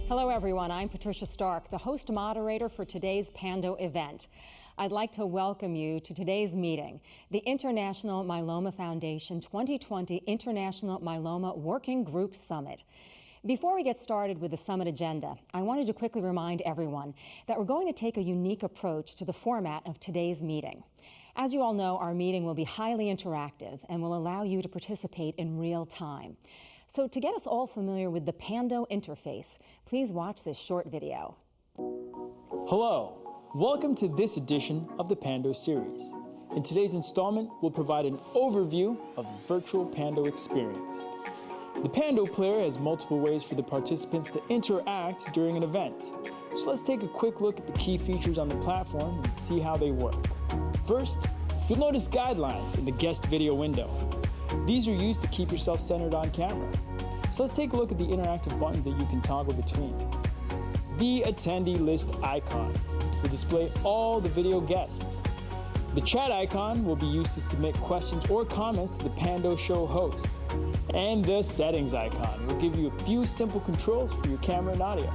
Hello everyone, I'm Patricia Stark, the host moderator for today's Pando event. I'd like to welcome you to today's meeting, the International Myeloma Foundation 2020 International Myeloma Working Group Summit. Before we get started with the summit agenda, I wanted to quickly remind everyone that we're going to take a unique approach to the format of today's meeting. As you all know, our meeting will be highly interactive and will allow you to participate in real time. So to get us all familiar with the Pando interface, please watch this short video. Hello, welcome to this edition of the Pando series. In today's installment, we'll provide an overview of the virtual Pando experience. The Pando player has multiple ways for the participants to interact during an event. So let's take a quick look at the key features on the platform and see how they work. First, you'll notice guidelines in the guest video window. These are used to keep yourself centered on camera. So let's take a look at the interactive buttons that you can toggle between. The attendee list icon will display all the video guests. The chat icon will be used to submit questions or comments to the Pando show host. And the settings icon will give you a few simple controls for your camera and audio.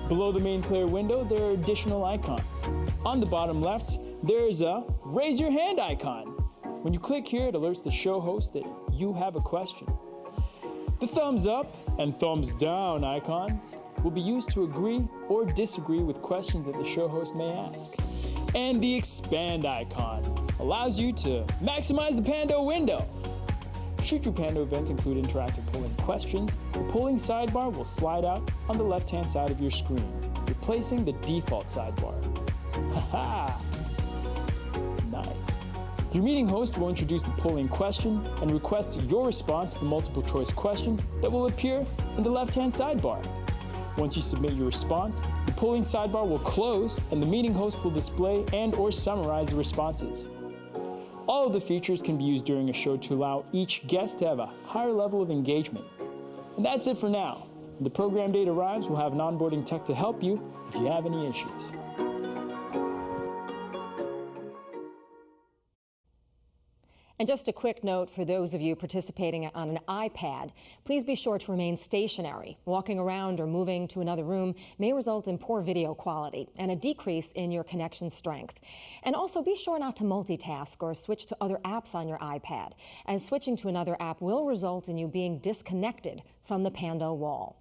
Below the main player window, there are additional icons. On the bottom left, there's a raise your hand icon. When you click here, it alerts the show host that you have a question. The thumbs up and thumbs down icons will be used to agree or disagree with questions that the show host may ask. And the expand icon allows you to maximize the Pando window. Should your Pando events include interactive polling questions, the polling sidebar will slide out on the left-hand side of your screen, replacing the default sidebar. Haha! Nice. Your meeting host will introduce the polling question and request your response to the multiple choice question that will appear in the left-hand sidebar. Once you submit your response, the polling sidebar will close and the meeting host will display and or summarize the responses. All of the features can be used during a show to allow each guest to have a higher level of engagement. And that's it for now. When the program date arrives, we'll have an onboarding tech to help you if you have any issues. And just a quick note for those of you participating on an iPad, please be sure to remain stationary. Walking around or moving to another room may result in poor video quality and a decrease in your connection strength. And also be sure not to multitask or switch to other apps on your iPad, as switching to another app will result in you being disconnected from the Pando wall.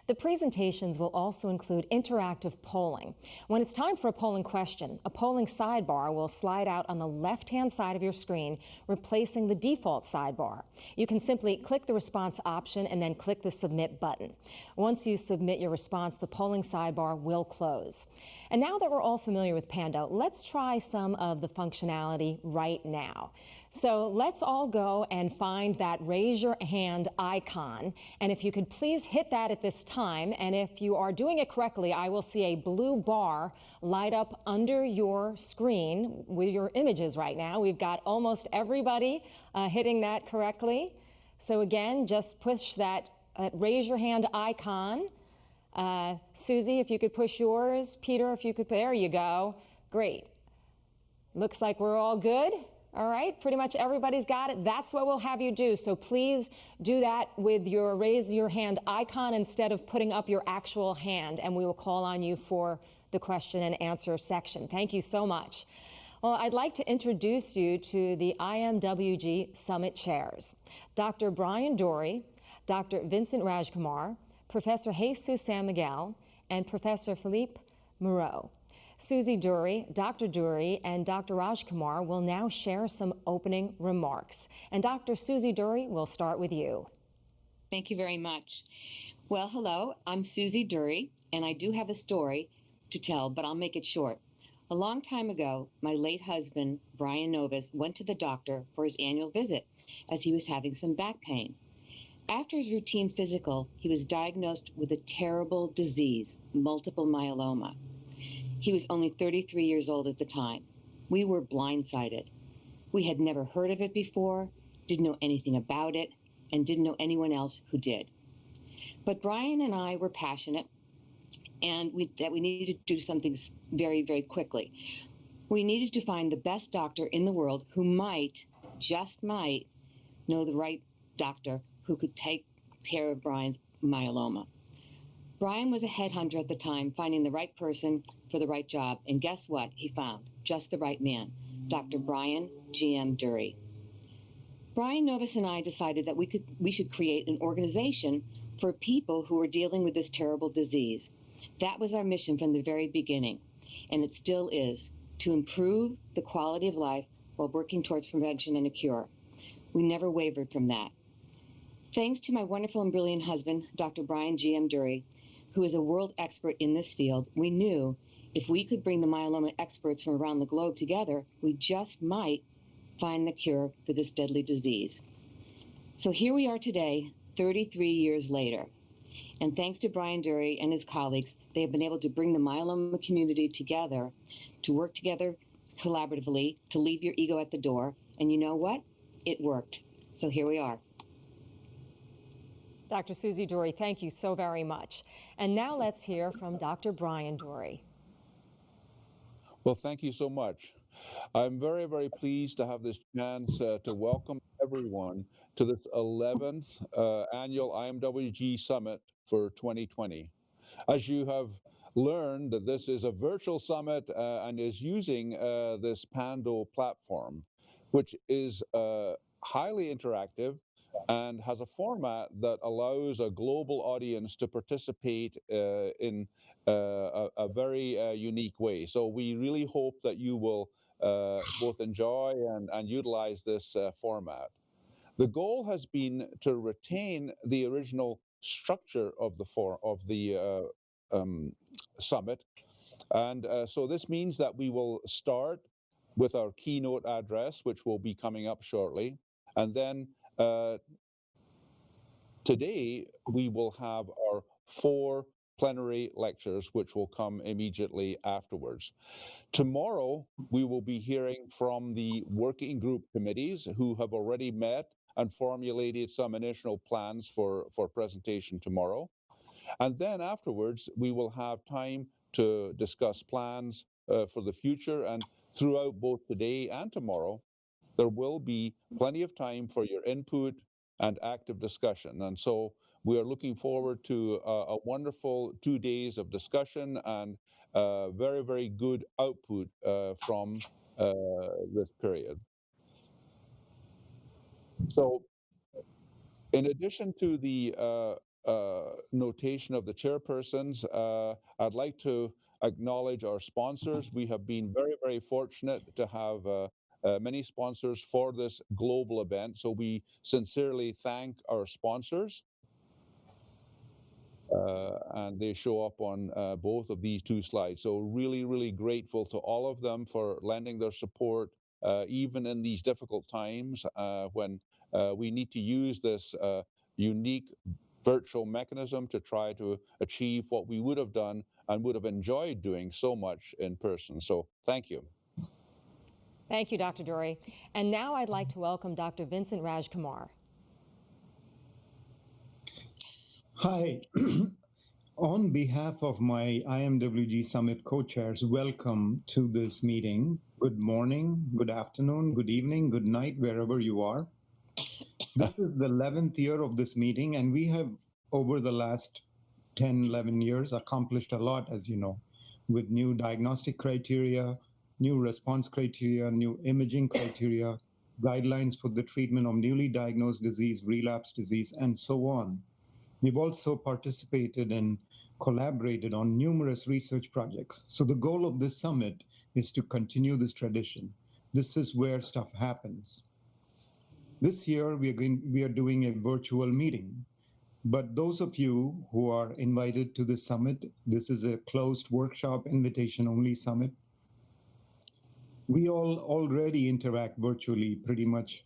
The presentations will also include interactive polling. When it's time for a polling question, a polling sidebar will slide out on the left-hand side of your screen, replacing the default sidebar. You can simply click the response option and then click the submit button. Once you submit your response, the polling sidebar will close. And now that we're all familiar with Pando, let's try some of the functionality right now. So let's all go and find that raise your hand icon. And if you could please hit that at this time. And if you are doing it correctly, I will see a blue bar light up under your screen with your images right now. We've got almost everybody hitting that correctly. So again, just push that raise your hand icon. Susie, if you could push yours. Peter, if you could, there you go. Great. Looks like we're all good. All right, pretty much everybody's got it. That's what we'll have you do. So please do that with your raise your hand icon instead of putting up your actual hand, and we will call on you for the question and answer section. Thank you so much. Well, I'd like to introduce you to the IMWG Summit Chairs. Dr. Brian Dory, Dr. Vincent Rajkumar, Professor Jesus San Miguel, and Professor Philippe Moreau. Susie Dury, Dr. Dury, and Dr. Rajkumar will now share some opening remarks. And Dr. Susie Dury, we'll start with you. Thank you very much. Well, hello, I'm Susie Dury, and I do have a story to tell, but I'll make it short. A long time ago, my late husband, Brian Novus, went to the doctor for his annual visit as he was having some back pain. After his routine physical, he was diagnosed with a terrible disease, multiple myeloma. He was only 33 years old at the time. We were blindsided. We had never heard of it before, didn't know anything about it, and didn't know anyone else who did. But Brian and I were passionate, and that we needed to do something very, very quickly. We needed to find the best doctor in the world who might, just might, know the right doctor who could take care of Brian's myeloma. Brian was a headhunter at the time, finding the right person for the right job. And guess what? He found just the right man, Dr. Brian G.M. Dury. Brian Novus and I decided that we should create an organization for people who are dealing with this terrible disease. That was our mission from the very beginning, and it still is, to improve the quality of life while working towards prevention and a cure. We never wavered from that. Thanks to my wonderful and brilliant husband, Dr. Brian G.M. Dury, who is a world expert in this field, we knew if we could bring the myeloma experts from around the globe together, we just might find the cure for this deadly disease. So here we are today, 33 years later. And thanks to Brian Dury and his colleagues, they have been able to bring the myeloma community together, to work together collaboratively, to leave your ego at the door. And you know what? It worked. So here we are. Dr. Susie Dury, thank you so very much. And now let's hear from Dr. Brian Dury. Well, thank you so much. I'm very, very pleased to have this chance to welcome everyone to this 11th annual IMWG Summit for 2020. As you have learned, that this is a virtual summit and is using this Pando platform, which is highly interactive and has a format that allows a global audience to participate in a very unique way. So we really hope that you will both enjoy and utilize this format. The goal has been to retain the original structure of the summit, and so this means that we will start with our keynote address, which will be coming up shortly, and then today we will have our 4 plenary lectures, which will come immediately afterwards. Tomorrow, we will be hearing from the working group committees who have already met and formulated some initial plans for presentation tomorrow. And then afterwards, we will have time to discuss plans for the future. And throughout both today and tomorrow, there will be plenty of time for your input and active discussion. And so we are looking forward to a wonderful 2 days of discussion and very, very good output from this period. So in addition to the notation of the chairpersons, I'd like to acknowledge our sponsors. We have been very, very fortunate to have many sponsors for this global event. So we sincerely thank our sponsors. And they show up on both of these 2 slides. So really, really grateful to all of them for lending their support, even in these difficult times when we need to use this unique virtual mechanism to try to achieve what we would have done and would have enjoyed doing so much in person. So thank you. Thank you, Dr. Dury. And now I'd like to welcome Dr. Vincent Rajkumar. Hi. On behalf of my IMWG Summit co-chairs, welcome to this meeting. Good morning, good afternoon, good evening, good night, wherever you are. This is the 11th year of this meeting, and we have, over the last 10, 11 years, accomplished a lot, as you know, with new diagnostic criteria, new response criteria, new imaging criteria, guidelines for the treatment of newly diagnosed disease, relapse disease, and so on. We've also participated and collaborated on numerous research projects. So the goal of this summit is to continue this tradition. This is where stuff happens. This year, we are doing a virtual meeting. But those of you who are invited to this summit, this is a closed workshop, invitation-only summit. We all already interact virtually pretty much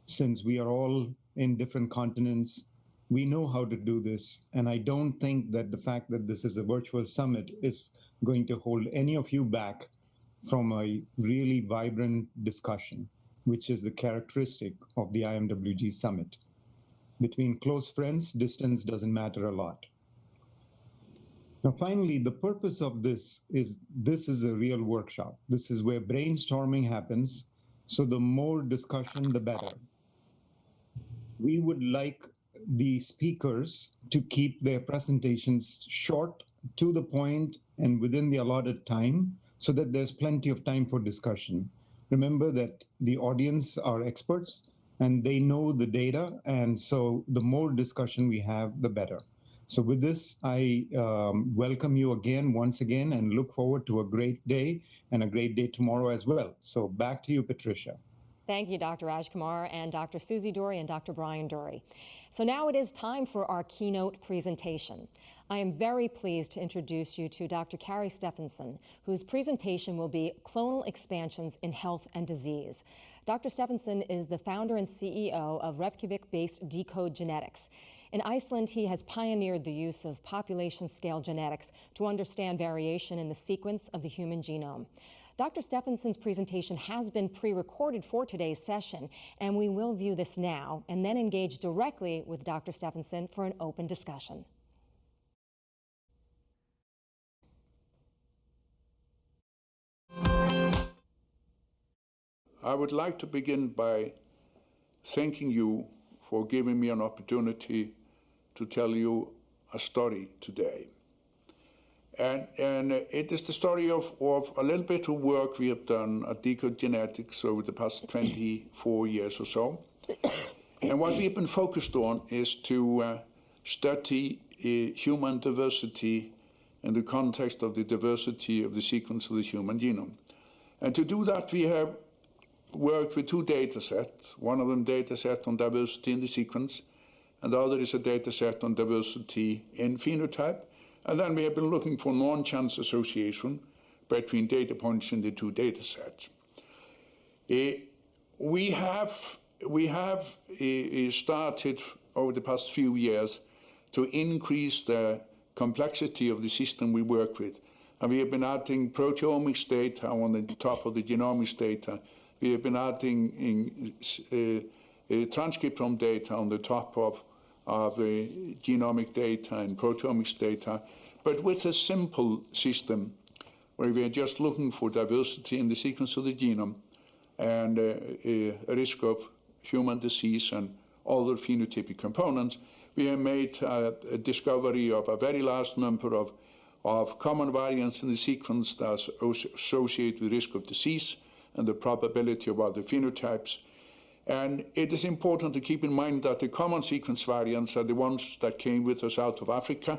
since we are all in different continents. We know how to do this, and I don't think that the fact that this is a virtual summit is going to hold any of you back from a really vibrant discussion, which is the characteristic of the IMWG Summit. Between close friends, distance doesn't matter a lot. Now, finally, the purpose of this is a real workshop. This is where brainstorming happens, so the more discussion, the better. We would like the speakers to keep their presentations short, to the point, and within the allotted time so that there's plenty of time for discussion. Remember that the audience are experts and they know the data, and so the more discussion we have, the better. So with this, I welcome you again, once again, and look forward to a great day and a great day tomorrow as well. So back to you, Patricia. Thank you, Dr. Rajkumar and Dr. Susie Dury and Dr. Brian Dury. So now it is time for our keynote presentation. I am very pleased to introduce you to Dr. Carrie Stephenson, whose presentation will be Clonal Expansions in Health and Disease. Dr. Stephenson is the founder and CEO of Reykjavik-based Decode Genetics. In Iceland, he has pioneered the use of population-scale genetics to understand variation in the sequence of the human genome. Dr. Stephenson's presentation has been pre-recorded for today's session, and we will view this now and then engage directly with Dr. Stephenson for an open discussion. I would like to begin by thanking you for giving me an opportunity to tell you a story today. And it is the story of a little bit of work we have done at Decode Genetics over the past 24 years or so. And what we've been focused on is to study human diversity in the context of the diversity of the sequence of the human genome. And to do that, we have worked with two data sets. One of them data set on diversity in the sequence, and the other is a data set on diversity in phenotype. And then we have been looking for non-chance association between data points in the two data sets. We have started over the past few years to increase the complexity of the system we work with. And we have been adding proteomics data on the top of the genomics data. We have been adding transcriptome data on the top of the genomic data and proteomics data, but with a simple system where we are just looking for diversity in the sequence of the genome and a risk of human disease and other phenotypic components. We have made a discovery of a very large number of common variants in the sequence that are associated with risk of disease and the probability of other phenotypes. And it is important to keep in mind that the common sequence variants are the ones that came with us out of Africa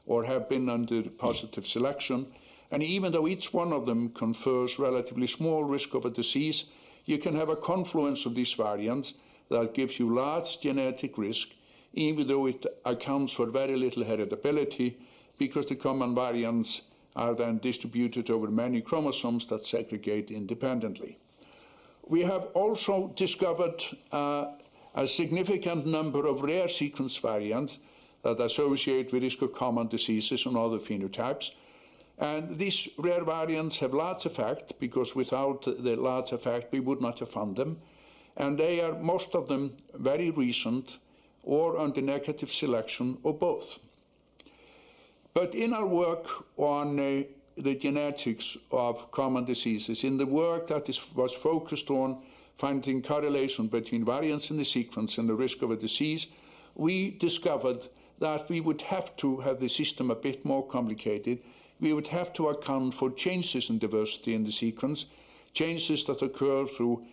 or have been under positive selection. And even though each one of them confers relatively small risk of a disease, you can have a confluence of these variants that gives you large genetic risk, even though it accounts for very little heritability, because the common variants are then distributed over many chromosomes that segregate independently. We have also discovered a significant number of rare sequence variants that associate with risk of common diseases and other phenotypes. And these rare variants have large effect, because without the large effect, we would not have found them. And they are, most of them, very recent or under negative selection or both. But in our work on the genetics of common diseases, in the work that was focused on finding correlation between variants in the sequence and the risk of a disease, we discovered that we would have to have the system a bit more complicated. We would have to account for changes in diversity in the sequence, changes that occur through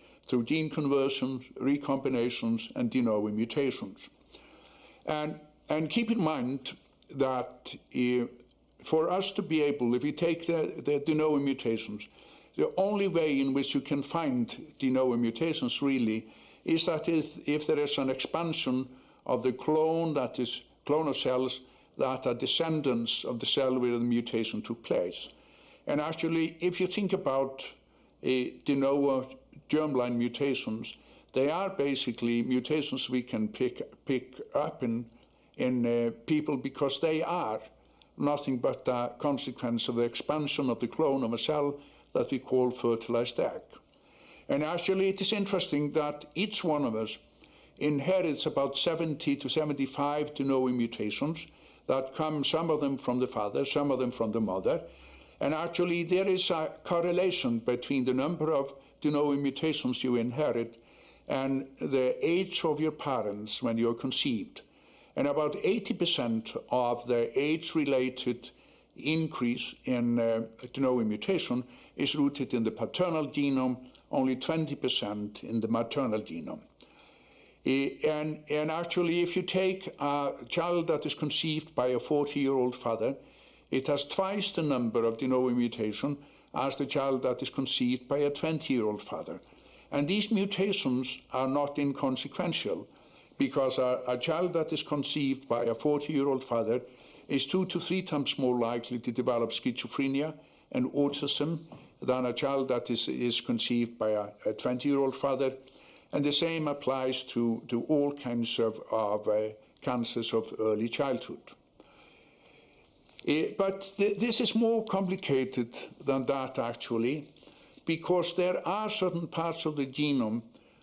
gene conversions, recombinations, and de novo mutations. And keep in mind that for us to be able, if we take the de novo mutations, the only way in which you can find de novo mutations really is that if there is an expansion of the clone of cells that are descendants of the cell where the mutation took place. And actually, if you think about de novo germline mutations, they are basically mutations we can pick up in people, because they are nothing but a consequence of the expansion of the clone of a cell that we call fertilized egg. And actually, it is interesting that each one of us inherits about 70 to 75 de novo mutations that come, some of them from the father, some of them from the mother. And actually, there is a correlation between the number of de novo mutations you inherit and the age of your parents when you're conceived. And about 80% of the AIDS-related increase in de novo mutation is rooted in the paternal genome, only 20% in the maternal genome. And actually, if you take a child that is conceived by a 40-year-old father, it has twice the number of de novo mutation as the child that is conceived by a 20-year-old father. And these mutations are not inconsequential, because a child that is conceived by a 40-year-old father is 2 to 3 times more likely to develop schizophrenia and autism than a child that is conceived by a 20-year-old father. And the same applies to all kinds of cancers of early childhood. But this is more complicated than that, actually, because there are certain parts of the genome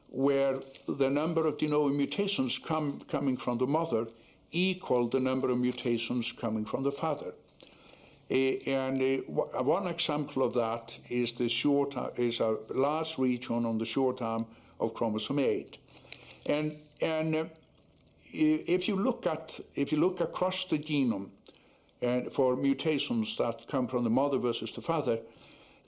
where the number of de novo mutations coming from the mother equal the number of mutations coming from the father. One example of that is a large region on the short arm of chromosome 8. And if you look across the genome for mutations that come from the mother versus the father,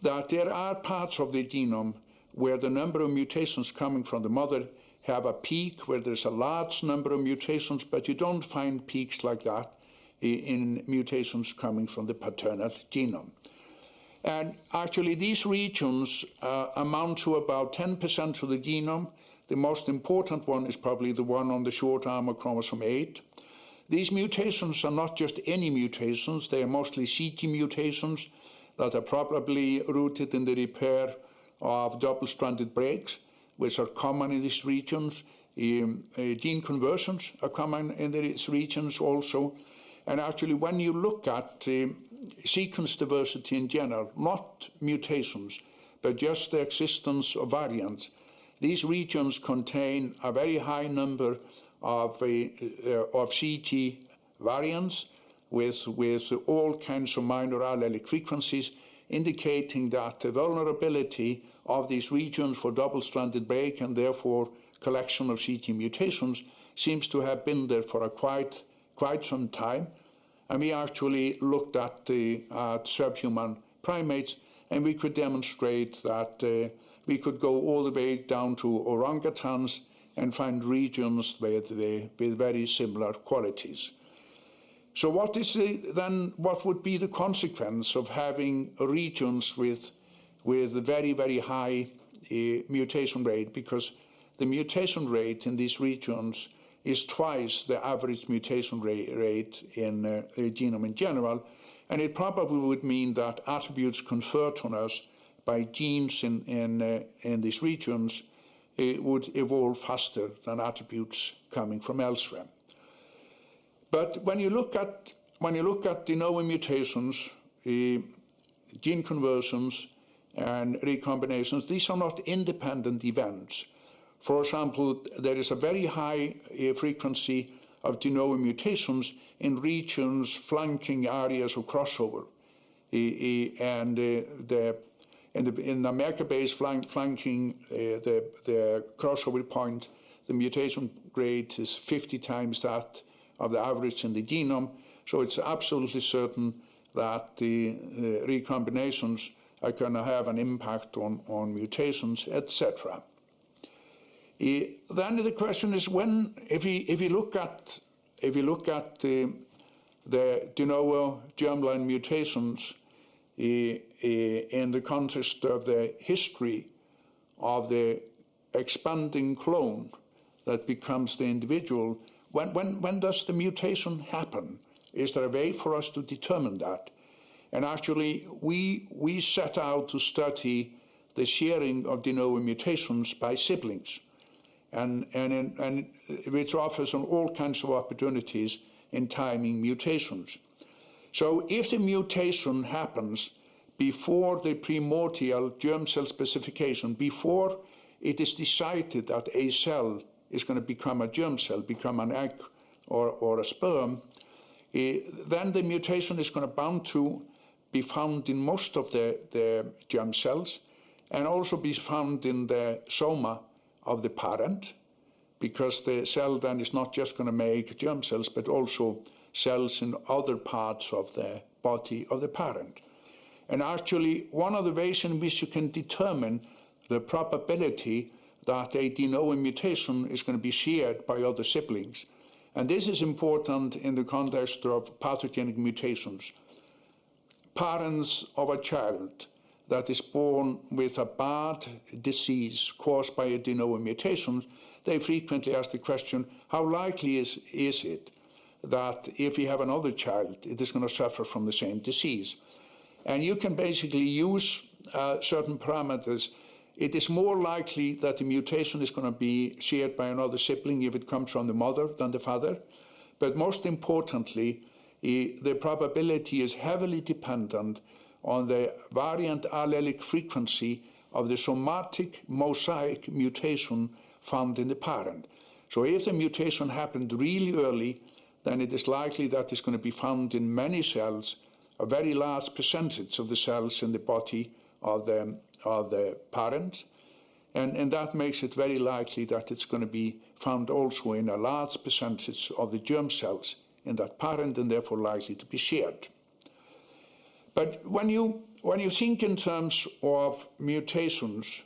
that there are parts of the genome where the number of mutations coming from the mother have a peak where there's a large number of mutations, but you don't find peaks like that in mutations coming from the paternal genome. And actually, these regions amount to about 10% of the genome. The most important one is probably the one on the short arm of chromosome 8. These mutations are not just any mutations, they are mostly CT mutations that are probably rooted in the repair of double-stranded breaks, which are common in these regions. Gene conversions are common in these regions also. And actually, when you look at sequence diversity in general, not mutations, but just the existence of variants, these regions contain a very high number of CT variants with all kinds of minor allelic frequencies, indicating that the vulnerability of these regions for double-stranded break and therefore collection of CT mutations seems to have been there for quite some time. And we actually looked at subhuman primates, and we could demonstrate that we could go all the way down to orangutans and find regions with very similar qualities. So what would be the consequence of having regions with a very, very high mutation rate? Because the mutation rate in these regions is twice the average mutation rate in the genome in general, and it probably would mean that attributes conferred on us by genes in these regions would evolve faster than attributes coming from elsewhere. But when you look at de novo mutations, gene conversions, and recombinations, these are not independent events. For example, there is a very high frequency of de novo mutations in regions flanking areas of crossover, and in the America base flanking the crossover point, the mutation rate is 50 times that of the average in the genome. So it's absolutely certain that the recombinations are going to have an impact on mutations, etc. Then the question is, if you look at the de novo germline mutations in the context of the history of the expanding clone that becomes the individual, when does the mutation happen? Is there a way for us to determine that? And actually, we set out to study the sharing of de novo mutations by siblings, and which offers on all kinds of opportunities in timing mutations. So if the mutation happens before the primordial germ cell specification, before it is decided that a cell is going to become a germ cell, become an egg or a sperm, then the mutation is going to bound to be found in most of the germ cells and also be found in the soma of the parent. because the cell then is not just going to make germ cells, but also cells in other parts of the body of the parent. And actually, one of the ways in which you can determine the probability that a de novo mutation is going to be shared by other siblings. And this is important in the context of pathogenic mutations. Parents of a child that is born with a bad disease caused by a de novo mutation, they frequently ask the question, how likely is it that if we have another child, it is going to suffer from the same disease? And you can basically use certain parameters. It is more likely that the mutation is going to be shared by another sibling if it comes from the mother than the father. But most importantly, the probability is heavily dependent on the variant allelic frequency of the somatic mosaic mutation found in the parent. So if the mutation happened really early, then it is likely that it's going to be found in many cells, a very large percentage of the cells in the body of the parent. And that makes it very likely that it's going to be found also in a large percentage of the germ cells in that parent, and therefore likely to be shared. But when you think in terms of mutations,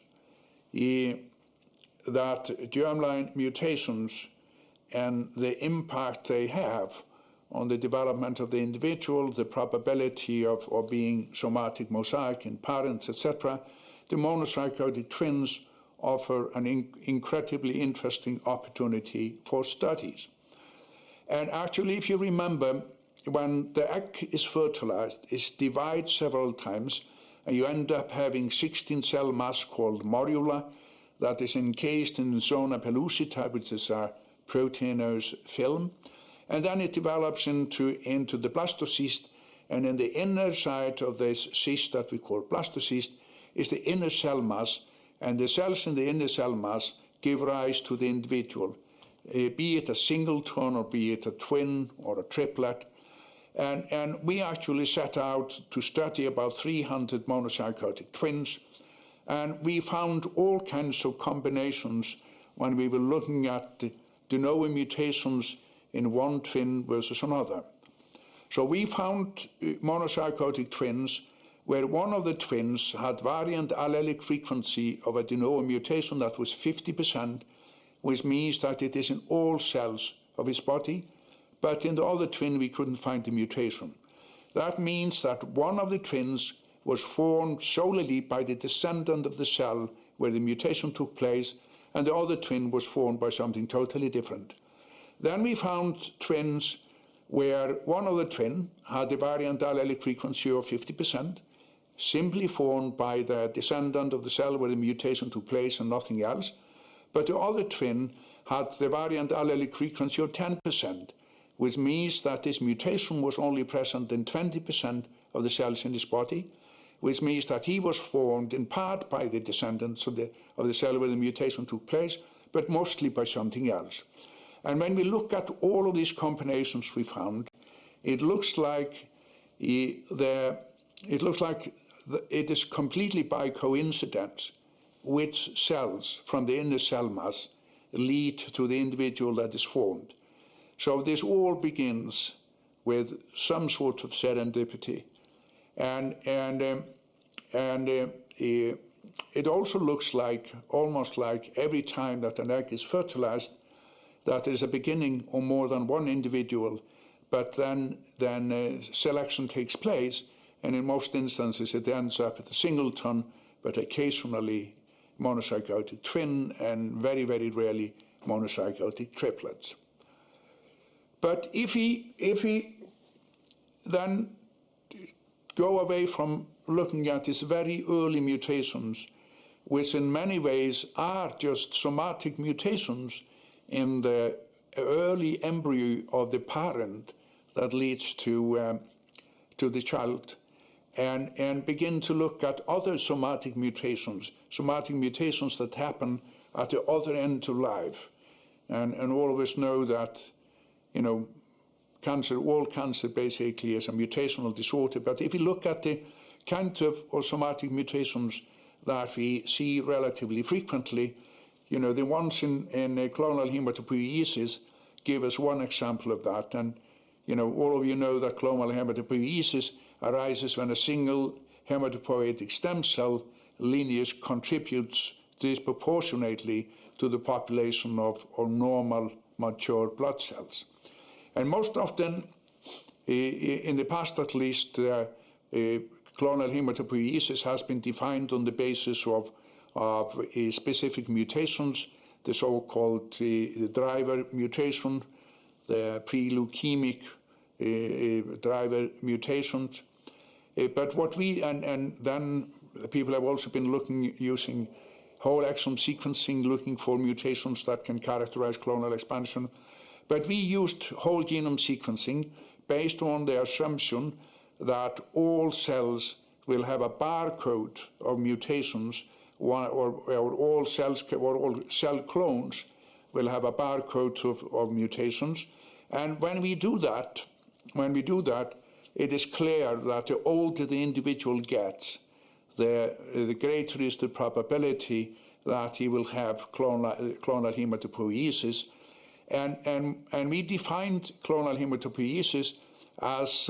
that germline mutations and the impact they have on the development of the individual, the probability of being somatic mosaic in parents, etc., the monozygotic twins offer an incredibly interesting opportunity for studies. And actually, if you remember, when the egg is fertilized, it divides several times, and you end up having 16-cell mass called morula that is encased in zona pellucida, which is a proteinose film. And then it develops into the blastocyst, and in the inner side of this cyst that we call blastocyst is the inner cell mass, and the cells in the inner cell mass give rise to the individual, be it a singleton or be it a twin or a triplet. And we actually set out to study about 300 monozygotic twins, and we found all kinds of combinations when we were looking at the de novo mutations in one twin versus another. So we found monozygotic twins where one of the twins had variant allelic frequency of a de novo mutation that was 50%, which means that it is in all cells of his body, but in the other twin we couldn't find the mutation. That means that one of the twins was formed solely by the descendant of the cell where the mutation took place, and the other twin was formed by something totally different. Then we found twins where one of the twin had a variant allelic frequency of 50%, simply formed by the descendant of the cell where the mutation took place and nothing else. But the other twin had the variant allelic frequency of 10%, which means that this mutation was only present in 20% of the cells in his body, which means that he was formed in part by the descendants of the cell where the mutation took place, but mostly by something else. And when we look at all of these combinations we found, it looks like it is completely by coincidence which cells from the inner cell mass lead to the individual that is formed. So this all begins with some sort of serendipity. And it also looks like, almost like every time that an egg is fertilized, that there is a beginning of more than one individual, but then selection takes place, and in most instances it ends up at a singleton, but occasionally monozygotic twin, and very, very rarely monozygotic triplets. But if we then go away from looking at these very early mutations, which in many ways are just somatic mutations in the early embryo of the parent that leads to the child, and begin to look at other somatic mutations that happen at the other end of life. And all of us know that, you know, all cancer basically is a mutational disorder. But if you look at the kind of somatic mutations that we see relatively frequently, the ones in clonal hematopoiesis give us one example of that. And, all of you know that clonal hematopoiesis arises when a single hematopoietic stem cell lineage contributes disproportionately to the population of normal mature blood cells. And most often, in the past at least, clonal hematopoiesis has been defined on the basis of specific mutations, the so-called driver mutation, the pre-leukemic driver mutations. But what and then people have also been using whole exome sequencing, looking for mutations that can characterize clonal expansion. But we used whole genome sequencing based on the assumption that all cells will have a barcode of mutations, or all cells or all cell clones will have a barcode of mutations. And when we do that, it is clear that the older the individual gets, the greater is the probability that he will have clonal hematopoiesis. And we defined clonal hematopoiesis as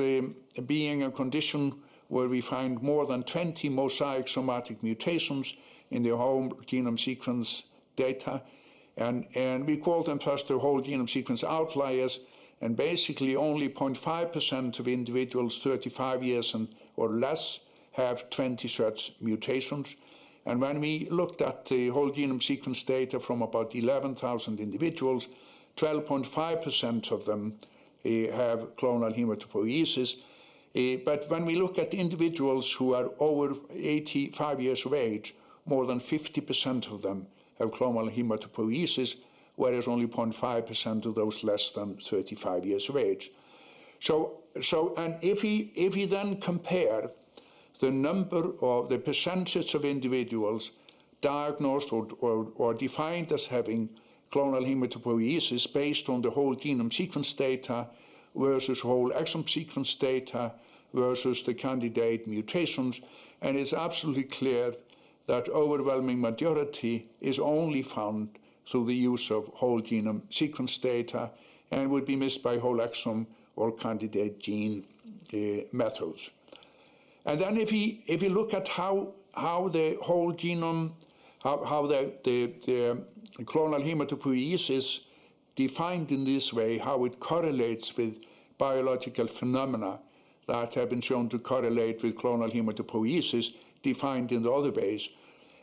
being a condition where we find more than 20 mosaic somatic mutations in the whole genome sequence data. And we call them first the whole genome sequence outliers, and basically only 0.5% of individuals 35 years or less have 20 such mutations. And when we looked at the whole genome sequence data from about 11,000 individuals, 12.5% of them have clonal hematopoiesis. But when we look at individuals who are over 85 years of age, more than 50% of them have clonal hematopoiesis, whereas only 0.5% of those less than 35 years of age. And if we then compare the number of the percentage of individuals diagnosed or defined as having clonal hematopoiesis based on the whole genome sequence data versus whole exome sequence data versus the candidate mutations, and it's absolutely clear that overwhelming majority is only found through the use of whole genome sequence data and would be missed by whole exome or candidate gene methods. And then if we look at how the whole genome, how the clonal hematopoiesis defined in this way, how it correlates with biological phenomena that have been shown to correlate with clonal hematopoiesis defined in the other ways.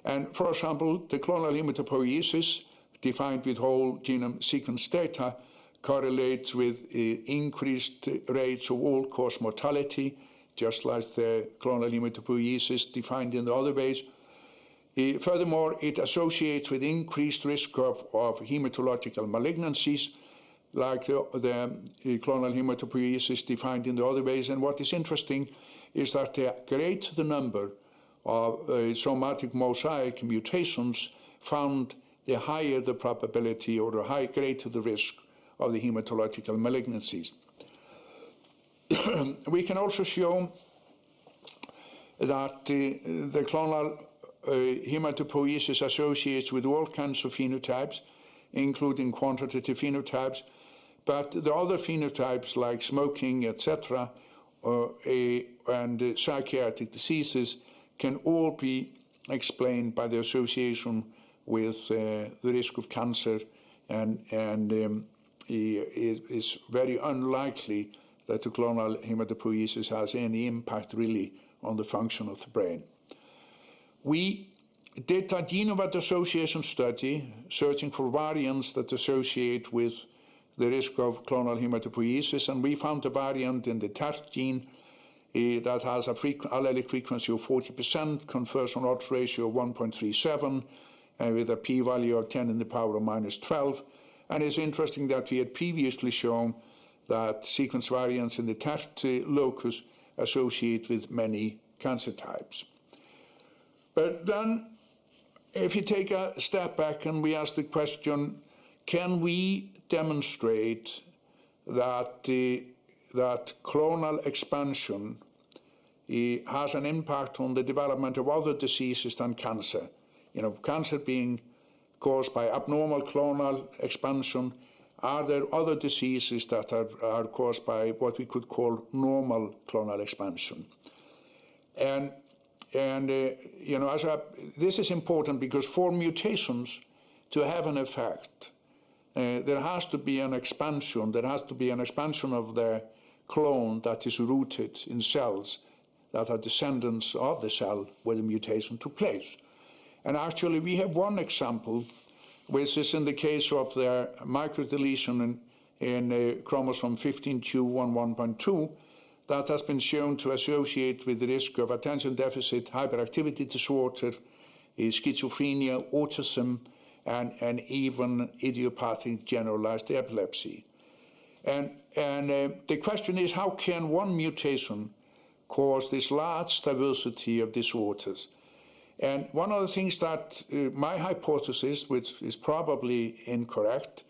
And for example, the clonal hematopoiesis defined with whole genome sequence data correlates with increased rates of all-cause mortality, just like the clonal hematopoiesis defined in the other ways. Furthermore, it associates with increased risk of hematological malignancies, like the clonal hematopoiesis defined in the other ways. And what is interesting is that the greater the number of somatic mosaic mutations found, the higher the probability or the greater the risk of the hematological malignancies. We can also show that the clonal hematopoiesis associates with all kinds of phenotypes, including quantitative phenotypes, but the other phenotypes like smoking, etc., and psychiatric diseases can all be explained by the association with the risk of cancer, and it is very unlikely that the clonal hematopoiesis has any impact really on the function of the brain. We did a genome-wide association study searching for variants that associate with the risk of clonal hematopoiesis, and we found a variant in the TERT gene that has a allelic frequency of 40%, confers an odds ratio of 1.37, with a p-value of 10 in the power of -12. And it's interesting that we had previously shown that sequence variants in the TERT locus associate with many cancer types. But then, if you take a step back and we ask the question, can we demonstrate that that clonal expansion has an impact on the development of other diseases than cancer? Cancer being caused by abnormal clonal expansion? Are there other diseases that are caused by what we could call normal clonal expansion? And you know, this is important because for mutations to have an effect, there has to be an expansion. There has to be an expansion of the clone that is rooted in cells that are descendants of the cell where the mutation took place. And actually, we have one example, which is in the case of the microdeletion in chromosome 15q11.2, that has been shown to associate with the risk of attention deficit hyperactivity disorder, schizophrenia, autism, and even idiopathic generalized epilepsy. And the question is, how can one mutation cause this large diversity of disorders? And one of the things that my hypothesis, which is probably incorrect,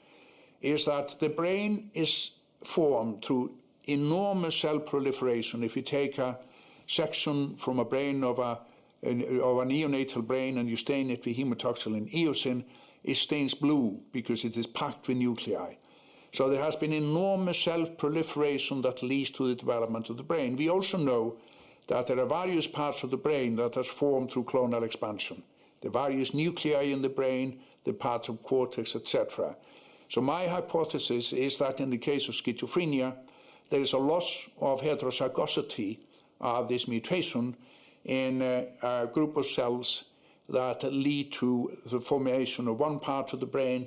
is that the brain is formed through enormous cell proliferation. If you take a section from a brain of a neonatal brain and you stain it with hematoxylin eosin, it stains blue because it is packed with nuclei. So there has been enormous cell proliferation that leads to the development of the brain. We also know that there are various parts of the brain that are formed through clonal expansion. The various nuclei in the brain, the parts of cortex, etc. So my hypothesis is that in the case of schizophrenia, there is a loss of heterozygosity of this mutation in a group of cells that lead to the formation of one part of the brain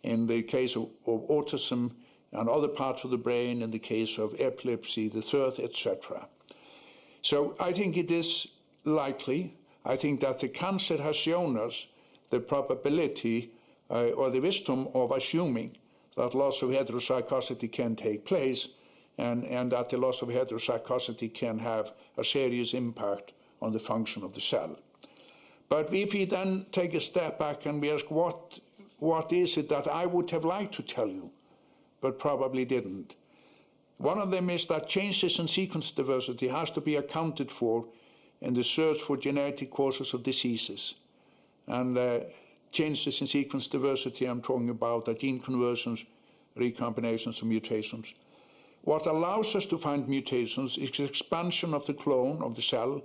in the case of autism, and other parts of the brain in the case of epilepsy, the third, etc. So I think it is likely. I think that the cancer has shown us the probability or the wisdom of assuming that loss of heterozygosity can take place, and that the loss of heterozygosity can have a serious impact on the function of the cell. But if we then take a step back and we ask, what is it that I would have liked to tell you, but probably didn't? One of them is that changes in sequence diversity has to be accounted for in the search for genetic causes of diseases. And changes in sequence diversity I'm talking about are gene conversions, recombinations, and mutations. What allows us to find mutations is expansion of the clone of the cell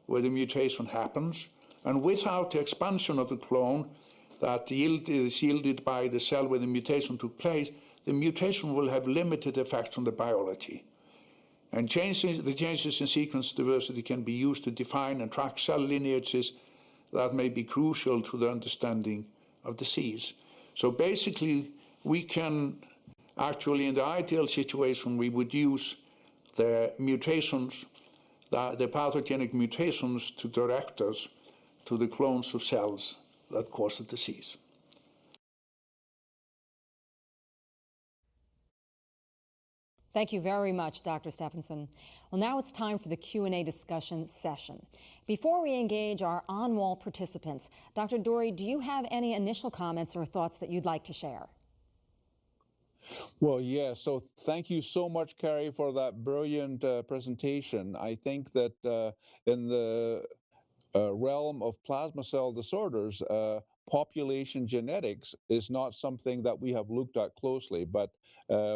where the mutation happens, and without the expansion of the clone that is yielded by the cell where the mutation took place, the mutation will have limited effects on the biology. And the changes in sequence diversity can be used to define and track cell lineages that may be crucial to the understanding of disease. So basically, we can actually, in the ideal situation, we would use the mutations, the pathogenic mutations, to direct us to the clones of cells that cause the disease. Thank you very much, Dr. Stephenson. Well, now it's time for the Q&A discussion session. Before we engage our on-wall participants, Dr. Dorey, do you have any initial comments or thoughts that you'd like to share? Well, yeah, so thank you so much, Carrie, for that brilliant presentation. I think that in the realm of plasma cell disorders, population genetics is not something that we have looked at closely, but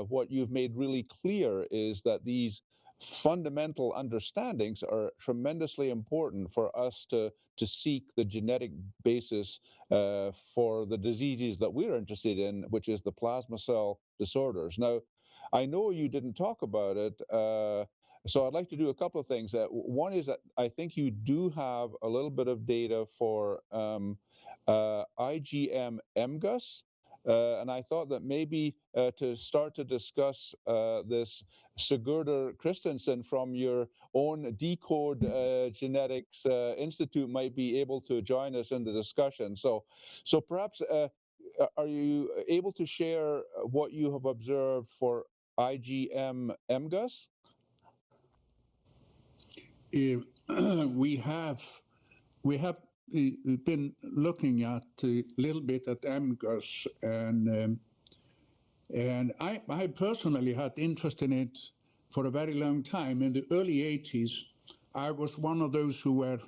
what you've made really clear is that these fundamental understandings are tremendously important for us to seek the genetic basis for the diseases that we're interested in, which is the plasma cell disorders. Now, I know you didn't talk about it, so I'd like to do a couple of things. One is that I think you do have a little bit of data for IgM-MGUS, and I thought that maybe to start to discuss this, Sigurdur Christensen from your own Decode Genetics Institute might be able to join us in the discussion. So perhaps are you able to share what you have observed for IgM-MGUS? We have been looking at a little bit at MGUS, and I personally had interest in it for a very long time. In the early 80s, I was one of those who were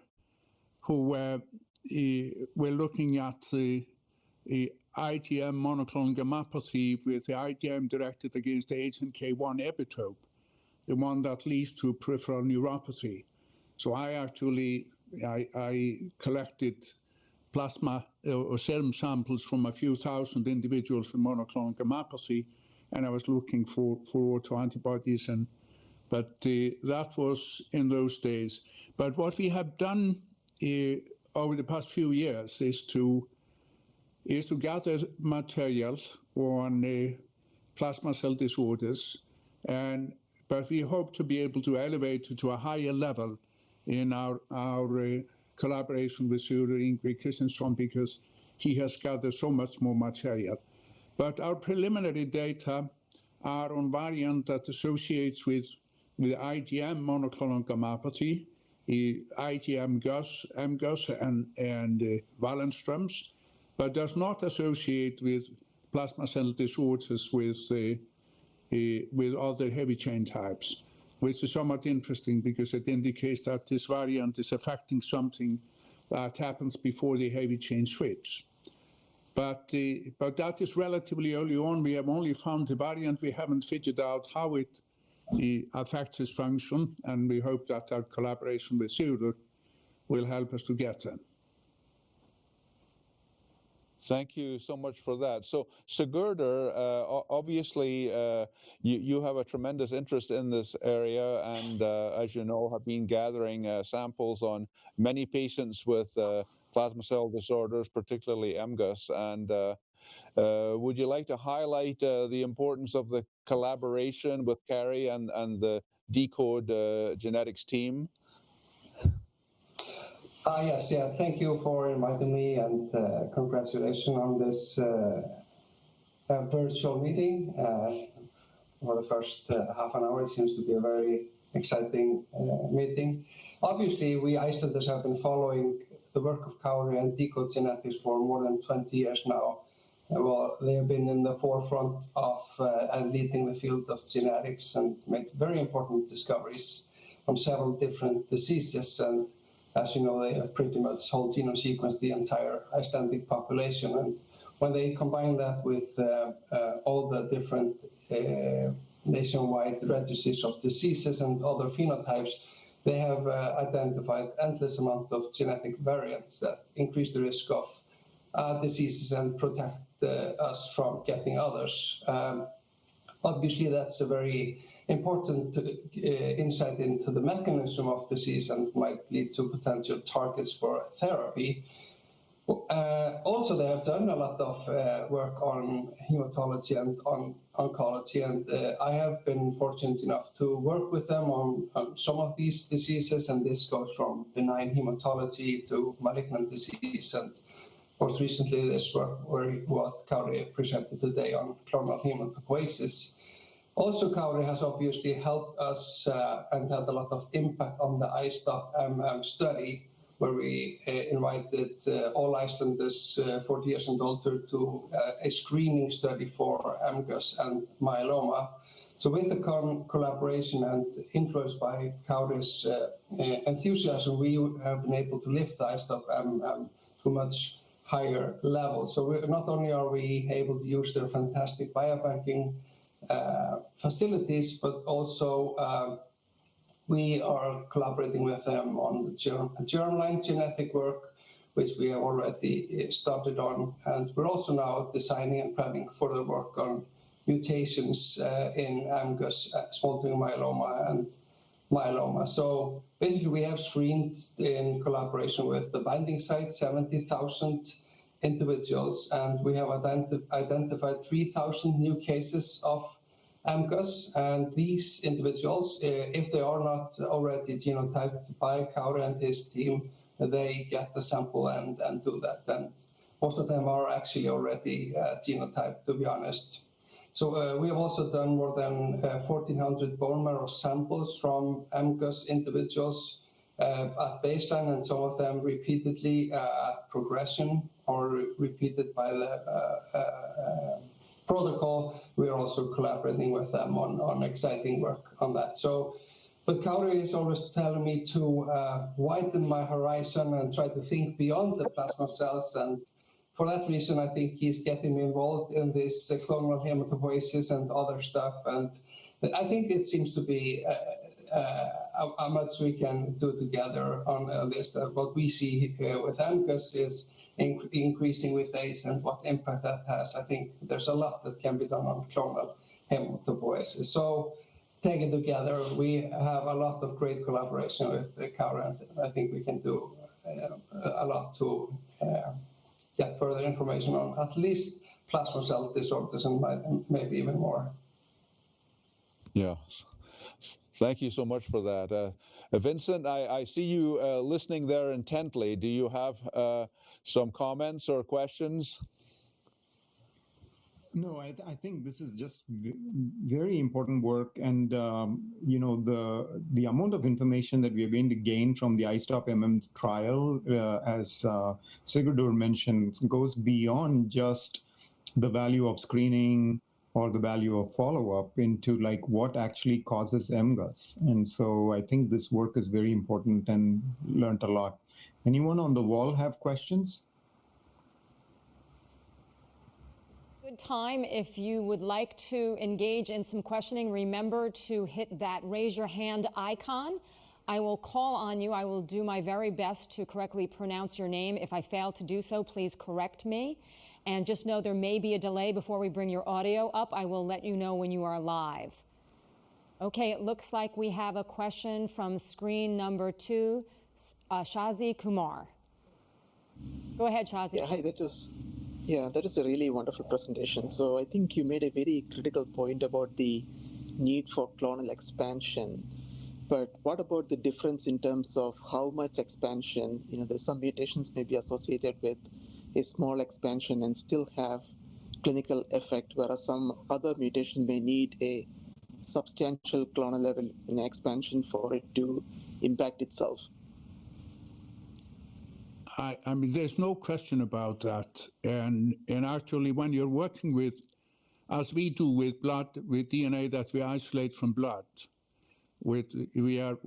looking at the IgM monoclonal gammopathy with the IgM directed against the HNK1 epitope, the one that leads to peripheral neuropathy. So I collected plasma or serum samples from a few thousand individuals with monoclonal gammopathy, and I was looking for autoantibodies, but that was in those days. But what we have done over the past few years is to gather materials on plasma cell disorders, but we hope to be able to elevate it to a higher level in our collaboration with Sure Ingrid Christensen, because he has gathered so much more material. But our preliminary data are on variant that associates with IgM monoclonal gammopathy, IgM GUS, MGUS, and Wallenström's, but does not associate with plasma cell disorders with other heavy chain types, which is somewhat interesting because it indicates that this variant is affecting something that happens before the heavy chain switch. But that is relatively early on. We have only found the variant. We haven't figured out how it affects its function, and we hope that our collaboration with Sure will help us to get there. Thank you so much for that. So, Sigurdur, obviously, you have a tremendous interest in this area, and as you know, have been gathering samples on many patients with plasma cell disorders, particularly MGUS. And would you like to highlight the importance of the collaboration with Kari and the Decode Genetics team? Yes, yeah. Thank you for inviting me, and congratulations on this virtual meeting. For the first half an hour, it seems to be a very exciting meeting. Obviously, we Icelanders have been following the work of Kari and Decode Genetics for more than 20 years now. Well, they have been in the forefront of and leading the field of genetics and made very important discoveries on several different diseases. And as you know, they have pretty much whole genome sequenced the entire Icelandic population. And when they combine that with all the different nationwide registries of diseases and other phenotypes, they have identified endless amount of genetic variants that increase the risk of diseases and protect us from getting others. Obviously, that's a very important insight into the mechanism of disease and might lead to potential targets for therapy. Also, they have done a lot of work on hematology and on oncology, and I have been fortunate enough to work with them on some of these diseases, and this goes from benign hematology to malignant disease, and most recently this work what Kari presented today on clonal hematopoiesis. Also, Kari has obviously helped us and had a lot of impact on the iStop study, where we invited all Icelanders 40 years and older to a screening study for MGUS and myeloma. So with the collaboration and influenced by Kari's enthusiasm, we have been able to lift the iStop to much higher level. So not only are we able to use their fantastic biobanking facilities, but also we are collaborating with them on the germline genetic work, which we have already started on. And we're also now designing and planning further work on mutations in MGUS, smoldering myeloma, and myeloma. So basically, we have screened in collaboration with the binding site 70,000 individuals, and we have identified 3,000 new cases of MGUS, and these individuals, if they are not already genotyped by Kari and his team, they get the sample and do that. And most of them are actually already genotyped, to be honest. So we have also done more than 1,400 bone marrow samples from MGUS individuals at baseline, and some of them repeatedly at progression or repeated by the protocol. We are also collaborating with them on exciting work on that. So, but Kari is always telling me to widen my horizon and try to think beyond the plasma cells and for that reason, I think he's getting me involved in this clonal hematopoiesis and other stuff. And I think it seems to be how much we can do together on this. What we see with AMCUS is increasing with age and what impact that has. I think there's a lot that can be done on clonal hematopoiesis. So taken together, we have a lot of great collaboration with the current. I think we can do a lot to get further information on at least plasma cell disorders and maybe even more. Yeah. Thank you so much for that. Vincent, I see you listening there intently. Do you have some comments or questions? No, I think this is just very important work, and you know, the amount of information that we are going to gain from the iStop-MM trial, as Sigurdur mentioned, goes beyond just the value of screening or the value of follow-up into like what actually causes MGUS. And so I think this work is very important and learned a lot. Anyone on the wall have questions? Good time. If you would like to engage in some questioning, remember to hit that raise your hand icon. I will call on you. I will do my very best to correctly pronounce your name. If I fail to do so, please correct me. And just know there may be a delay before we bring your audio up. I will let you know when you are live. Okay, it looks like we have a question from screen number 2, Shazi Kumar. Go ahead, Shazi. Yeah, hi, that is a really wonderful presentation. So I think you made a very critical point about the need for clonal expansion. But what about the difference in terms of how much expansion? You know, there's some mutations may be associated with a small expansion and still have clinical effect, whereas some other mutation may need a substantial clonal level in expansion for it to impact itself. I mean, there's no question about that. And actually, when you're working with, as we do with blood, with DNA that we isolate from blood, we are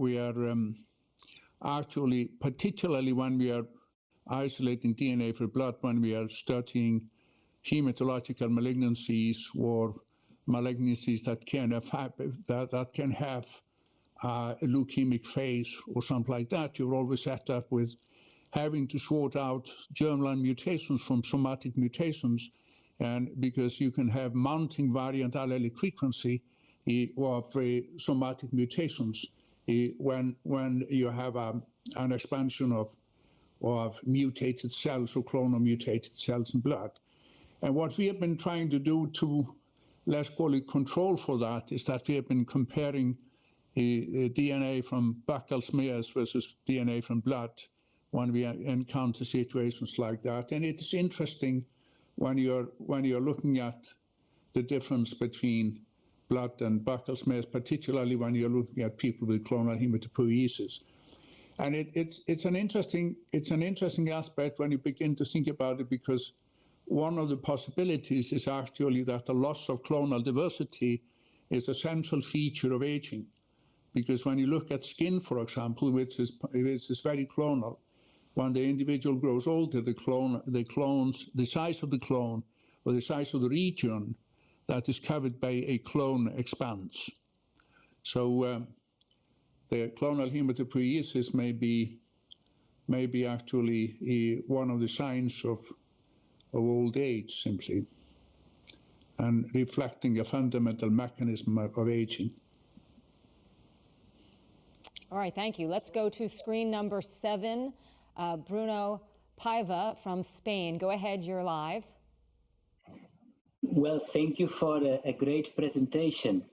actually, particularly when we are isolating DNA for blood, when we are studying hematological malignancies or malignancies that can have a leukemic phase or something like that, you're always set up with having to sort out germline mutations from somatic mutations, and because you can have mounting variant allelic frequency of somatic mutations when you have an expansion of mutated cells or clonal mutated cells in blood. And what we have been trying to do to, let's call it control for that, is that we have been comparing DNA from buccal smears versus DNA from blood when we encounter situations like that. And it's interesting when you're looking at the difference between blood and buccal smears, particularly when you're looking at people with clonal hematopoiesis. And it's an interesting aspect when you begin to think about it, because one of the possibilities is actually that the loss of clonal diversity is a central feature of aging. Because when you look at skin, for example, which is very clonal, when the individual grows older, the size of the clone or the size of the region that is covered by a clone expands. So the clonal hematopoiesis may be actually one of the signs of old age, simply, and reflecting a fundamental mechanism of aging. All right, thank you. Let's go to screen number 7, Bruno Paiva from Spain. Go ahead, you're live. Well, thank you for a great presentation.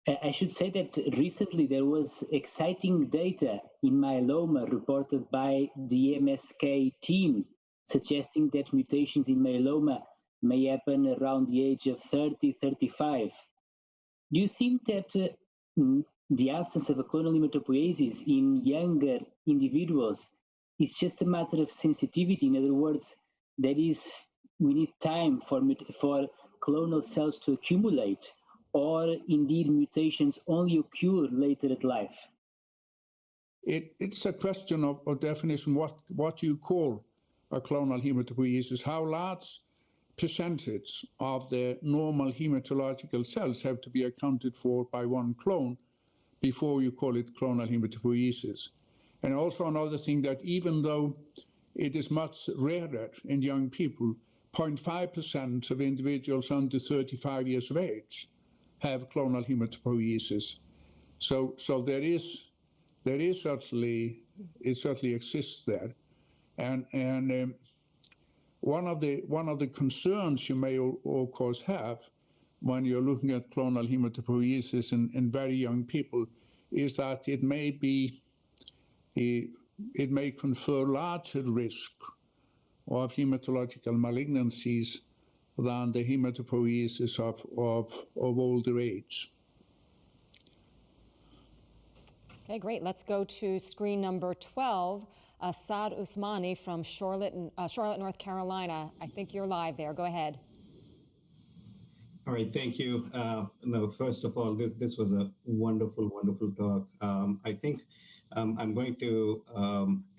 I should say that recently there was exciting data in myeloma reported by the MSK team, suggesting that mutations in myeloma may happen around the age of 30, 35. Do you think that the absence of a clonal hematopoiesis in younger individuals is just a matter of sensitivity? In other words, we need time for clonal cells to accumulate, or indeed mutations only occur later in life? It's a question of definition, what you call a clonal hematopoiesis, how large percentage of the normal hematological cells have to be accounted for by one clone before you call it clonal hematopoiesis. And also another thing, that even though it is much rarer in young people, 0.5% of individuals under 35 years of age have clonal hematopoiesis. So there is certainly, it certainly exists there. And one of the concerns you may of course have when you're looking at clonal hematopoiesis in very young people is that it may confer larger risk of hematological malignancies than the hematopoiesis of older age. Okay, great. Let's go to screen number 12. Saad Usmani from Charlotte, North Carolina. I think you're live there. Go ahead. All right, thank you. No, first of all, this was a wonderful, wonderful talk. I think I'm going to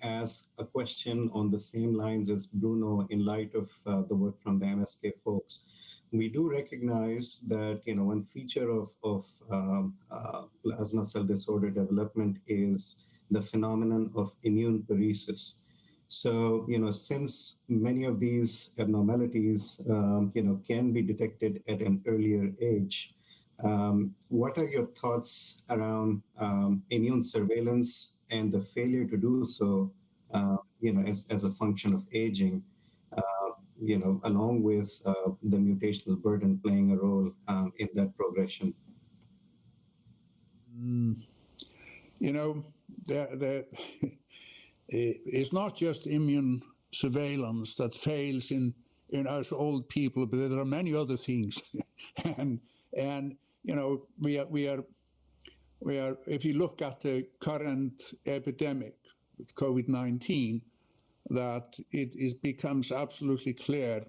ask a question on the same lines as Bruno in light of the work from the MSK folks. We do recognize that, one feature of plasma cell disorder development is the phenomenon of immune paresis. So, since many of these abnormalities, can be detected at an earlier age, what are your thoughts around immune surveillance and the failure to do so, as a function of aging, along with the mutational burden playing a role in that progression? It's not just immune surveillance that fails in us old people, but there are many other things. and we are if you look at the current epidemic with COVID-19, that it becomes absolutely clear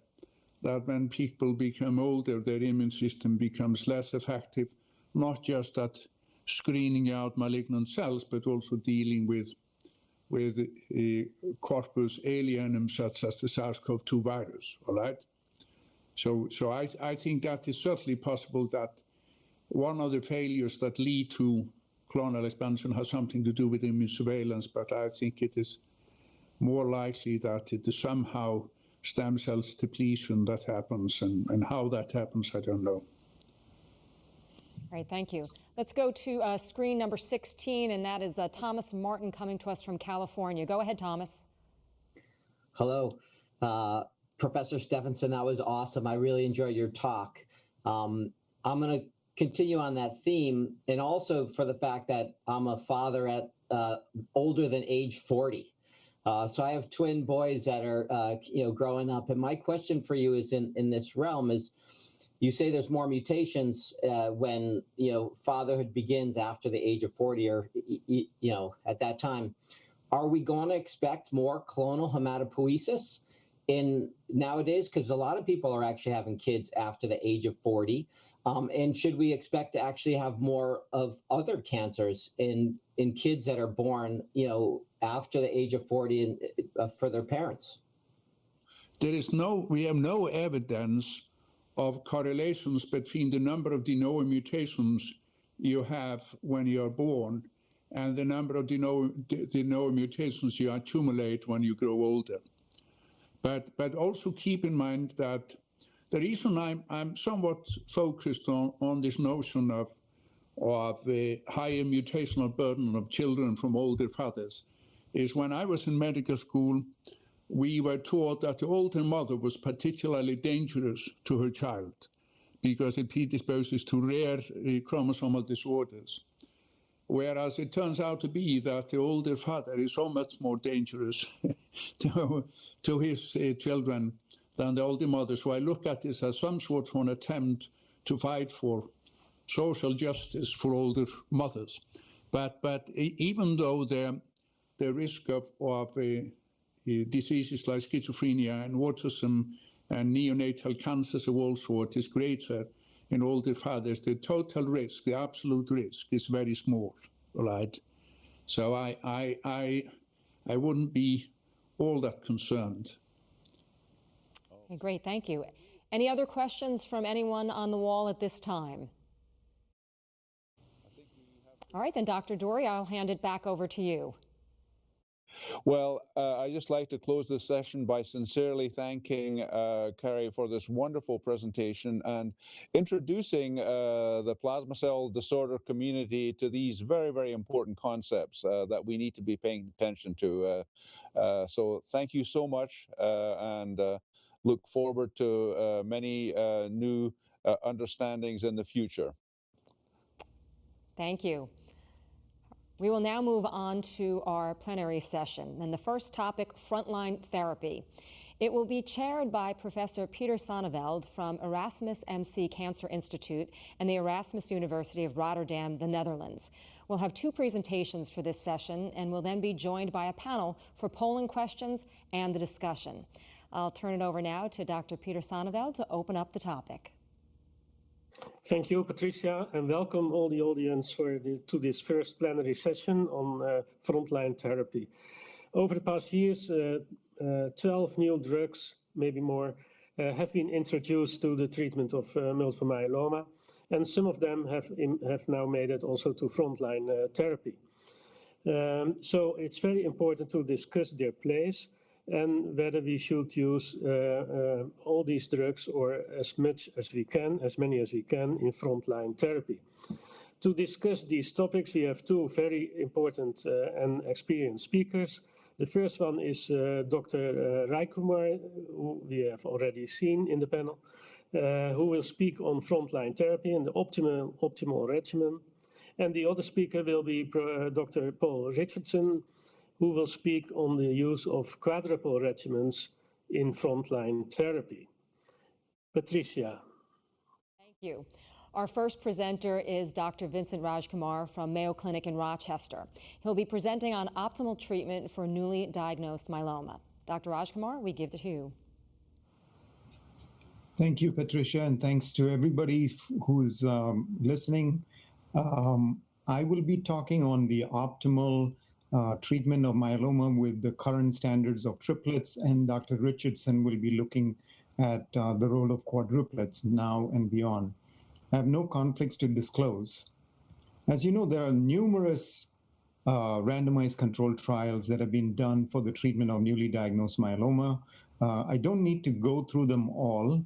that when people become older, their immune system becomes less effective, not just at screening out malignant cells, but also dealing with corpus alienum, such as the SARS-CoV-2 virus, all right? So I think that is certainly possible that one of the failures that lead to clonal expansion has something to do with immune surveillance, but I think it is more likely that it is somehow stem cells depletion that happens, and how that happens, I don't know. All right, thank you. Let's go to screen number 16, and that is Thomas Martin coming to us from California. Go ahead, Thomas. Hello, Professor Stephenson. That was awesome. I really enjoyed your talk. I'm going to continue on that theme, and also for the fact that I'm a father at older than age 40. So I have twin boys that are, growing up. And my question for you is in this realm is, you say there's more mutations when, fatherhood begins after the age of 40 or, at that time. Are we going to expect more clonal hematopoiesis in nowadays? Because a lot of people are actually having kids after the age of 40. And should we expect to actually have more of other cancers in kids that are born, after the age of 40 and for their parents? We have no evidence of correlations between the number of de novo mutations you have when you are born and the number of de novo mutations you accumulate when you grow older. But also keep in mind that the reason I'm somewhat focused on this notion of the higher mutational burden of children from older fathers is when I was in medical school, we were taught that the older mother was particularly dangerous to her child because it predisposes to rare chromosomal disorders. Whereas it turns out to be that the older father is so much more dangerous to his children than the older mother. So I look at this as some sort of an attempt to fight for social justice for older mothers. But even though the risk of diseases like schizophrenia and autism and neonatal cancers of all sorts is greater in older fathers, the total risk, the absolute risk, is very small, right? So I wouldn't be all that concerned Okay, great, thank you. Any other questions from anyone on the wall at this time? All right, then, Dr. Dory, I'll hand it back over to you. Well, I'd just like to close this session by sincerely thanking Carrie for this wonderful presentation and introducing the plasma cell disorder community to these very, very important concepts that we need to be paying attention to. So thank you so much, and look forward to many new understandings in the future. Thank you. We will now move on to our plenary session, and the first topic, frontline therapy. It will be chaired by Professor Peter Sonneveld from Erasmus MC Cancer Institute and the Erasmus University of Rotterdam, the Netherlands. We'll have two presentations for this session, and we'll then be joined by a panel for polling questions and the discussion. I'll turn it over now to Dr. Peter Sonneveld to open up the topic. Thank you, Patricia, and welcome all the audience to this first plenary session on frontline therapy. Over the past years, 12 new drugs, maybe more, have been introduced to the treatment of multiple myeloma, and some of them have now made it also to frontline therapy. So it's very important to discuss their place and whether we should use all these drugs or as much as we can, as many as we can, in frontline therapy. To discuss these topics, we have two very important and experienced speakers. The first one is Dr. Raikumar, who we have already seen in the panel, who will speak on frontline therapy and the optimal regimen. And the other speaker will be Dr. Paul Richardson, who will speak on the use of quadruple regimens in frontline therapy. Patricia. Thank you. Our first presenter is Dr. Vincent Rajkumar from Mayo Clinic in Rochester. He'll be presenting on optimal treatment for newly diagnosed myeloma. Dr. Rajkumar, we give it to you. Thank you, Patricia, and thanks to everybody who's listening. I will be talking on the optimal treatment of myeloma with the current standards of triplets, and Dr. Richardson will be looking at the role of quadruplets now and beyond. I have no conflicts to disclose. As you know, there are numerous randomized controlled trials that have been done for the treatment of newly diagnosed myeloma. I don't need to go through them all.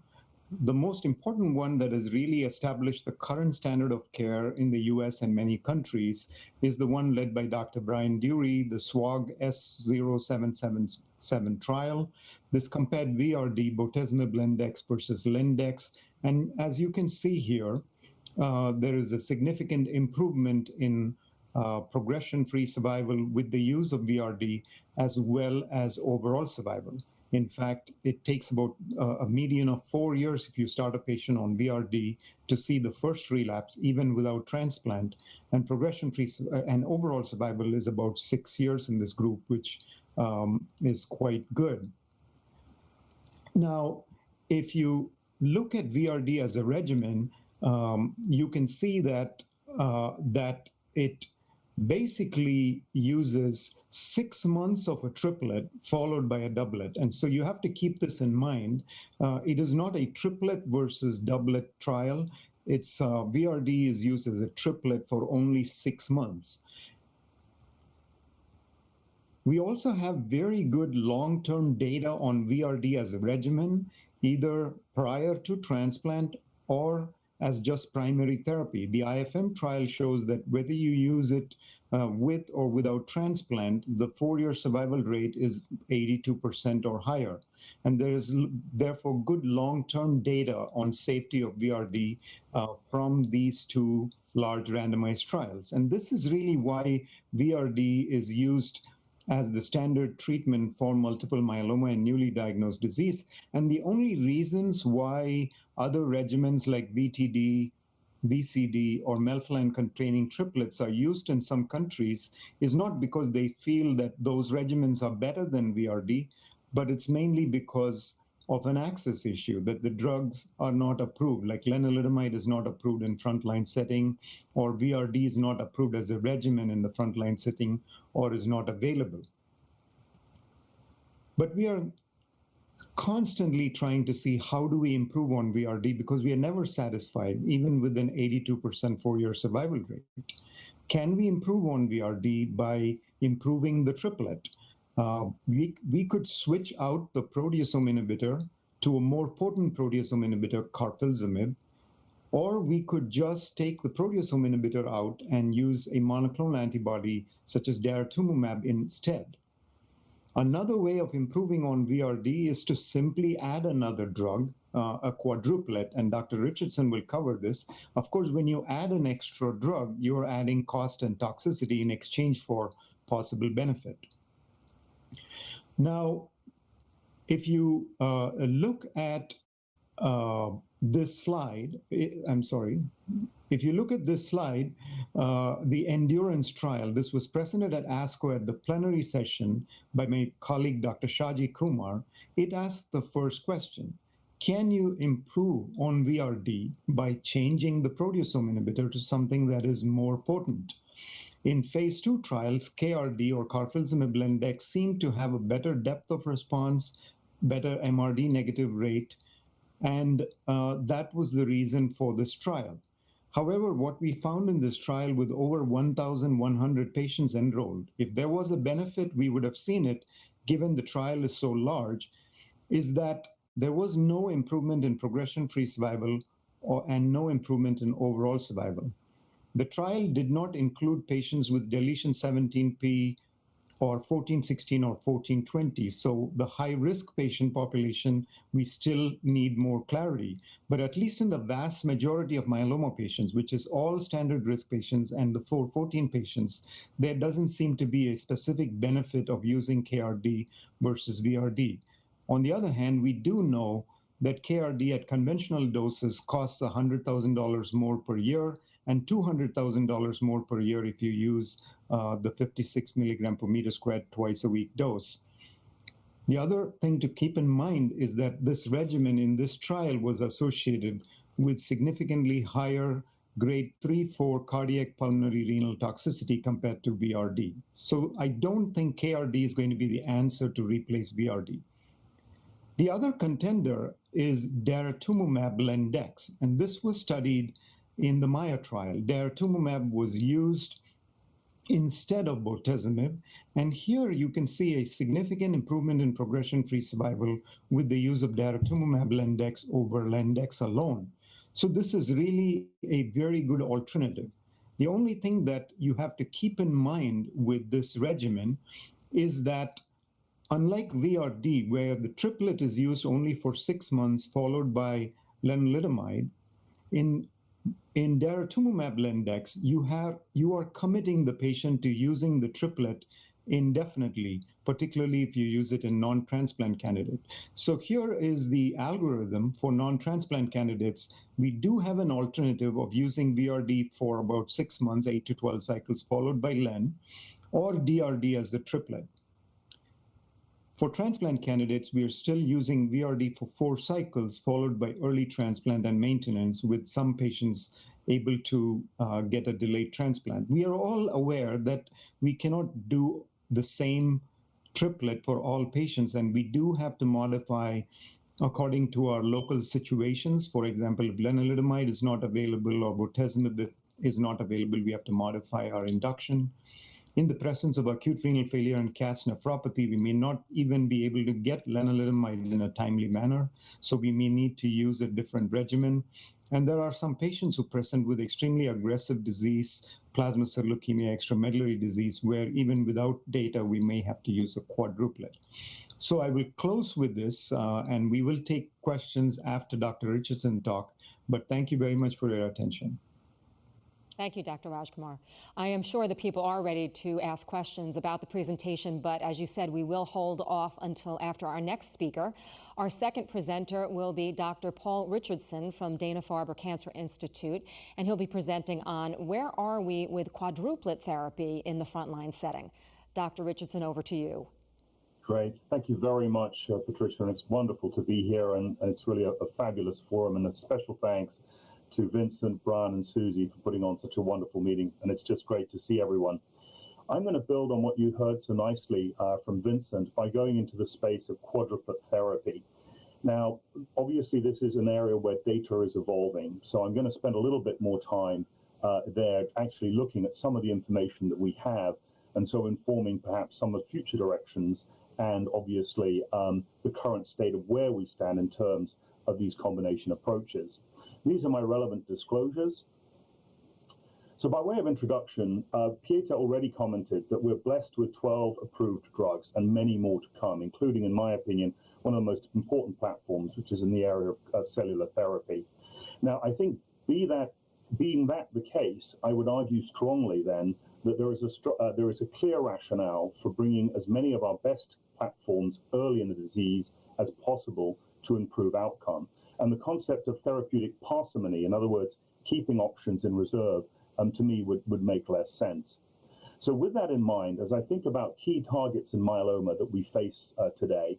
The most important one that has really established the current standard of care in the US and many countries is the one led by Dr. Brian Dury, the SWOG S0777 trial. This compared VRD, bortezomib Lendex versus Lendex. And as you can see here, there is a significant improvement in progression-free survival with the use of VRD as well as overall survival. In fact, it takes about a median of 4 years if you start a patient on VRD to see the first relapse, even without transplant. And progression-free and overall survival is about 6 years in this group, which is quite good. Now, if you look at VRD as a regimen, you can see that it basically uses 6 months of a triplet followed by a doublet. And so you have to keep this in mind. It is not a triplet versus doublet trial. It's VRD is used as a triplet for only 6 months. We also have very good long-term data on VRD as a regimen, either prior to transplant or as just primary therapy. The IFM trial shows that whether you use it with or without transplant, the 4-year survival rate is 82% or higher. And there is therefore good long-term data on safety of VRD from these two large randomized trials. And this is really why VRD is used as the standard treatment for multiple myeloma and newly diagnosed disease. And the only reasons why other regimens like BTD, BCD, or melphalan-containing triplets are used in some countries is not because they feel that those regimens are better than VRD, but it's mainly because of an access issue, that the drugs are not approved, like lenalidomide is not approved in frontline setting, or VRD is not approved as a regimen in the frontline setting, or is not available. But we are constantly trying to see how do we improve on VRD, because we are never satisfied, even with an 82% 4-year survival rate. Can we improve on VRD by improving the triplet? We could switch out the proteasome inhibitor to a more potent proteasome inhibitor, carfilzomib, or we could just take the proteasome inhibitor out and use a monoclonal antibody such as daratumumab instead. Another way of improving on VRD is to simply add another drug, a quadruplet, and Dr. Richardson will cover this. Of course, when you add an extra drug, you're adding cost and toxicity in exchange for possible benefit. Now, if you look at this slide, if you look at this slide, the endurance trial, this was presented at ASCO at the plenary session by my colleague, Dr. Shaji Kumar. It asked the first question: can you improve on VRD by changing the proteasome inhibitor to something that is more potent? In phase 2 trials, KRD or carfilzomib Lendex seemed to have a better depth of response, better MRD negative rate, and that was the reason for this trial. However, what we found in this trial with over 1,100 patients enrolled, if there was a benefit, we would have seen it, given the trial is so large, is that there was no improvement in progression-free survival and no improvement in overall survival. The trial did not include patients with deletion 17p or 1416 or 1420. So the high-risk patient population, we still need more clarity. But at least in the vast majority of myeloma patients, which is all standard risk patients and the 414 patients, there doesn't seem to be a specific benefit of using KRD versus VRD. On the other hand, we do know that KRD at conventional doses costs $100,000 more per year and $200,000 more per year if you use the 56 milligram per meter squared twice a week dose. The other thing to keep in mind is that this regimen in this trial was associated with significantly higher grade 3-4 cardiac pulmonary renal toxicity compared to VRD. So I don't think KRD is going to be the answer to replace VRD. The other contender is daratumumab Lendex, and this was studied in the Maya trial. Daratumumab was used instead of bortezomib, and here you can see a significant improvement in progression-free survival with the use of daratumumab Lendex over Lendex alone. So this is really a very good alternative. The only thing that you have to keep in mind with this regimen is that unlike VRD, where the triplet is used only for 6 months followed by lenalidomide, in daratumumab Lendex, you are committing the patient to using the triplet indefinitely, particularly if you use it in non-transplant candidates. So here is the algorithm for non-transplant candidates. We do have an alternative of using VRD for about 6 months, 8 to 12 cycles, followed by Len, or DRD as the triplet. For transplant candidates, we are still using VRD for 4 cycles, followed by early transplant and maintenance, with some patients able to get a delayed transplant. We are all aware that we cannot do the same triplet for all patients, and we do have to modify according to our local situations. For example, if lenalidomide is not available or bortezomib is not available, we have to modify our induction. In the presence of acute renal failure and CAS nephropathy, we may not even be able to get lenalidomide in a timely manner, so we may need to use a different regimen. And there are some patients who present with extremely aggressive disease, plasma cell leukemia, extramedullary disease, where even without data, we may have to use a quadruplet. So I will close with this, and we will take questions after Dr. Richardson talk, but thank you very much for your attention. Thank you, Dr. Rajkumar. I am sure that people are ready to ask questions about the presentation, but as you said, we will hold off until after our next speaker. Our second presenter will be Dr. Paul Richardson from Dana-Farber Cancer Institute, and he'll be presenting on where are we with quadruplet therapy in the frontline setting. Dr. Richardson, over to you. Great. Thank you very much, Patricia, and it's wonderful to be here, and it's really a fabulous forum, and a special thanks to Vincent, Brian, and Susie for putting on such a wonderful meeting, and it's just great to see everyone. I'm going to build on what you heard so nicely from Vincent by going into the space of quadruplet therapy. Now, obviously, this is an area where data is evolving, so I'm going to spend a little bit more time there actually looking at some of the information that we have, and so informing perhaps some of future directions and obviously the current state of where we stand in terms of these combination approaches. These are my relevant disclosures. So by way of introduction, Pieter already commented that we're blessed with 12 approved drugs and many more to come, including, in my opinion, one of the most important platforms, which is in the area of cellular therapy. Now, I think being that the case, I would argue strongly then that there is a clear rationale for bringing as many of our best platforms early in the disease as possible to improve outcome. And the concept of therapeutic parsimony, in other words, keeping options in reserve, to me would make less sense. So with that in mind, as I think about key targets in myeloma that we face today,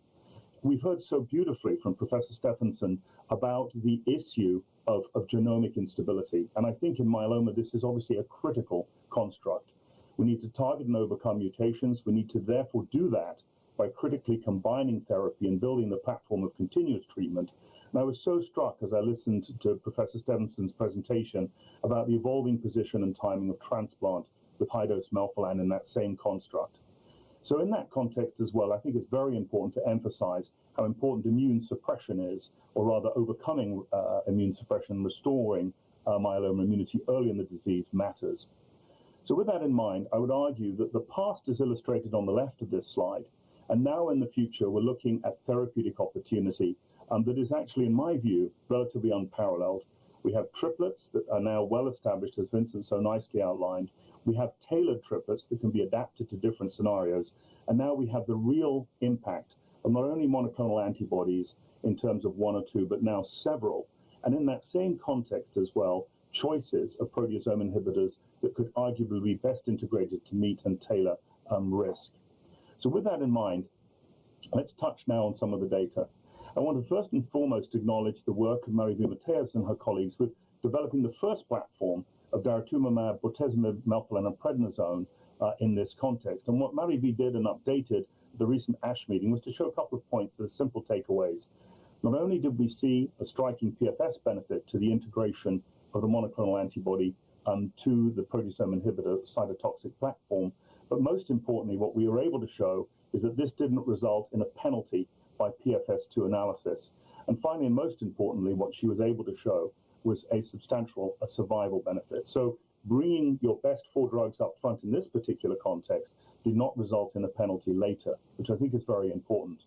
we've heard so beautifully from Professor Stephenson about the issue of genomic instability. And I think in myeloma, this is obviously a critical construct. We need to target and overcome mutations. We need to therefore do that by critically combining therapy and building the platform of continuous treatment. And I was so struck as I listened to Professor Stevenson's presentation about the evolving position and timing of transplant with high-dose melphalan in that same construct. So in that context as well, I think it's very important to emphasize how important immune suppression is, or rather overcoming immune suppression, restoring myeloma immunity early in the disease matters. So with that in mind, I would argue that the past is illustrated on the left of this slide, and now in the future, we're looking at therapeutic opportunity that is actually, in my view, relatively unparalleled. We have triplets that are now well established, as Vincent so nicely outlined. We have tailored triplets that can be adapted to different scenarios. And now we have the real impact of not only monoclonal antibodies in terms of one or two, but now several. And in that same context as well, choices of proteasome inhibitors that could arguably be best integrated to meet and tailor risk. So with that in mind, let's touch now on some of the data. I want to first and foremost acknowledge the work of Marie Mateus and her colleagues with developing the first platform of daratumumab, bortezomib, melphalan, and prednisone in this context. And what Marie did and updated the recent ASH meeting was to show a couple of points that are simple takeaways. Not only did we see a striking PFS benefit to the integration of the monoclonal antibody to the proteasome inhibitor cytotoxic platform, but most importantly, what we were able to show is that this didn't result in a penalty by PFS2 analysis. And finally, and most importantly, what she was able to show was a substantial survival benefit. So bringing your best 4 drugs up front in this particular context did not result in a penalty later, which I think is very important.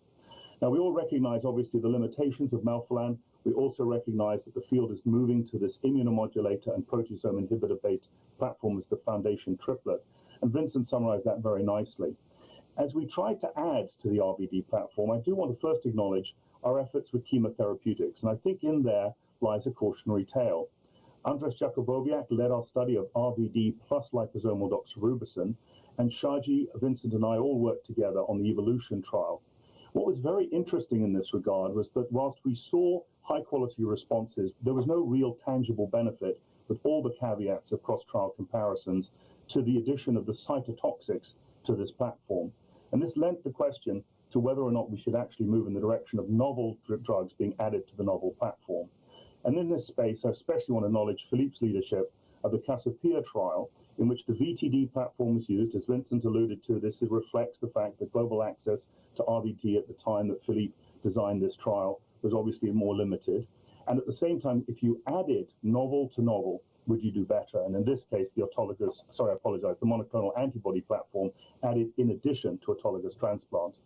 Now, we all recognize, obviously, the limitations of melphalan. We also recognize that the field is moving to this immunomodulator and proteasome inhibitor-based platform as the foundation triplet. And Vincent summarized that very nicely. As we try to add to the RBD platform, I do want to first acknowledge our efforts with chemotherapeutics. And I think in there lies a cautionary tale. Andres Jakubowiak led our study of RVD plus liposomal doxorubicin, and Shaji, Vincent, and I all worked together on the Evolution trial. What was very interesting in this regard was that whilst we saw high-quality responses, there was no real tangible benefit, with all the caveats of cross-trial comparisons, to the addition of the cytotoxics to this platform. And this lent the question to whether or not we should actually move in the direction of novel drugs being added to the novel platform. And in this space, I especially want to acknowledge Philippe's leadership of the Cassiopeia trial, in which the VTD platform was used. As Vincent alluded to, this reflects the fact that global access to RVD at the time that Philippe designed this trial was obviously more limited. And at the same time, if you added novel to novel, would you do better? And in this case, the the monoclonal antibody platform added in addition to autologous transplant.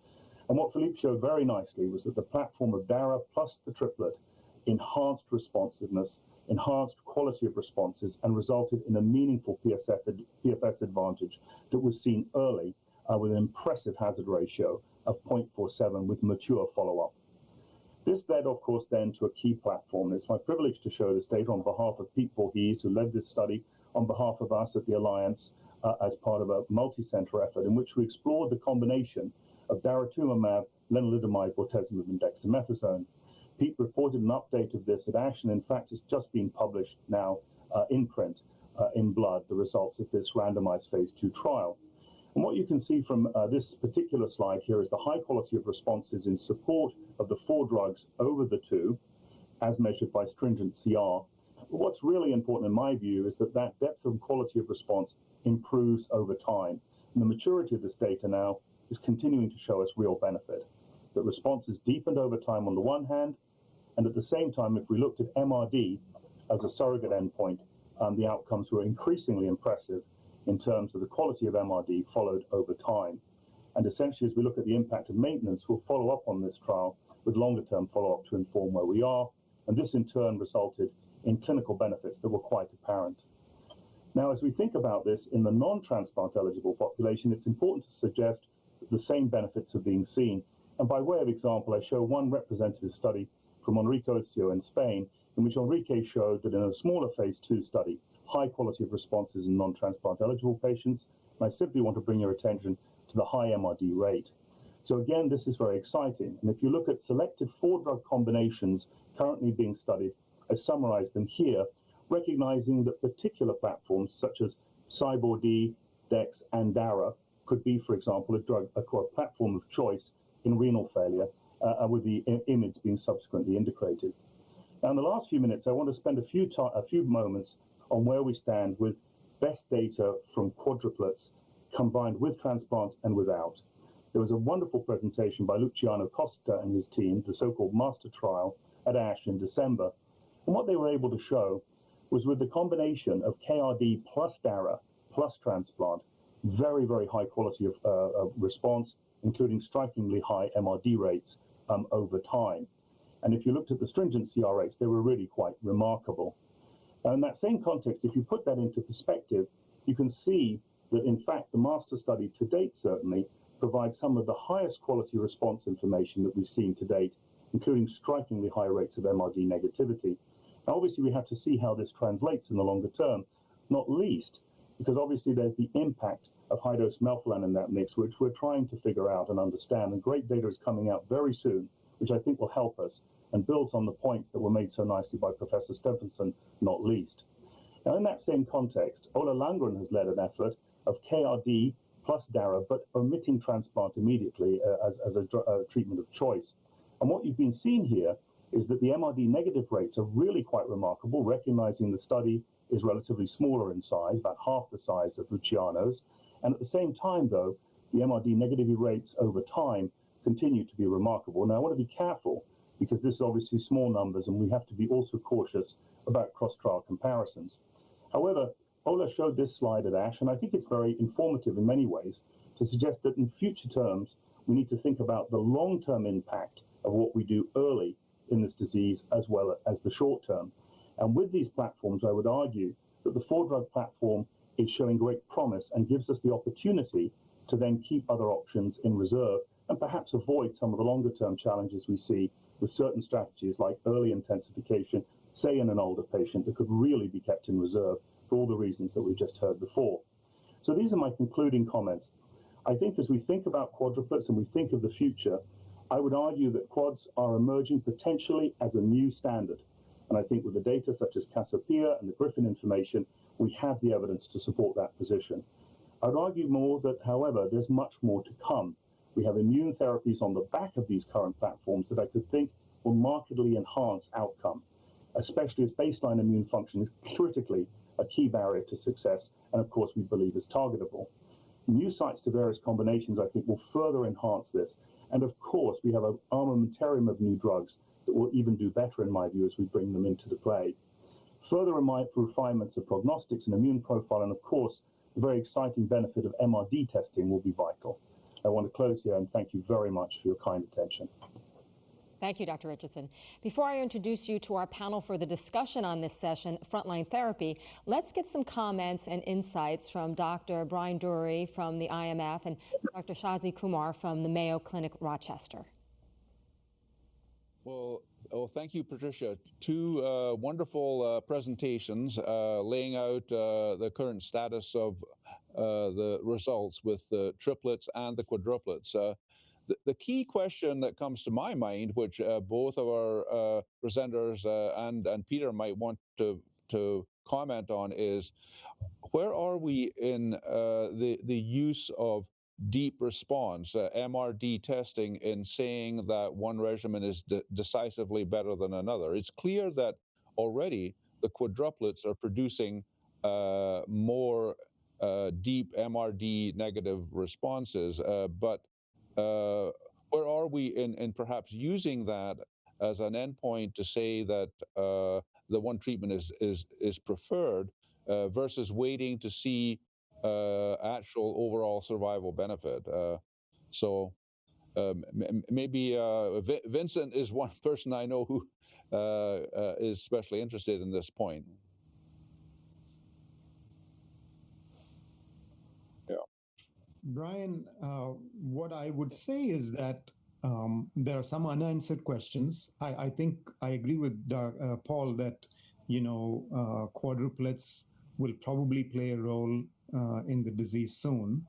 And what Philippe showed very nicely was that the platform of DARA plus the triplet enhanced responsiveness, enhanced quality of responses, and resulted in a meaningful PFS advantage that was seen early with an impressive hazard ratio of 0.47 with mature follow-up. This led, of course, then to a key platform. It's my privilege to show this data on behalf of Pete Voorhees, who led this study on behalf of us at the Alliance as part of a multi-center effort in which we explored the combination of daratumumab, lenalidomide, bortezomib, and dexamethasone. Pete reported an update of this at ASH, and in fact, it's just being published now in print in Blood, the results of this randomized phase 2 trial. And what you can see from this particular slide here is the high quality of responses in support of the 4 drugs over the 2, as measured by stringent CR. But what's really important in my view is that that depth and quality of response improves over time. And the maturity of this data now is continuing to show us real benefit. That responses deepened over time on the one hand, and at the same time, if we looked at MRD as a surrogate endpoint, the outcomes were increasingly impressive in terms of the quality of MRD followed over time. And essentially, as we look at the impact of maintenance, we'll follow up on this trial with longer-term follow-up to inform where we are, and this in turn resulted in clinical benefits that were quite apparent. Now, as we think about this in the non-transplant eligible population, it's important to suggest that the same benefits are being seen. And by way of example, I show one representative study from Enrique Ocio in Spain, in which Enrique showed that in a smaller phase 2 study, high quality of responses in non-transplant eligible patients. And I simply want to bring your attention to the high MRD rate. So again, this is very exciting. And if you look at selected 4-drug combinations currently being studied, I summarize them here, recognizing that particular platforms such as CyBorD, DEX, and DARA could be, for example, a platform of choice in renal failure, with the IMIDs being subsequently integrated. Now, in the last few minutes, I want to spend a few moments on where we stand with best data from quadruplets combined with transplant and without. There was a wonderful presentation by Luciano Costa and his team, the so-called master trial at ASH in December. And what they were able to show was with the combination of KRD plus DARA plus transplant, very, very high quality of response, including strikingly high MRD rates over time. And if you looked at the stringent CR rates, they were really quite remarkable. Now, in that same context, if you put that into perspective, you can see that, in fact, the master study to date certainly provides some of the highest quality response information that we've seen to date, including strikingly high rates of MRD negativity. Now, obviously, we have to see how this translates in the longer term, not least because obviously there's the impact of high-dose melphalan in that mix, which we're trying to figure out and understand. And great data is coming out very soon, which I think will help us and builds on the points that were made so nicely by Professor Stephenson, not least. Now, in that same context, Ola Landgren has led an effort of KRD plus DARA, but omitting transplant immediately as a treatment of choice. And what you've been seeing here is that the MRD negative rates are really quite remarkable, recognizing the study is relatively smaller in size, about half the size of Luciano's. And at the same time, though, the MRD negativity rates over time continue to be remarkable. Now, I want to be careful because this is obviously small numbers and we have to be also cautious about cross-trial comparisons. However, Ola showed this slide at ASH, and I think it's very informative in many ways to suggest that in future terms, we need to think about the long-term impact of what we do early in this disease as well as the short term. And with these platforms, I would argue that the 4-drug platform is showing great promise and gives us the opportunity to then keep other options in reserve and perhaps avoid some of the longer-term challenges we see with certain strategies like early intensification, say in an older patient, that could really be kept in reserve for all the reasons that we just heard before. So these are my concluding comments. I think as we think about quadruplets and we think of the future, I would argue that quads are emerging potentially as a new standard. And I think with the data such as Cassiopeia and the Griffin information, we have the evidence to support that position. I'd argue more that, however, there's much more to come. We have immune therapies on the back of these current platforms that I could think will markedly enhance outcome, especially as baseline immune function is critically a key barrier to success, and of course we believe is targetable. New sites to various combinations I think will further enhance this, and of course we have an armamentarium of new drugs that will even do better in my view as we bring them into the play. Further refinements of prognostics and immune profile, and of course the very exciting benefit of MRD testing will be vital. I want to close here and thank you very much for your kind attention. Thank you, Dr. Richardson. Before I introduce you to our panel for the discussion on this session, Frontline Therapy, let's get some comments and insights from Dr. Brian Dury from the IMF and Dr. Shazi Kumar from the Mayo Clinic, Rochester. Well, thank you, Patricia. Two wonderful presentations laying out the current status of the results with the triplets and the quadruplets. The key question that comes to my mind, which both of our presenters and Peter might want to to comment on is, where are we in the use of deep response, MRD testing, in saying that one regimen is decisively better than another? It's clear that already the quadruplets are producing more deep MRD negative responses, but where are we in perhaps using that as an endpoint to say that the one treatment is preferred versus waiting to see actual overall survival benefit? So maybe Vincent is one person I know who is especially interested in this point. Yeah. Brian, what I would say is that there are some unanswered questions. I think I agree with Paul that, quadruplets will probably play a role in the disease soon.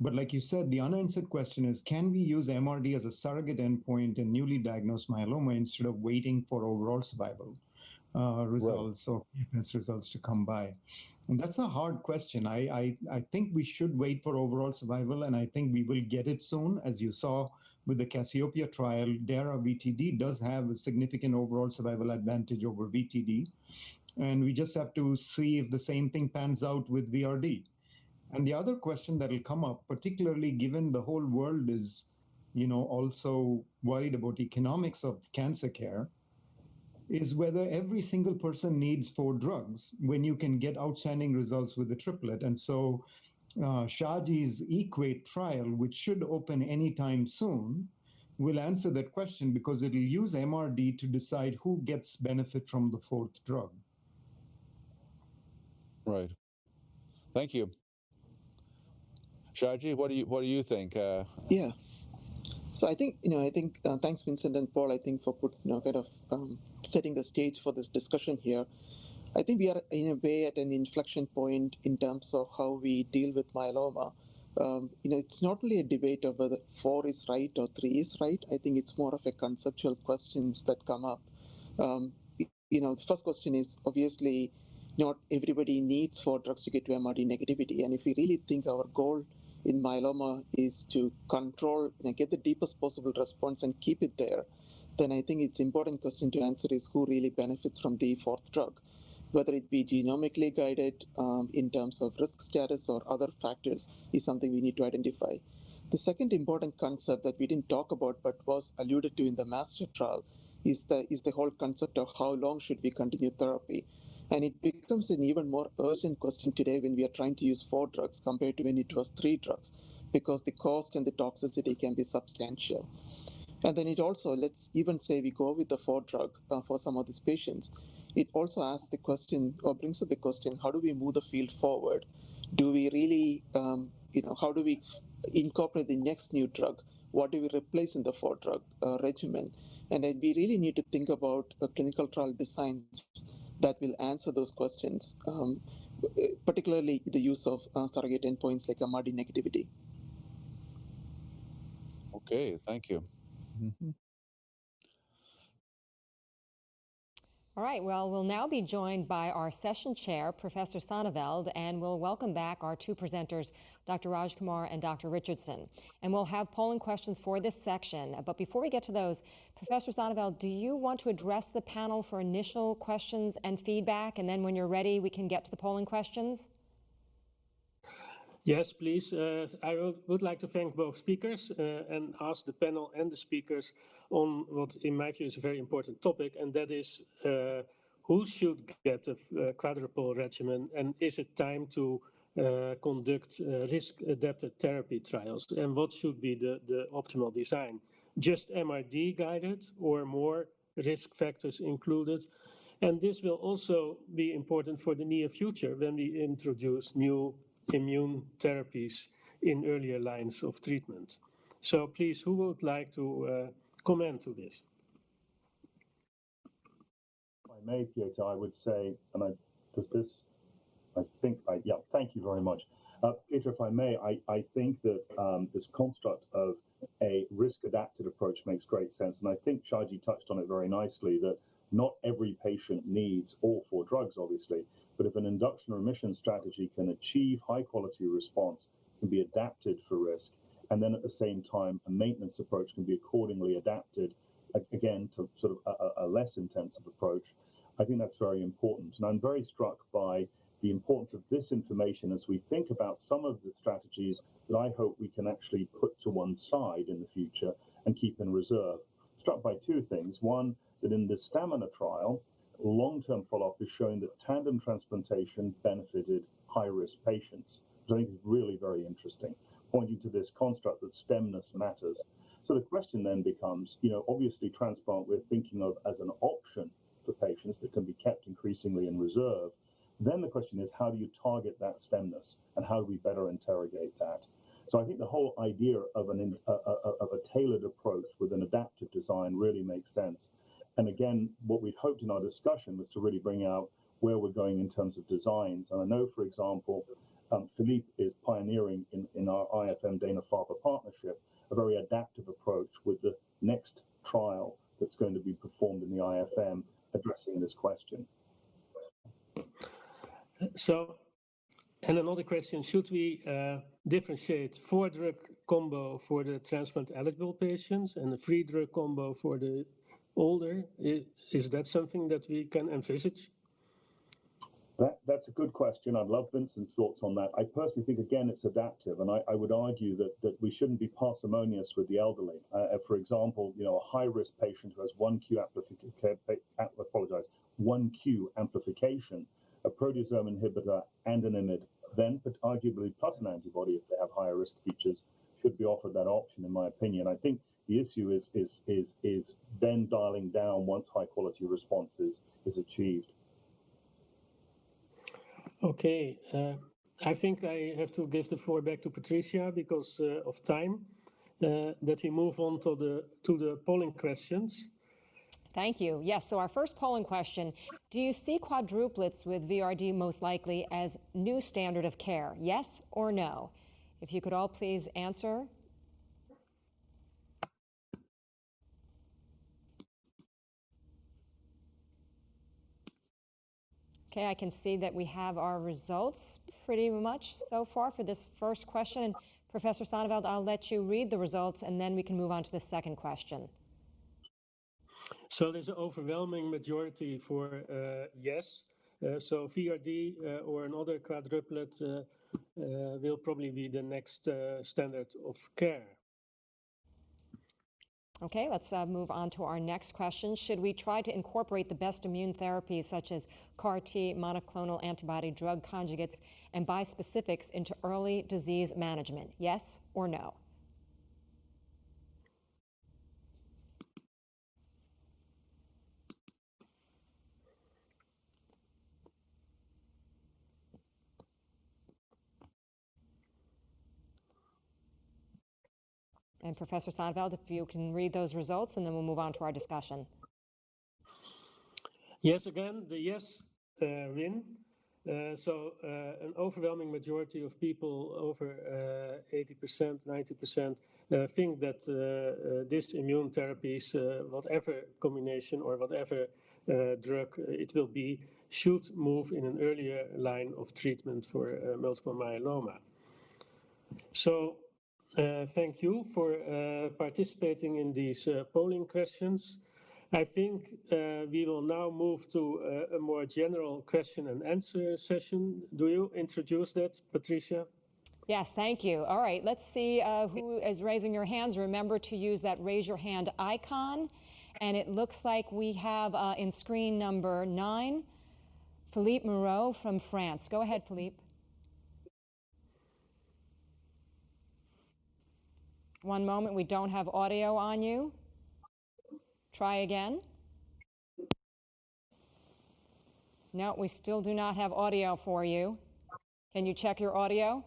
But like you said, the unanswered question is, can we use MRD as a surrogate endpoint in newly diagnosed myeloma instead of waiting for overall survival results or PFS results to come by? And that's a hard question. I think we should wait for overall survival, and I think we will get it soon. As you saw with the Cassiopeia trial, DARA VTD does have a significant overall survival advantage over VTD. And we just have to see if the same thing pans out with VRD. And the other question that will come up, particularly given the whole world is, also worried about economics of cancer care, is whether every single person needs 4 drugs when you can get outstanding results with the triplet. And so Shaji's EQUATE trial, which should open anytime soon, will answer that question, because it'll use MRD to decide who gets benefit from the 4th drug. Right. Thank you. Shaji, what do you think? Yeah. So I think, thanks Vincent and Paul, I think, for setting the stage for this discussion here. I think we are in a way at an inflection point in terms of how we deal with myeloma. It's not really a debate of whether 4 is right or 3 is right. I think it's more of a conceptual questions that come up. The first question is, obviously, not everybody needs 4 drugs to get to MRD negativity. And if we really think our goal in myeloma is to control, get the deepest possible response and keep it there, then I think it's important question to answer is who really benefits from the 4th drug, whether it be genomically guided in terms of risk status or other factors is something we need to identify. The second important concept that we didn't talk about but was alluded to in the master trial is the whole concept of how long should we continue therapy. And it becomes an even more urgent question today when we are trying to use 4 drugs compared to when it was 3 drugs, because the cost and the toxicity can be substantial. And then it also, let's even say we go with the 4 drug for some of these patients, it also asks the question, or brings up the question, how do we move the field forward? Do we really, how do we incorporate the next new drug? What do we replace in the 4 drug regimen? And then we really need to think about clinical trial designs that will answer those questions, particularly the use of surrogate endpoints like MRD negativity. Okay, thank you. Mm-hmm. All right, well, we'll now be joined by our session chair, Professor Sonneveld, and we'll welcome back our 2 presenters, Dr. Rajkumar and Dr. Richardson. And we'll have polling questions for this section. But before we get to those, Professor Sonneveld, do you want to address the panel for initial questions and feedback? And then when you're ready, we can get to the polling questions? Yes, please. I would like to thank both speakers and ask the panel and the speakers on what, in my view, is a very important topic, and that is who should get a quadruple regimen, and is it time to conduct risk-adapted therapy trials, and what should be the optimal design? Just MRD guided or more risk factors included? And this will also be important for the near future when we introduce new immune therapies in earlier lines of treatment. So please, who would like to comment to this? If I may, Pietro, I would say, and thank you very much. Pietro, if I may, I think that this construct of a risk-adapted approach makes great sense. And I think Shaji touched on it very nicely, that Not every patient needs all 4 drugs, obviously, but if an induction remission strategy can achieve high quality response, can be adapted for risk, and then at the same time, a maintenance approach can be accordingly adapted, again, to sort of a less intensive approach, I think that's very important. And I'm very struck by the importance of this information as we think about some of the strategies that I hope we can actually put to one side in the future and keep in reserve. Struck by 2 things. One, that in the Stamina trial, long-term follow-up is showing that tandem transplantation benefited high-risk patients, which I think is really very interesting, pointing to this construct that stemness matters. So the question then becomes, obviously transplant we're thinking of as an option for patients that can be kept increasingly in reserve. Then the question is, how do you target that stemness, and how do we better interrogate that? So I think the whole idea of a tailored approach with an adaptive design really makes sense. And again, what we'd hoped in our discussion was to really bring out where we're going in terms of designs. And I know, for example, Philippe is pioneering in our IFM Dana-Farber partnership a very adaptive approach with the next trial that's going to be performed in the IFM addressing this question. So, and another question, should we differentiate 4-drug combo for the transplant-eligible patients and a 3-drug combo for the older? Is that something that we can envisage? That's a good question. I'd love Vincent's thoughts on that. I personally think, again, it's adaptive, and I would argue that we shouldn't be parsimonious with the elderly. For example, a high-risk patient who has 1Q amplification, a proteasome inhibitor and an IMiD, then arguably plus an antibody if they have higher risk features, should be offered that option, in my opinion. I think the issue is then dialing down once high-quality response is achieved. Okay, I think I have to give the floor back to Patricia because of time, that we move on to the polling questions. Thank you. Yes, so our first polling question, do you see quadruplets with VRD most likely as new standard of care? Yes or no? If you could all please answer. Okay, I can see that we have our results pretty much so far for this first question. And Professor Sonneveld, I'll let you read the results and then we can move on to the second question. So there's an overwhelming majority for yes. So VRD or another quadruplet will probably be the next standard of care. Okay, let's move on to our next question. Should we try to incorporate the best immune therapies such as CAR-T, monoclonal antibody drug conjugates, and bispecifics into early disease management? Yes or no? And Professor Sonneveld, if you can read those results, and then we'll move on to our discussion. Yes, again, the yes win. So an overwhelming majority of people, over 80%, 90%, think that this immune therapies, whatever combination or whatever drug it will be, should move in an earlier line of treatment for multiple myeloma. So thank you for participating in these polling questions. I think we will now move to a more general question and answer session. Do you introduce that, Patricia? Yes, thank you. All right, let's see who is raising your hands. Remember to use that raise your hand icon. And it looks like we have in screen number 9, Philippe Moreau from France. Go ahead, Philippe. One moment, we don't have audio on you. Try again. No, we still do not have audio for you. Can you check your audio?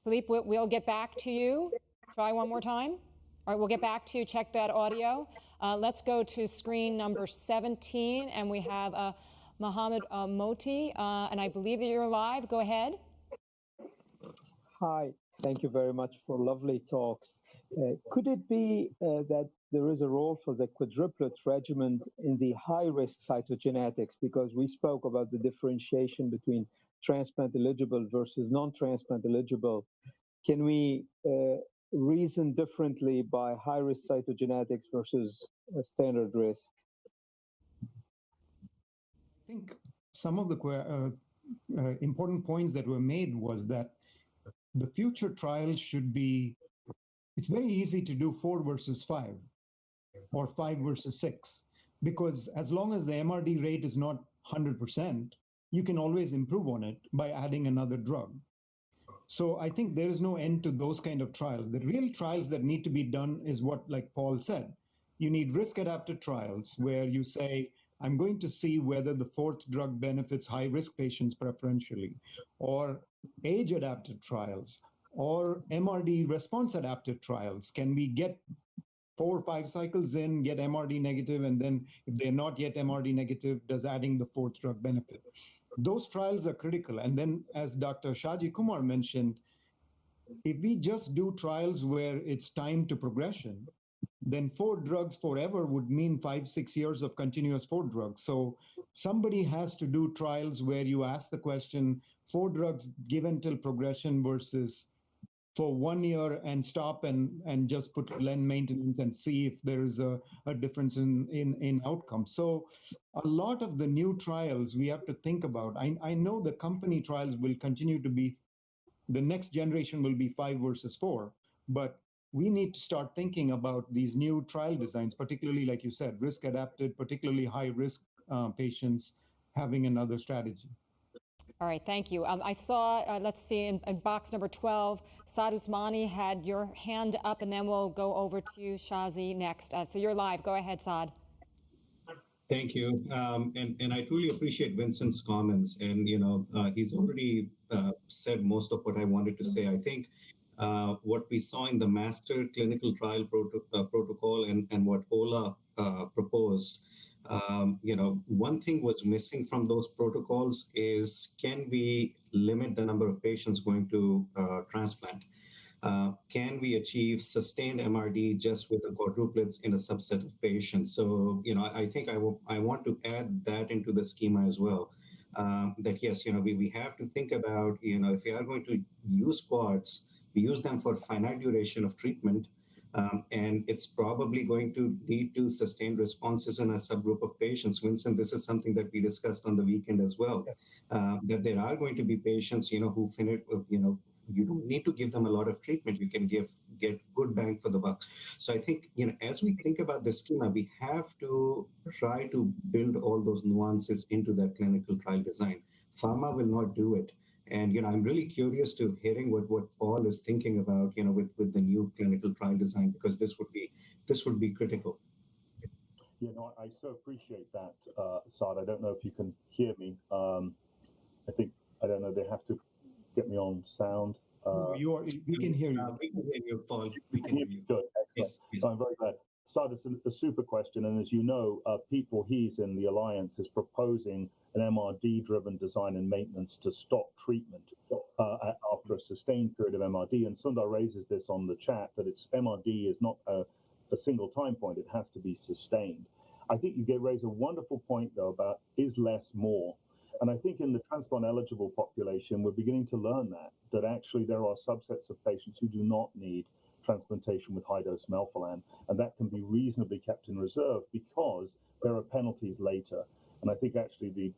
Philippe, we'll get back to you. Try one more time. All right, we'll get back to you, check that audio. Let's go to screen number 17, and we have Mohammed Moti, and I believe that you're live. Go ahead. Hi, thank you very much for lovely talks. Could it be that there is a role for the quadruplet regimens in the high-risk cytogenetics, because we spoke about the differentiation between transplant eligible versus non-transplant eligible. Can we reason differently by high-risk cytogenetics versus standard risk? I think some of the important points that were made was that the future trials should be, it's very easy to do 4 versus 5 or 5 versus 6, because as long as the MRD rate is not 100%, you can always improve on it by adding another drug. So I think there is no end to those kind of trials. The real trials that need to be done is what, like Paul said, you need risk-adapted trials where you say, I'm going to see whether the fourth drug benefits high-risk patients preferentially, or age-adapted trials, or MRD response-adapted trials. Can we get 4 or 5 cycles in, get MRD negative, and then if they're not yet MRD negative, does adding the fourth drug benefit? Those trials are critical. And then, as Dr. Shaji Kumar mentioned, if we just do trials where it's time to progression, then 4 drugs forever would mean 5-6 years of continuous 4 drugs. So somebody has to do trials where you ask the question, 4 drugs given till progression versus for 1 year and stop and just put Len maintenance and see if there is a difference in outcome. So a lot of the new trials we have to think about. I know the company trials will continue to be, the next generation will be 5 versus 4, but we need to start thinking about these new trial designs, particularly, like you said, risk adapted, particularly high risk patients having another strategy. All right, thank you. I saw, let's see, in box number 12, Saad Usmani had your hand up, and then we'll go over to Shazi next. So you're live. Go ahead, Saad. Thank you. And I truly appreciate Vincent's comments. And, he's already said most of what I wanted to say. I think what we saw in the master clinical trial protocol and what Ola proposed, one thing was missing from those protocols is, can we limit the number of patients going to transplant? Can we achieve sustained MRD just with the quadruplets in a subset of patients? So, I think I want to add that into the schema as well. That yes, we have to think about, if we are going to use quads, we use them for finite duration of treatment, and it's probably going to lead to sustained responses in a subgroup of patients. Vincent, this is something that we discussed on the weekend as well, that there are going to be patients, who finish, you don't need to give them a lot of treatment. You can get good bang for the buck. So I think, as we think about the schema, we have to try to build all those nuances into that clinical trial design. Pharma will not do it. And, I'm really curious to hearing what Paul is thinking about, with the new clinical trial design, because this would be critical. Yeah, no, I so appreciate that, Saad. I don't know if you can hear me. I don't know, they have to get me on sound. We can hear you. We can hear you, Paul. We can hear you. Good. Excellent. Yes. I'm very glad. Saad, it's a super question. And as you know, Pete He's in the Alliance is proposing an MRD-driven design and maintenance to stop treatment after a sustained period of MRD. And Sundar raises this on the chat, that it's MRD is not a single time point. It has to be sustained. I think you raise a wonderful point, though, about is less more. And I think in the transplant-eligible population, we're beginning to learn that actually there are subsets of patients who do not need transplantation with high-dose melphalan, and that can be reasonably kept in reserve because there are penalties later. And I think actually the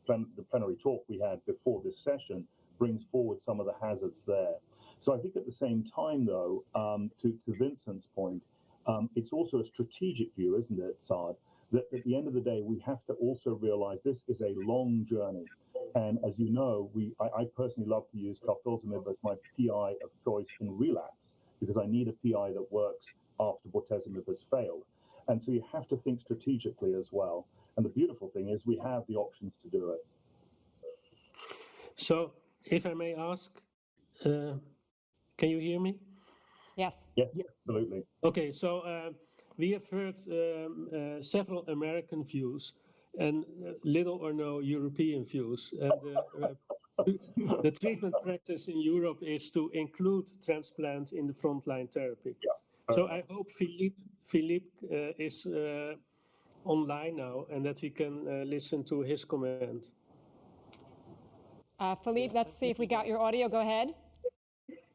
plenary talk we had before this session brings forward some of the hazards there. So I think at the same time, though, to Vincent's point, it's also a strategic view, isn't it, Saad? That at the end of the day, we have to also realize this is a long journey. And as you know, I personally love to use carfilzomib as my PI of choice in relapse, because I need a PI that works after bortezomib has failed. And so you have to think strategically as well. And the beautiful thing is we have the options to do it. So if I may ask, can you hear me? Yes. Yes, absolutely. Okay, so we have heard several American views and little or no European views. And the treatment practice in Europe is to include transplant in the frontline therapy. So I hope Philippe is online now and that we can listen to his comment. Philippe, let's see if we got your audio. Go ahead.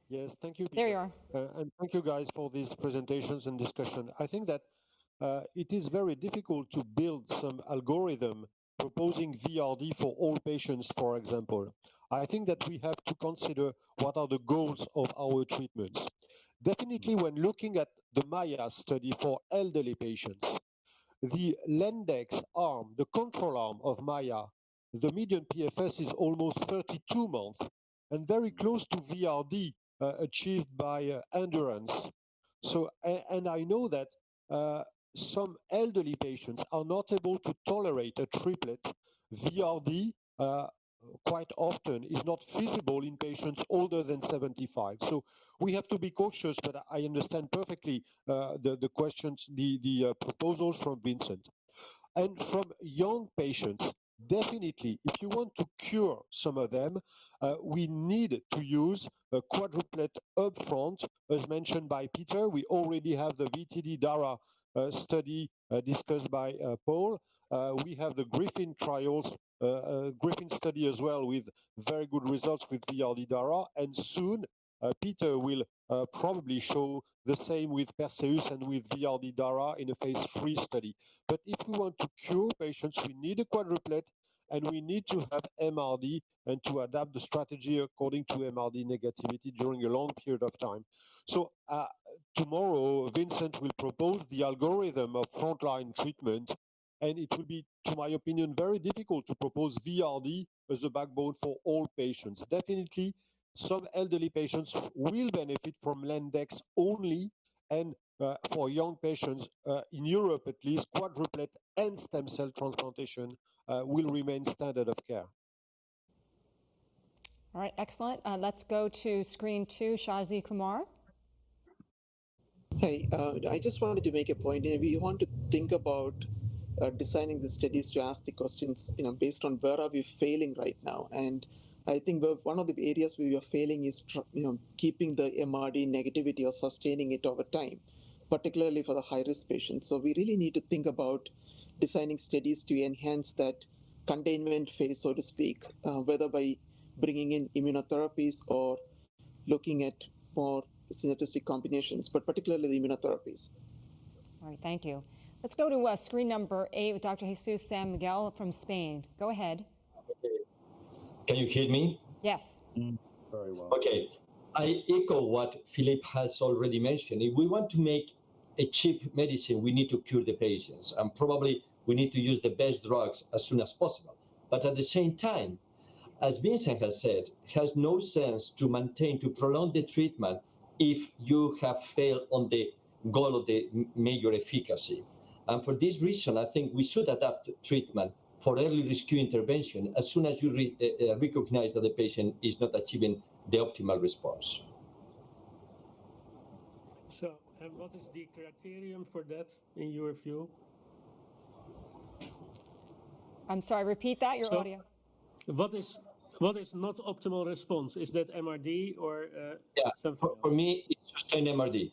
Yes, thank you, Peter. There you are. And thank you guys for these presentations and discussion. I think that it is very difficult to build some algorithm proposing VRD for all patients, for example. I think that we have to consider what are the goals of our treatments. Definitely when looking at the Maya study for elderly patients, the Lendex arm, the control arm of Maya, the median PFS is almost 32 months and very close to VRD achieved by Endurance. So, and I know that some elderly patients are not able to tolerate a triplet. VRD quite often is not feasible in patients older than 75. So we have to be cautious, but I understand perfectly the questions, the proposals from Vincent. And from young patients, definitely, if you want to cure some of them, we need to use a quadruplet upfront, as mentioned by Peter. We already have the VTD-DARA study discussed by Paul. We have the Griffin trials, Griffin study as well, with very good results with VRD-DARA, and soon Peter will probably show the same with Perseus and with VRD-DARA in a phase 3 study. But if we want to cure patients, we need a quadruplet, and we need to have MRD and to adapt the strategy according to MRD negativity during a long period of time. So tomorrow, Vincent will propose the algorithm of frontline treatment, and it will be, to my opinion, very difficult to propose VRD as a backbone for all patients. Definitely, some elderly patients will benefit from Lendex only, and for young patients, in Europe at least, quadruplet and stem cell transplantation will remain standard of care. All right, excellent. Let's go to screen 2, Shazi Kumar. Hey, I just wanted to make a point. We want to think about designing the studies to ask the questions, based on where are we failing right now. And I think one of the areas where we are failing is, keeping the MRD negativity or sustaining it over time, particularly for the high-risk patients. So we really need to think about designing studies to enhance that containment phase, so to speak, whether by bringing in immunotherapies or looking at more synergistic combinations, but particularly the immunotherapies. All right, thank you. Let's go to screen number 8 with Dr. Jesus San Miguel from Spain. Go ahead. Can you hear me? Yes. Very well. Okay. I echo what Philippe has already mentioned. If we want to make a cheap medicine, we need to cure the patients, and probably we need to use the best drugs as soon as possible. But at the same time, as Vincent has said, it has no sense to prolong the treatment if you have failed on the goal of the major efficacy. And for this reason, I think we should adapt treatment for early rescue intervention as soon as you recognize that the patient is not achieving the optimal response. So, and what is the criterion for that in your view? I'm sorry, repeat that, your audio. What is not optimal response? Is that MRD or something else? For me, it's sustained MRD.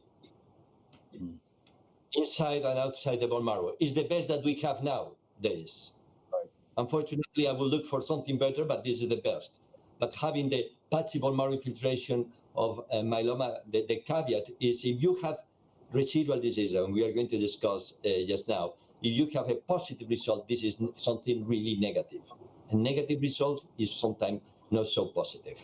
Inside and outside the bone marrow is the best that we have nowadays. Right. Unfortunately, I will look for something better, but this is the best. But having the patchy bone marrow infiltration of myeloma, the caveat is if you have residual disease, and we are going to discuss just now, if you have a positive result, this is something really negative. A negative result is sometimes not so positive.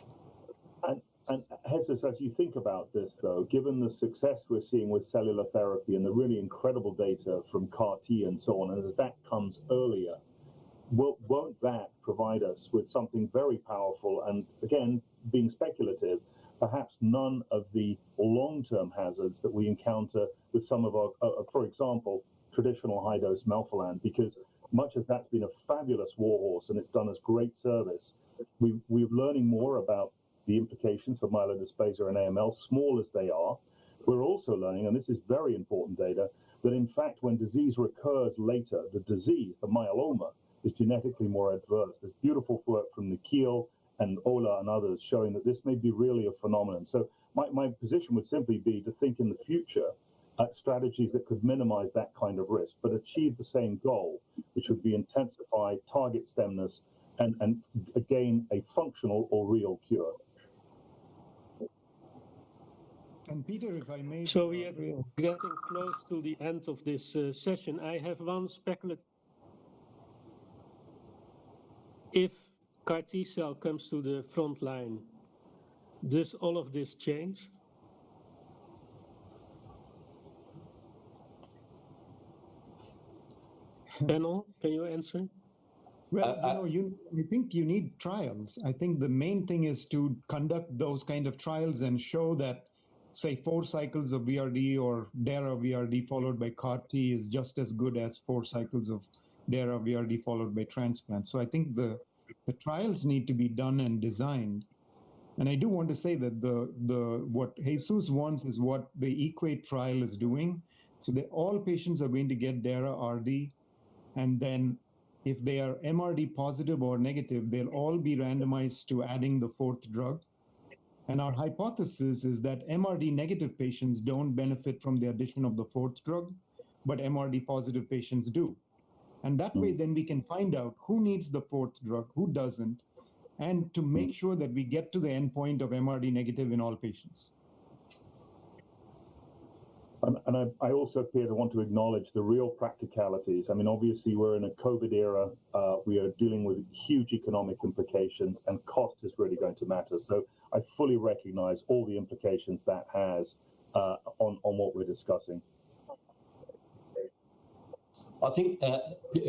And Jesus, as you think about this, though, given the success we're seeing with cellular therapy and the really incredible data from CAR-T and so on, and as that comes earlier, won't that provide us with something very powerful? And again, being speculative, perhaps none of the long-term hazards that we encounter with some of our, for example, traditional high-dose melphalan, because much as that's been a fabulous warhorse and it's done us great service, we're learning more about the implications for myelodysplasia and AML, small as they are. We're also learning, and this is very important data, that in fact, when disease recurs later, the disease, the myeloma, is genetically more adverse. There's beautiful work from Nikhil and Ola and others showing that this may be really a phenomenon. So my position would simply be to think in the future strategies that could minimize that kind of risk, but achieve the same goal, which would be intensify target stemness and again a functional or real cure. And Peter, if I may. So we are getting close to the end of this session. I have one speculative. If CAR T cell comes to the front line, does all of this change? Panel, can you answer? Well, I think you need trials. I think the main thing is to conduct those kind of trials and show that, say, 4 cycles of VRD or DARA VRD followed by CAR T is just as good as 4 cycles of DARA VRD followed by transplant. So I think the trials need to be done and designed. And I do want to say that what Jesus wants is what the EQUATE trial is doing. So all patients are going to get DARA RD, and then if they are MRD positive or negative, they'll all be randomized to adding the 4th drug. And our hypothesis is that MRD negative patients don't benefit from the addition of the 4th drug, but MRD positive patients do. And that way, then we can find out who needs the 4th drug, who doesn't, and to make sure that we get to the endpoint of MRD negative in all patients. And I also, Peter, want to acknowledge the real practicalities. I mean, obviously, we're in a COVID era. We are dealing with huge economic implications, and cost is really going to matter. So I fully recognize all the implications that has on what we're discussing. I think,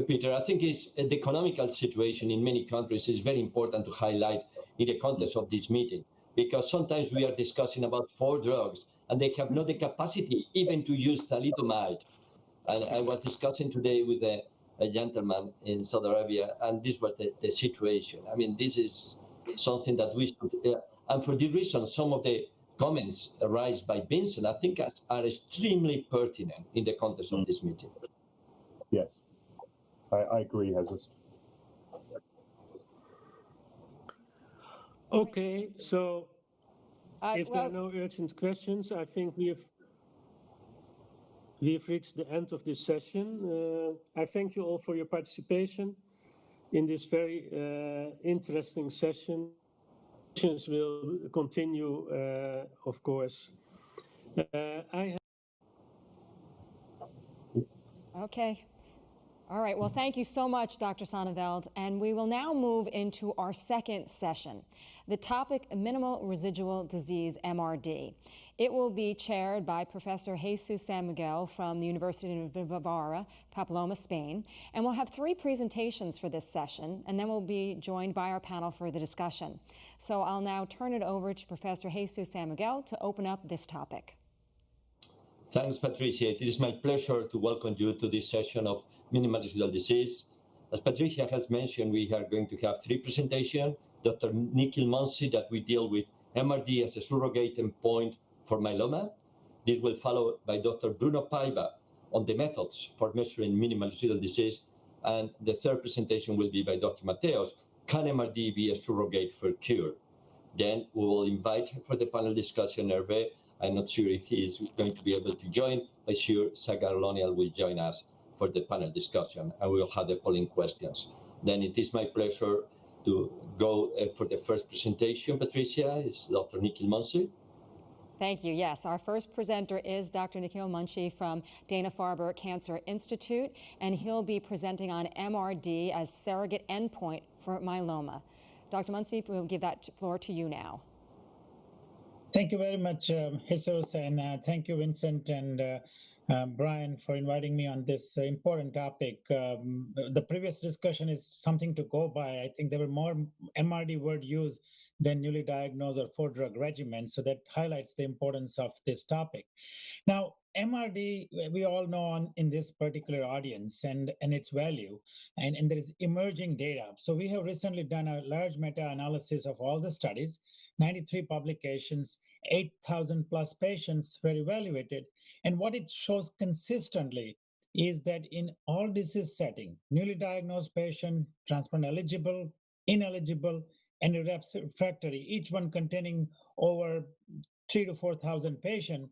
Peter, I think the economical situation in many countries is very important to highlight in the context of this meeting, because sometimes we are discussing about 4 drugs and they have not the capacity even to use thalidomide. And I was discussing today with a gentleman in Saudi Arabia, and this was the situation. I mean, this is something that we should, and for this reason, some of the comments raised by Vincent, I think are extremely pertinent in the context of this meeting. Yes, I agree, Jesus. Okay, so if there are no urgent questions, I think we've reached the end of this session. I thank you all for your participation in this very interesting session. Sessions will continue, of course. Okay. All right. Well, thank you so much, Dr. Sonneveld. And we will now move into our second session, the topic minimal residual disease, MRD. It will be chaired by Professor Jesus San Miguel from the University of Navarra, Pamplona, Spain. And we'll have 3 presentations for this session, and then we'll be joined by our panel for the discussion. So I'll now turn it over to Professor Jesus San Miguel to open up this topic. Thanks, Patricia. It is my pleasure to welcome you to this session of minimal residual disease. As Patricia has mentioned, we are going to have 3 presentations. Dr. Nikhil Mansi, that we deal with MRD as a surrogate endpoint for myeloma. This will follow by Dr. Bruno Paiva on the methods for measuring minimal residual disease. And the 3rd presentation will be by Dr. Mateos, can MRD be a surrogate for cure? Then we will invite for the panel discussion Hervé. I'm not sure if he is going to be able to join. I'm sure Sagar Lonial will join us for the panel discussion, and we will have the polling questions. Then it is my pleasure to go for the first presentation. Patricia, it's Dr. Nikhil Mansi. Thank you. Yes, our first presenter is Dr. Nikhil Munshi from Dana-Farber Cancer Institute, and he'll be presenting on MRD as surrogate endpoint for myeloma. Dr. Munshi, we'll give that floor to you now. Thank you very much, Jesus, and thank you, Vincent and Brian, for inviting me on this important topic. The previous discussion is something to go by. I think there were more MRD word used than newly diagnosed or 4-drug regimen, so that highlights the importance of this topic. Now, MRD, we all know in this particular audience and its value, and there is emerging data. So we have recently done a large meta-analysis of all the studies, 93 publications, 8,000 plus patients were evaluated. And what it shows consistently is that in all disease setting, newly diagnosed patient, transplant eligible, ineligible, and relapse refractory, each one containing over 3,000 to 4,000 patients,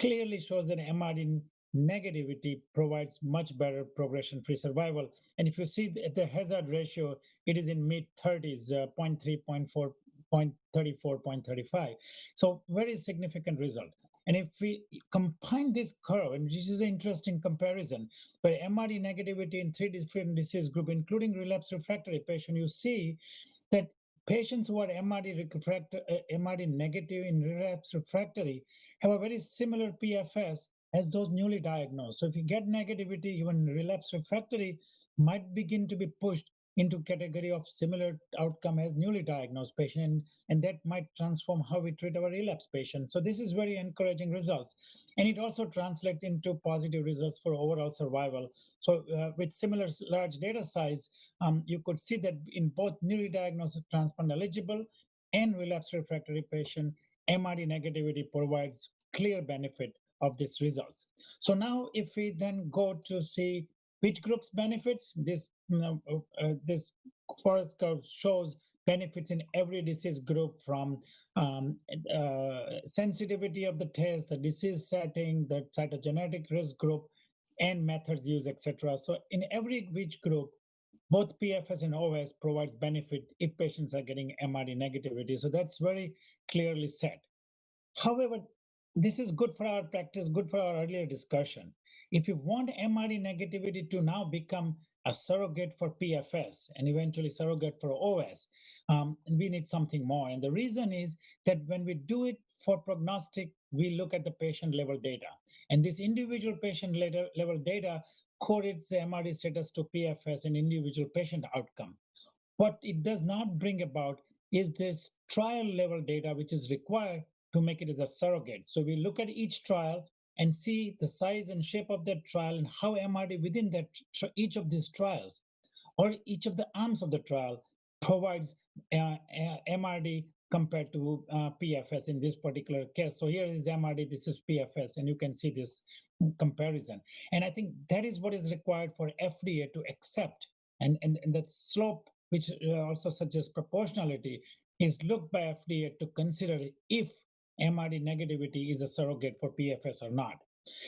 clearly shows that MRD negativity provides much better progression-free survival. And if you see the hazard ratio, it is in mid-30s, 0.3, 0.4, 0.34, 0.35. So very significant result. And if we combine this curve, and this is an interesting comparison, where MRD negativity in 3 different disease groups, including relapse refractory patient, you see that patients who are MRD negative in relapse refractory have a very similar PFS as those newly diagnosed. So if you get negativity, even relapse refractory might begin to be pushed into category of similar outcome as newly diagnosed patient, and that might transform how we treat our relapse patients. So this is very encouraging results, and it also translates into positive results for overall survival. So with similar large data size, you could see that in both newly diagnosed transplant eligible and relapse refractory patient, MRD negativity provides clear benefit of these results. So now if we then go to see which groups benefits, this forest curve shows benefits in every disease group, from sensitivity of the test, the disease setting, the cytogenetic risk group, and methods used, etc. So in every which group, both PFS and OS provides benefit if patients are getting MRD negativity. So that's very clearly said. However, this is good for our practice, good for our earlier discussion. If you want MRD negativity to now become a surrogate for PFS and eventually surrogate for OS, we need something more. And the reason is that when we do it for prognostic, we look at the patient level data. And this individual patient level data correlates the MRD status to PFS and individual patient outcome. What it does not bring about is this trial level data, which is required to make it as a surrogate. So we look at each trial and see the size and shape of that trial and how MRD within that each of these trials or each of the arms of the trial provides MRD compared to PFS in this particular case. So here is MRD, this is PFS, and you can see this comparison. And I think that is what is required for FDA to accept. And that slope, which also suggests proportionality, is looked by FDA to consider if MRD negativity is a surrogate for PFS or not.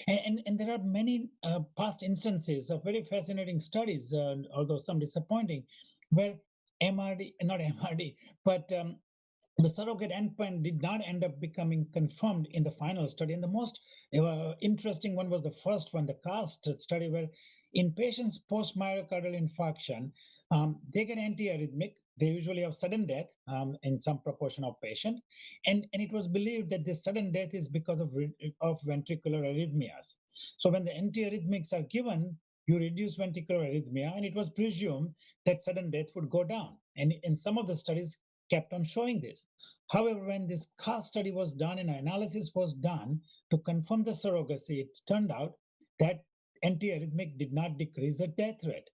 And there are many past instances of very fascinating studies, although some disappointing, where not MRD, but the surrogate endpoint did not end up becoming confirmed in the final study. And the most interesting one was the first one, the CAST study, where in patients post myocardial infarction, they get antiarrhythmic. They usually have sudden death in some proportion of patients. And it was believed that this sudden death is because of ventricular arrhythmias. So when the antiarrhythmics are given, you reduce ventricular arrhythmia, and it was presumed that sudden death would go down. And in some of the studies kept on showing this. However, when this CAST study was done and analysis was done to confirm the surrogacy, it turned out that antiarrhythmic did not decrease the death rate.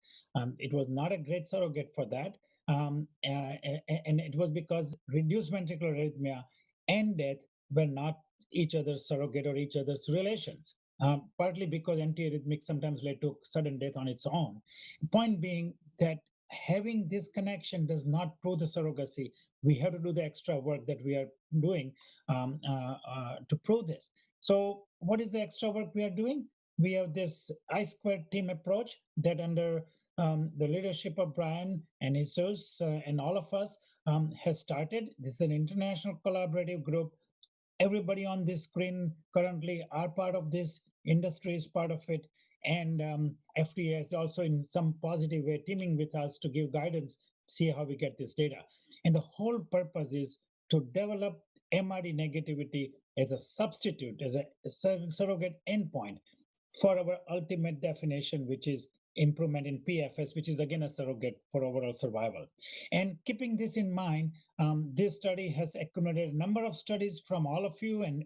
It was not a great surrogate for that. And it was because reduced ventricular arrhythmia and death were not each other's surrogate or each other's relations, partly because antiarrhythmic sometimes led to sudden death on its own. Point being that having this connection does not prove the surrogacy. We have to do the extra work that we are doing to prove this. So what is the extra work we are doing? We have this I-squared team approach that under the leadership of Brian and Jesus and all of us has started. This is an international collaborative group. Everybody on this screen currently are part of this. Industry is part of it. And FDA is also in some positive way teaming with us to give guidance, see how we get this data. And the whole purpose is to develop MRD negativity as a substitute, as a surrogate endpoint for our ultimate definition, which is improvement in PFS, which is again a surrogate for overall survival. And keeping this in mind, this study has accumulated a number of studies from all of you and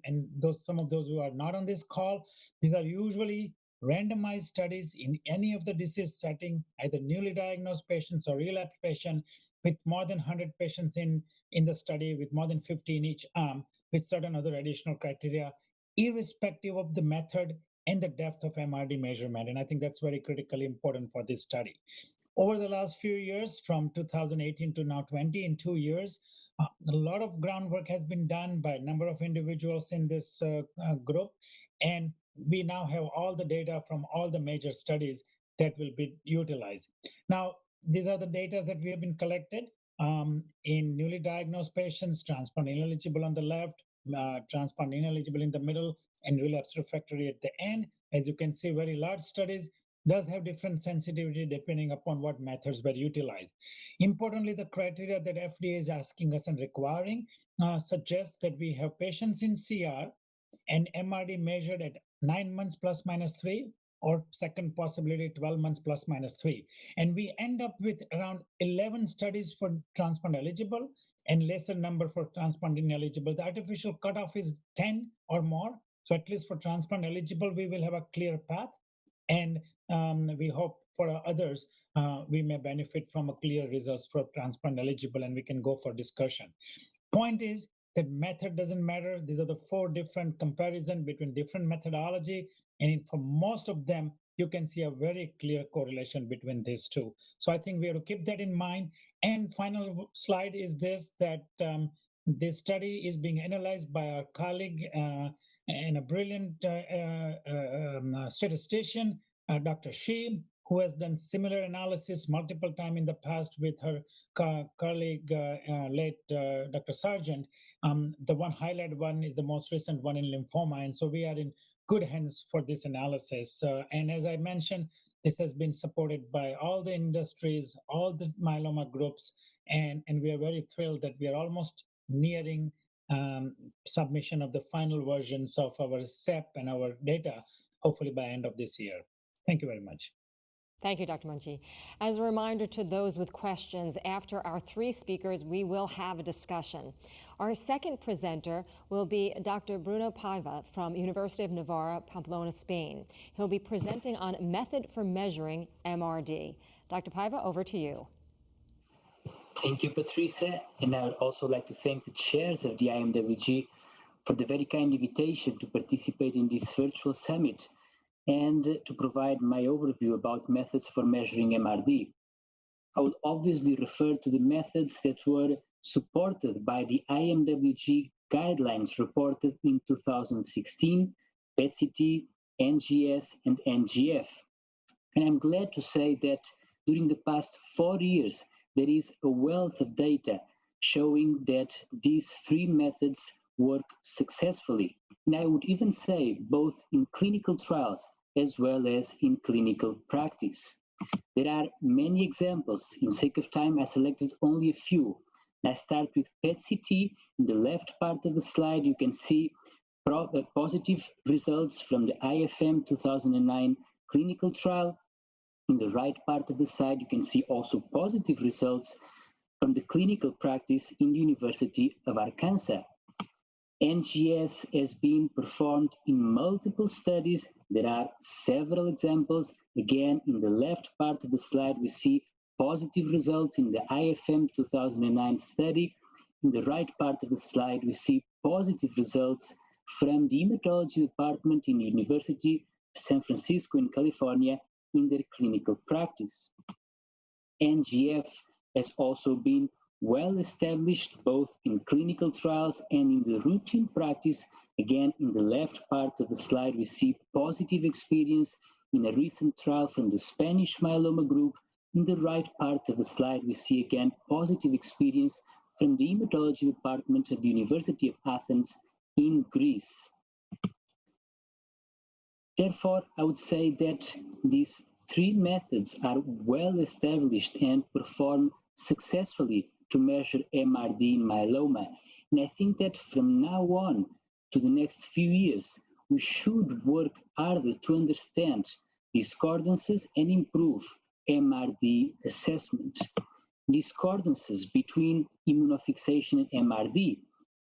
some of those who are not on this call. These are usually randomized studies in any of the disease setting, either newly diagnosed patients or relapsed patients, with more than 100 patients in the study, with more than 50 in each arm, with certain other additional criteria, irrespective of the method and the depth of MRD measurement. And I think that's very critically important for this study. Over the last few years, from 2018 to now 20, in 2 years, a lot of groundwork has been done by a number of individuals in this group. And we now have all the data from all the major studies that will be utilized. Now, these are the data that we have been collected in newly diagnosed patients, transplant ineligible on the left, transplant ineligible in the middle, and relapse refractory at the end. As you can see, very large studies does have different sensitivity depending upon what methods were utilized. Importantly, the criteria that FDA is asking us and requiring suggests that we have patients in CR and MRD measured at 9 months plus minus 3, or second possibility 12 months plus minus 3. And we end up with around 11 studies for transplant eligible and lesser number for transplant ineligible. The artificial cutoff is 10 or more. So at least for transplant eligible, we will have a clear path. And we hope for others, we may benefit from a clear results for transplant eligible, and we can go for discussion. Point is that method doesn't matter. These are the 4 different comparison between different methodology. And for most of them, you can see a very clear correlation between these two. So I think we have to keep that in mind. And final slide is this, that this study is being analyzed by our colleague and a brilliant statistician, Dr. Shi, who has done similar analysis multiple times in the past with her colleague, late Dr. Sargent. The one highlighted one is the most recent one in lymphoma. And so we are in good hands for this analysis. And as I mentioned, this has been supported by all the industries, all the myeloma groups, and we are very thrilled that we are almost nearing submission of the final versions of our SEP and our data, hopefully by end of this year. Thank you very much. Thank you, Dr. Munshi. As a reminder to those with questions, after our 3 speakers, we will have a discussion. Our second presenter will be Dr. Bruno Paiva from University of Navarra, Pamplona, Spain. He'll be presenting on method for measuring MRD. Dr. Paiva, over to you. Thank you, Patricia. And I would also like to thank the chairs of the IMWG for the very kind invitation to participate in this virtual summit and to provide my overview about methods for measuring MRD. I will obviously refer to the methods that were supported by the IMWG guidelines reported in 2016, PET-CT, NGS, and NGF. And I'm glad to say that during the past 4 years, there is a wealth of data showing that these 3 methods work successfully. And I would even say both in clinical trials as well as in clinical practice. There are many examples. In sake of time, I selected only a few. I start with PET-CT. In the left part of the slide, you can see positive results from the IFM 2009 clinical trial. In the right part of the slide, you can see also positive results from the clinical practice in the University of Arkansas. NGS has been performed in multiple studies. There are several examples. Again, in the left part of the slide, we see positive results in the IFM 2009 study. In the right part of the slide, we see positive results from the hematology department in the University of San Francisco in California in their clinical practice. NGF has also been well established both in clinical trials and in the routine practice. Again, in the left part of the slide, we see positive experience in a recent trial from the Spanish myeloma group. In the right part of the slide, we see again positive experience from the hematology department of the University of Athens in Greece. Therefore, I would say that these 3 methods are well established and perform successfully to measure MRD in myeloma. And I think that from now on to the next few years, we should work harder to understand discordances and improve MRD assessment. Discordances between immunofixation and MRD.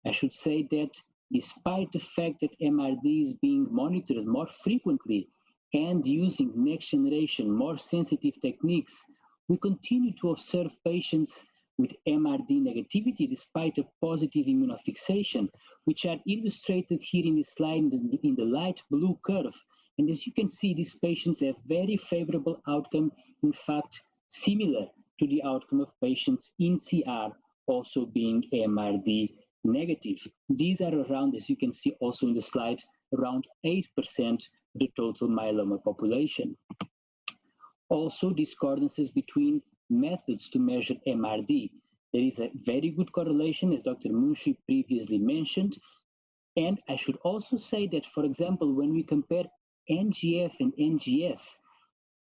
I should say that despite the fact that MRD is being monitored more frequently and using next generation, more sensitive techniques, we continue to observe patients with MRD negativity despite a positive immunofixation, which are illustrated here in this slide in the light blue curve. And as you can see, these patients have very favorable outcome, in fact, similar to the outcome of patients in CR also being MRD negative. These are around, as you can see also in the slide, around 8% of the total myeloma population. Also, discordances between methods to measure MRD. There is a very good correlation, as Dr. Munshi previously mentioned. And I should also say that, for example, when we compare NGF and NGS,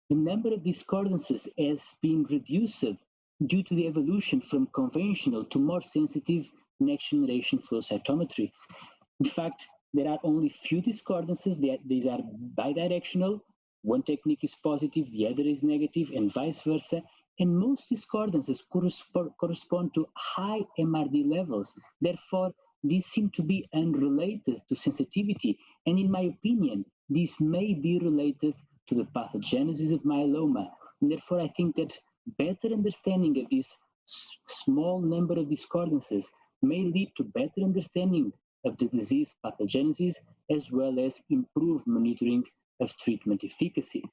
the number of discordances has been reduced due to the evolution from conventional to more sensitive next-generation flow cytometry. In fact, there are only few discordances. These are bidirectional. One technique is positive, the other is negative, and vice versa. And most discordances correspond to high MRD levels. Therefore, these seem to be unrelated to sensitivity. And in my opinion, this may be related to the pathogenesis of myeloma. And therefore, I think that better understanding of this small number of discordances may lead to better understanding of the disease pathogenesis, as well as improved monitoring of treatment efficacy.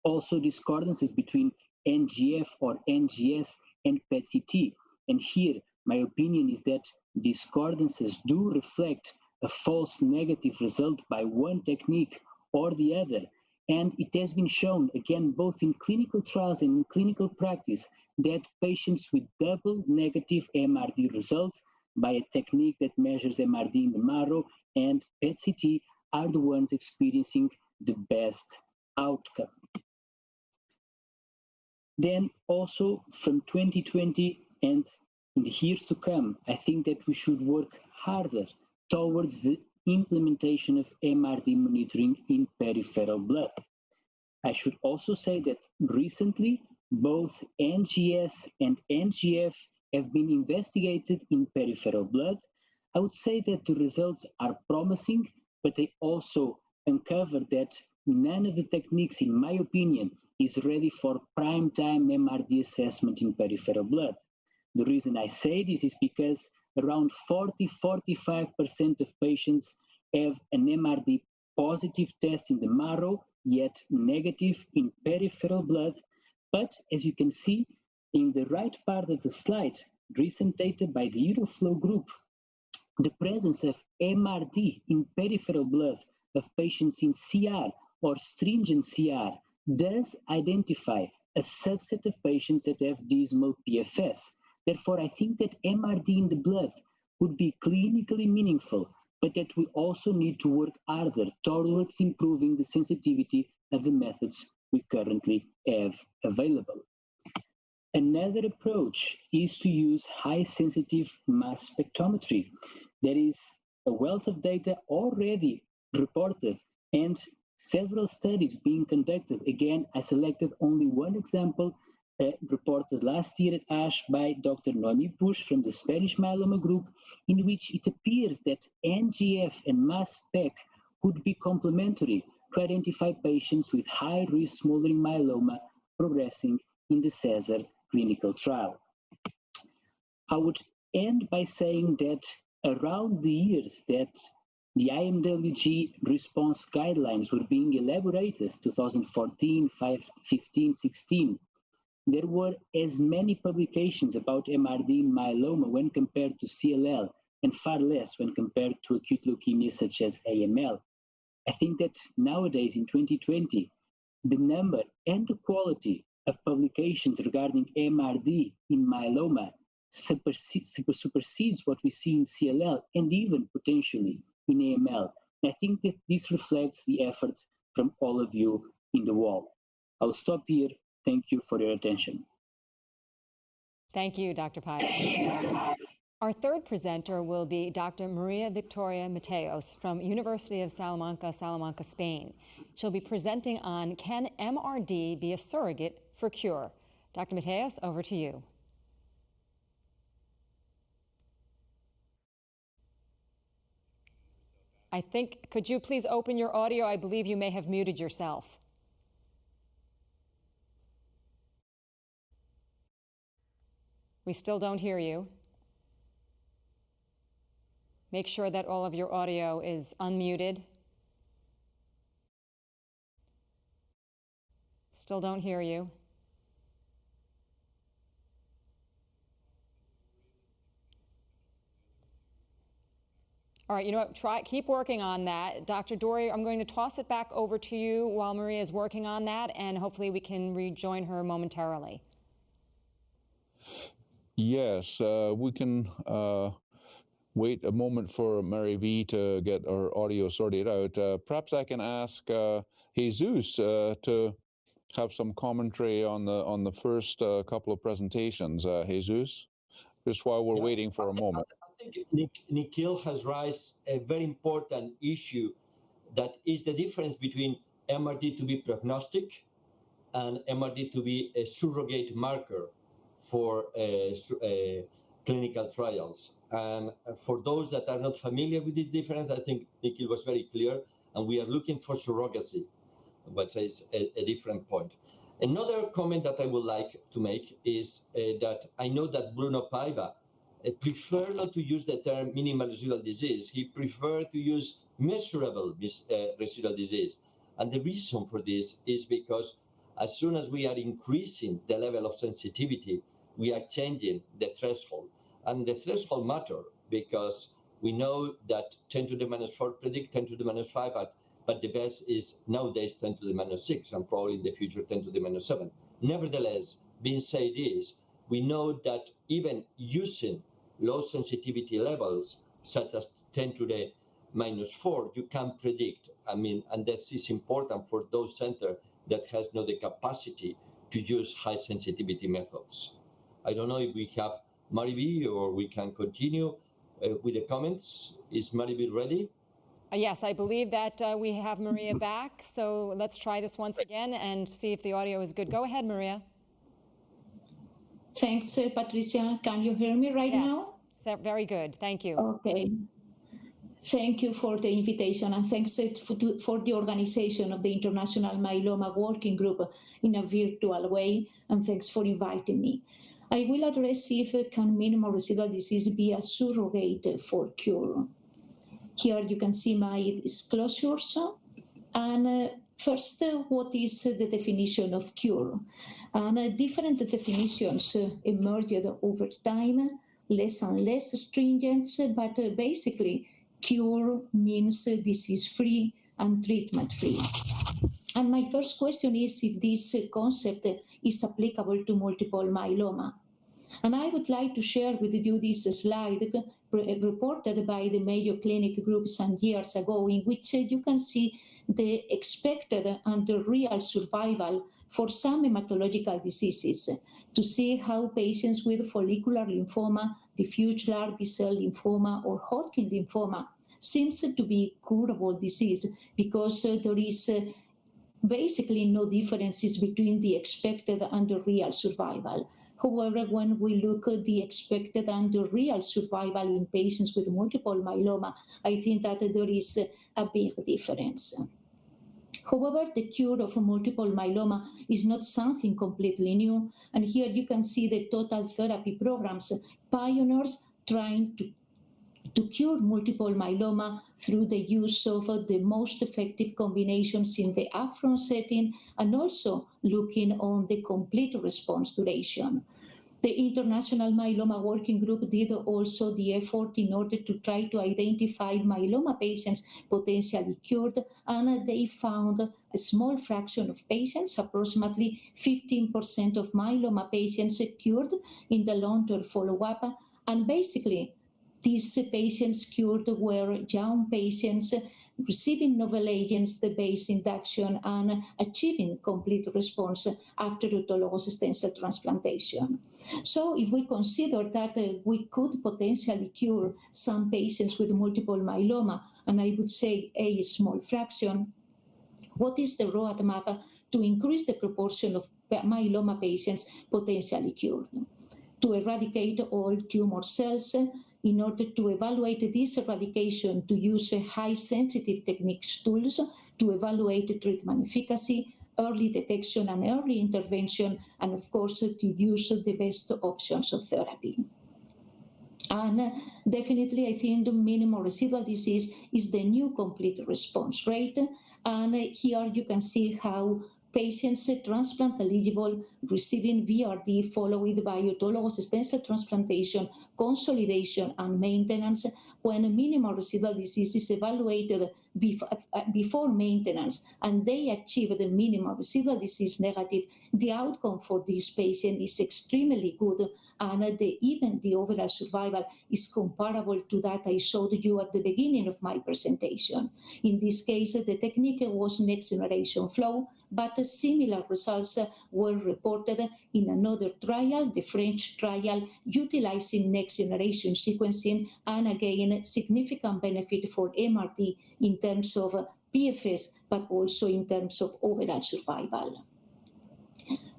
Also, discordances between NGF or NGS and PET-CT. And here, my opinion is that discordances do reflect a false negative result by one technique or the other. And it has been shown, again, both in clinical trials and in clinical practice, that patients with double negative MRD results by a technique that measures MRD in the marrow and PET-CT are the ones experiencing the best outcome. Then also from 2020 and in the years to come, I think that we should work harder towards the implementation of MRD monitoring in peripheral blood. I should also say that recently, both NGS and NGF have been investigated in peripheral blood. I would say that the results are promising, but they also uncover that none of the techniques, in my opinion, is ready for prime time MRD assessment in peripheral blood. The reason I say this is because around 40–45% of patients have an MRD positive test in the marrow, yet negative in peripheral blood. But as you can see in the right part of the slide, recent data by the Euroflow group, the presence of MRD in peripheral blood of patients in CR or stringent CR does identify a subset of patients that have dismal PFS. Therefore, I think that MRD in the blood would be clinically meaningful, but that we also need to work harder towards improving the sensitivity of the methods we currently have available. Another approach is to use high-sensitive mass spectrometry. There is a wealth of data already reported and several studies being conducted. Again, I selected only one example reported last year at ASH by Dr. Noemi Puig from the Spanish myeloma group, in which it appears that NGF and mass spec could be complementary to identify patients with high-risk smoldering myeloma progressing in the CESAR clinical trial. I would end by saying that around the years that the IMWG response guidelines were being elaborated, 2014, 15, 16, there were as many publications about MRD in myeloma when compared to CLL, and far less when compared to acute leukemia such as AML. I think that nowadays in 2020, the number and the quality of publications regarding MRD in myeloma supersedes what we see in CLL and even potentially in AML. I think that this reflects the effort from all of you in the wall. I'll stop here. Thank you for your attention. Thank you, Dr. Puig. Our third presenter will be Dr. Maria Victoria Mateos from University of Salamanca, Spain. She'll be presenting on Can MRD be a surrogate for cure? Dr. Mateos, over to you. I think, could you please open your audio? I believe you may have muted yourself. We still don't hear you. Make sure that all of your audio is unmuted. Still don't hear you. All right, you know what, keep working on that. Dr. Dory, I'm going to toss it back over to you while Maria is working on that, and hopefully we can rejoin her momentarily. Yes, we can wait a moment for Mary V to get her audio sorted out. Perhaps I can ask Jesus to have some commentary on the first couple of presentations. Jesus, just while we're waiting for a moment. I think Nikhil has raised a very important issue, that is the difference between MRD to be prognostic and MRD to be a surrogate marker for clinical trials. And for those that are not familiar with this difference, I think Nikhil was very clear, and we are looking for surrogacy, but it's a different point. Another comment that I would like to make is that I know that Bruno Paiva preferred not to use the term minimal residual disease. He preferred to use measurable residual disease. And the reason for this is because as soon as we are increasing the level of sensitivity, we are changing the threshold. And the threshold matters because we know that 10 to the minus 4 predict 10 to the minus 5, but the best is nowadays 10 to the minus 6 and probably in the future 10 to the minus 7. Nevertheless, being said this, we know that even using low sensitivity levels, such as 10 to the minus 4, you can predict. And this is important for those centers that has not the capacity to use high sensitivity methods. I don't know if we have Mariby or we can continue with the comments. Is Mariby ready? Yes, I believe that we have Maria back. So let's try this once again and see if the audio is good. Go ahead, Maria. Thanks, Patricia. Can you hear me right now? Yes, very good. Thank you. Okay. Thank you for the invitation, and thanks for the organization of the International Myeloma Working Group in a virtual way, and thanks for inviting me. I will address if can minimal residual disease be a surrogate for cure. Here you can see my disclosures. And first, what is the definition of cure? And different definitions emerged over time, less and less stringent, but basically cure means disease-free and treatment-free. And my first question is if this concept is applicable to multiple myeloma. And I would like to share with you this slide reported by the Mayo Clinic group some years ago, in which you can see the expected and the real survival for some hematological diseases, to see how patients with follicular lymphoma, diffuse large B-cell lymphoma, or Hodgkin lymphoma seems to be curable disease, because there is basically no differences between the expected and the real survival. However, when we look at the expected and the real survival in patients with multiple myeloma, I think that there is a big difference. However, the cure of multiple myeloma is not something completely new. And here you can see the total therapy programs, pioneers trying to cure multiple myeloma through the use of the most effective combinations in the upfront setting, and also looking on the complete response duration. The International Myeloma Working Group did also the effort in order to try to identify myeloma patients potentially cured, and they found a small fraction of patients, approximately 15% of myeloma patients cured in the long-term follow-up, and basically these patients cured were young patients receiving novel agents, the base induction, and achieving complete response after autologous stem cell transplantation. So if we consider that we could potentially cure some patients with multiple myeloma, and I would say a small fraction, what is the roadmap to increase the proportion of myeloma patients potentially cured? To eradicate all tumor cells, in order to evaluate this eradication, to use high-sensitive techniques tools to evaluate treatment efficacy, early detection and early intervention, and of course to use the best options of therapy. And definitely, I think the minimal residual disease is the new complete response rate. And here you can see how patients transplant eligible receiving VRD followed by autologous stem cell transplantation, consolidation, and maintenance when minimal residual disease is evaluated before maintenance and they achieve the minimal residual disease negative, the outcome for this patient is extremely good, and even the overall survival is comparable to that I showed you at the beginning of my presentation. In this case, the technique was next generation flow, but similar results were reported in another trial, the French trial, utilizing next generation sequencing, and again, significant benefit for MRD in terms of PFS, but also in terms of overall survival.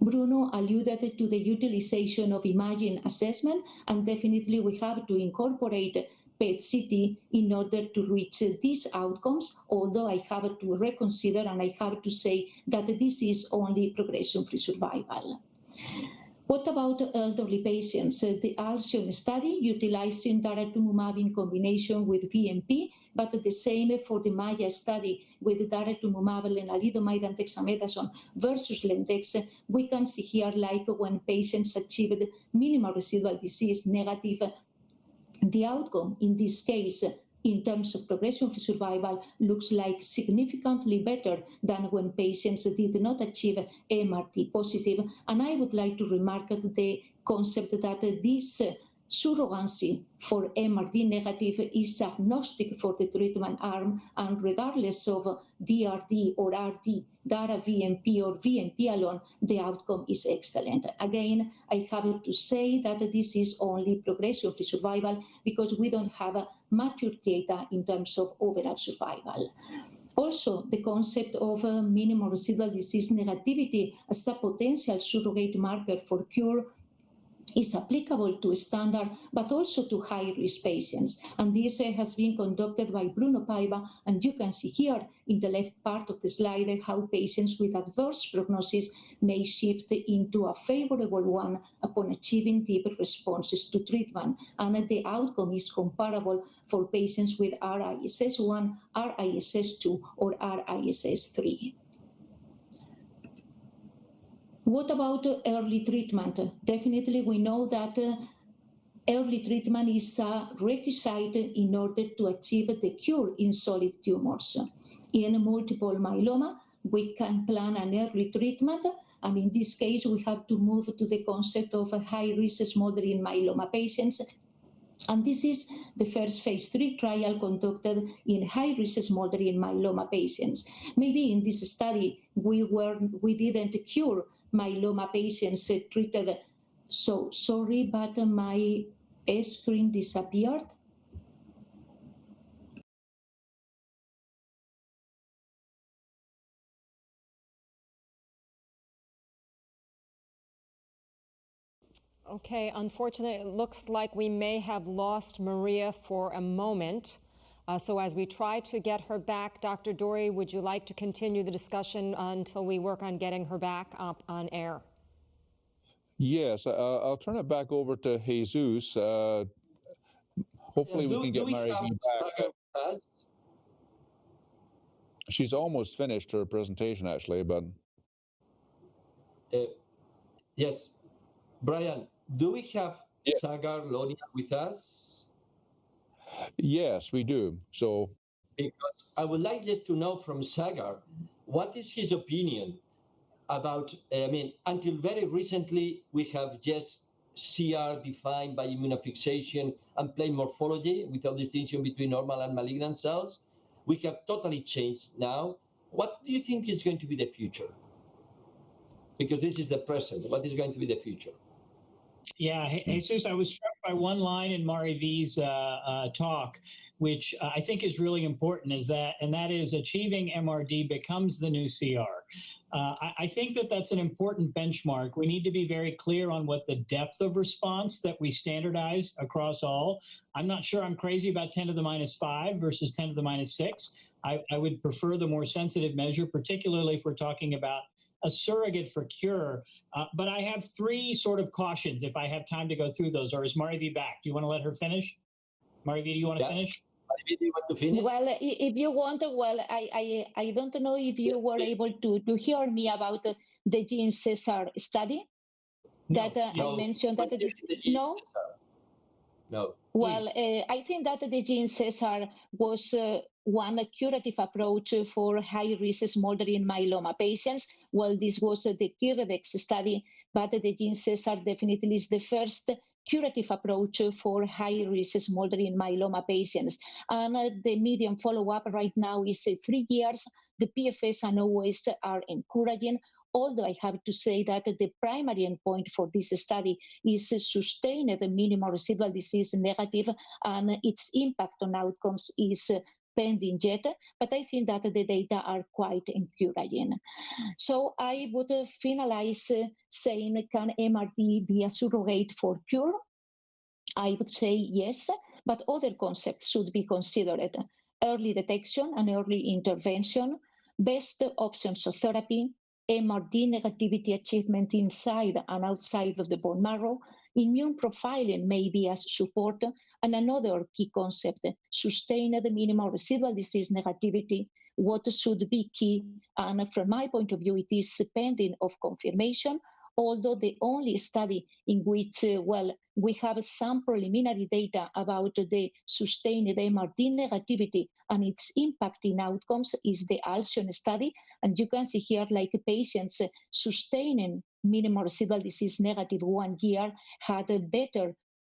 Bruno alluded to the utilization of imaging assessment, and definitely we have to incorporate PET-CT in order to reach these outcomes, although I have to reconsider and I have to say that this is only progression-free survival. What about elderly patients? The ALCYONE study utilizing daratumumab in combination with VMP, but the same for the MAIA study with daratumumab, lenalidomide, and dexamethasone versus Lendex. We can see here, like when patients achieved minimal residual disease negative, the outcome in this case in terms of progression-free survival looks like significantly better than when patients did not achieve MRD positive. And I would like to remark the concept that this surrogacy for MRD negative is agnostic for the treatment arm, and regardless of DRD or RD, DARA VMP or VMP alone, the outcome is excellent. Again, I have to say that this is only progression-free survival because we don't have mature data in terms of overall survival. Also, the concept of minimal residual disease negativity as a potential surrogate marker for cure is applicable to standard, but also to high-risk patients. And this has been conducted by Bruno Paiva, and you can see here in the left part of the slide how patients with adverse prognosis may shift into a favorable one upon achieving deep responses to treatment. And the outcome is comparable for patients with RISS1, RISS2, or RISS3. What about early treatment? Definitely we know that early treatment is a requisite in order to achieve the cure in solid tumors. In multiple myeloma, we can plan an early treatment, and in this case, we have to move to the concept of high-risk smoldering myeloma patients. And this is the first phase 3 trial conducted in high-risk smoldering myeloma patients. Maybe in this study, we didn't cure myeloma patients treated. So sorry, but my screen disappeared. Okay, unfortunately, it looks like we may have lost Maria for a moment. So as we try to get her back, Dr. Dori, would you like to continue the discussion until we work on getting her back up on air? Yes, I'll turn it back over to Jesus. Hopefully we can get Mary back. She's almost finished her presentation, actually, but... Yes. Brian, do we have Sagar Lonia with us? Yes, we do. So, because I would like just to know from Sagar, what is his opinion about, until very recently, we have just CR defined by immunofixation and plain morphology without distinction between normal and malignant cells. We have totally changed now. What do you think is going to be the future? Because this is the present. What is going to be the future? Yeah, Jesus, I was struck by one line in Mari V's talk, which I think is really important, and that is achieving MRD becomes the new CR. I think that that's an important benchmark. We need to be very clear on what the depth of response that we standardize across all. I'm not sure I'm crazy about 10 to the minus 5 versus 10 to the minus 6. I would prefer the more sensitive measure, particularly if we're talking about a surrogate for cure. But I have three sort of cautions if I have time to go through those. Or is Mari V back? Do you want to let her finish? Mari V, do you want to finish? Mari V, do you want to finish? Well, if you want, I don't know if you were able to hear me about the Gene Cesar study. that I mentioned that no? No. Well, I think that the gene Cesar was one curative approach for high-risk smoldering myeloma patients. Well, this was the Kirdex study, but the gene Cesar definitely is the first curative approach for high-risk smoldering myeloma patients. And the median follow-up right now is 3 years. The PFS and OS are encouraging, although I have to say that the primary endpoint for this study is sustained minimal residual disease negative, and its impact on outcomes is pending yet, but I think that the data are quite encouraging. So I would finalize saying, can MRD be a surrogate for cure? I would say yes, but other concepts should be considered. Early detection and early intervention, best options of therapy, MRD negativity achievement inside and outside of the bone marrow, immune profiling may be as support, and another key concept, sustained minimal residual disease negativity, what should be key, and from my point of view, it is pending of confirmation, although the only study in which, we have some preliminary data about the sustained MRD negativity and its impact in outcomes is the Alcyon study. And you can see here, like patients sustaining minimal residual disease negative 1 year had a better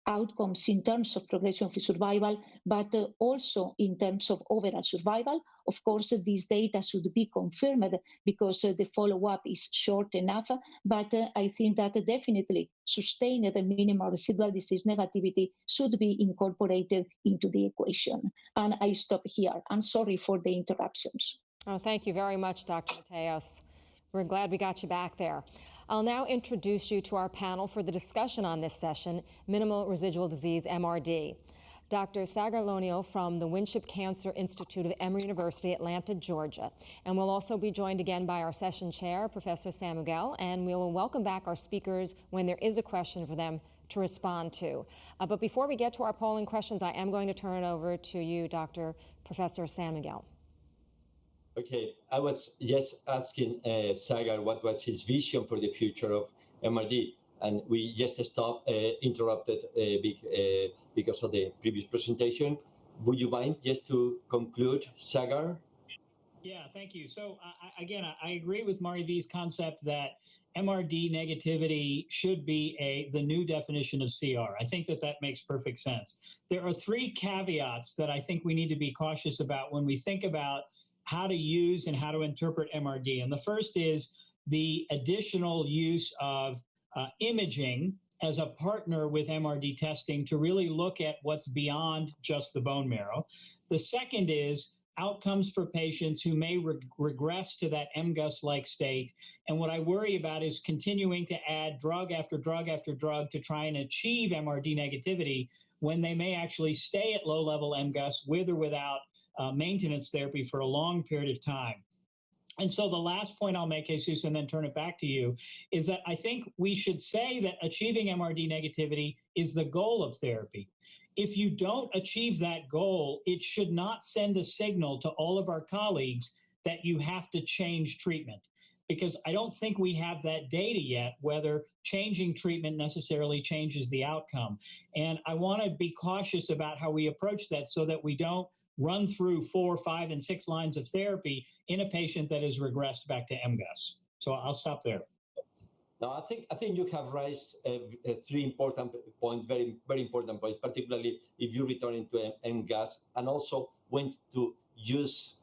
outcomes in terms of progression-free survival, but also in terms of overall survival. Of course, these data should be confirmed because the follow-up is short enough, but I think that definitely sustained minimal residual disease negativity should be incorporated into the equation. And I stop here. I'm sorry for the interruptions. Oh, thank you very much, Dr. Mateos. We're glad we got you back there. I'll now introduce you to our panel for the discussion on this session, Minimal Residual Disease, MRD. Dr. Sagar Lonio from the Winship Cancer Institute of Emory University, Atlanta, Georgia. And we'll also be joined again by our session chair, Professor Samuel, and we will welcome back our speakers when there is a question for them to respond to. But before we get to our polling questions, I am going to turn it over to you, Dr. Professor Samuel. Okay, I was just asking Sagar what was his vision for the future of MRD, and we just interrupted because of the previous presentation. Would you mind just to conclude, Sagar? Yeah, thank you. So again, I agree with Mari V's concept that MRD negativity should be the new definition of CR. I think that makes perfect sense. There are 3 caveats that I think we need to be cautious about when we think about how to use and how to interpret MRD. And the first is the additional use of imaging as a partner with MRD testing to really look at what's beyond just the bone marrow. The second is outcomes for patients who may regress to that MGUS-like state. And what I worry about is continuing to add drug after drug after drug to try and achieve MRD negativity when they may actually stay at low-level MGUS with or without maintenance therapy for a long period of time. And so the last point I'll make, Jesus, and then turn it back to you, is that I think we should say that achieving MRD negativity is the goal of therapy. If you don't achieve that goal, it should not send a signal to all of our colleagues that you have to change treatment, because I don't think we have that data yet, whether changing treatment necessarily changes the outcome. And I want to be cautious about how we approach that so that we don't run through 4, 5, and 6 lines of therapy in a patient that has regressed back to MGUS. So I'll stop there. No, I think you have raised 3 important points, very, very important points, particularly if you return into MGUS, and also when to use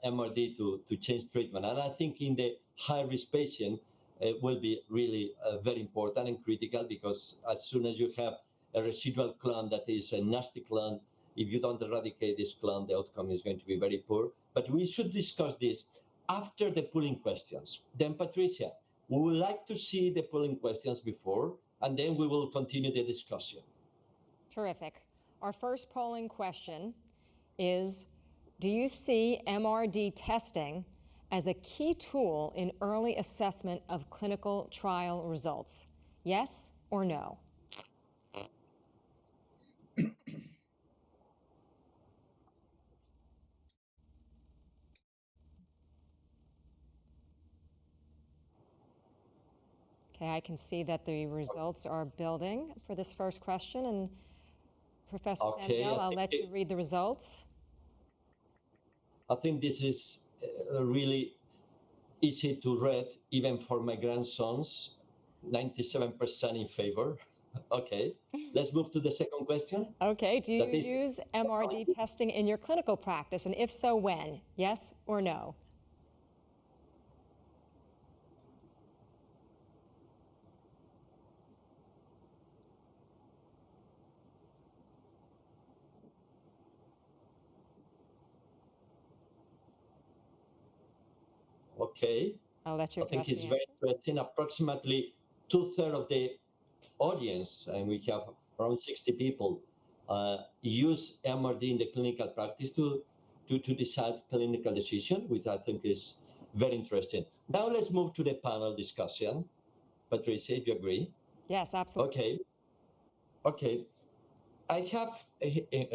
MRD to change treatment. And I think in the high-risk patient, it will be really very important and critical, because as soon as you have a residual clone that is a nasty clone, if you don't eradicate this clone, the outcome is going to be very poor. But we should discuss this after the polling questions. Then, Patricia, we would like to see the polling questions before, and then we will continue the discussion. Terrific. Our first polling question is, do you see MRD testing as a key tool in early assessment of clinical trial results? Yes or no? Okay, I can see that the results are building for this first question. And Professor Samuel, I'll let you read the results. I think this is really easy to read, even for my grandsons, 97% in favor. Okay, let's move to the second question. Okay, do you use MRD testing in your clinical practice? And if so, when? Yes or no? Okay. I'll let you I think address it's the very answer. interesting. Approximately 2/3 of the audience, and we have around 60 people, use MRD in the clinical practice to decide clinical decision, which I think is very interesting. Now let's move to the panel discussion. Patricia, if you agree. Yes, absolutely. Okay. Okay. I have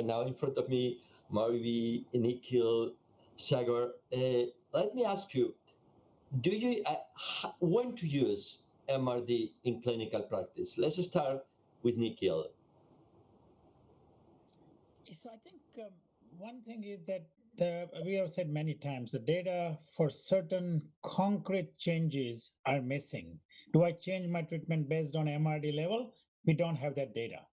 now in front of me Marvi, Nikhil, Sagar. Let me ask you, do you when to use MRD in clinical practice? Let's start with Nikhil. So I think one thing is that we have said many times the data for certain concrete changes are missing. Do I change my treatment based on MRD level? We don't have that data.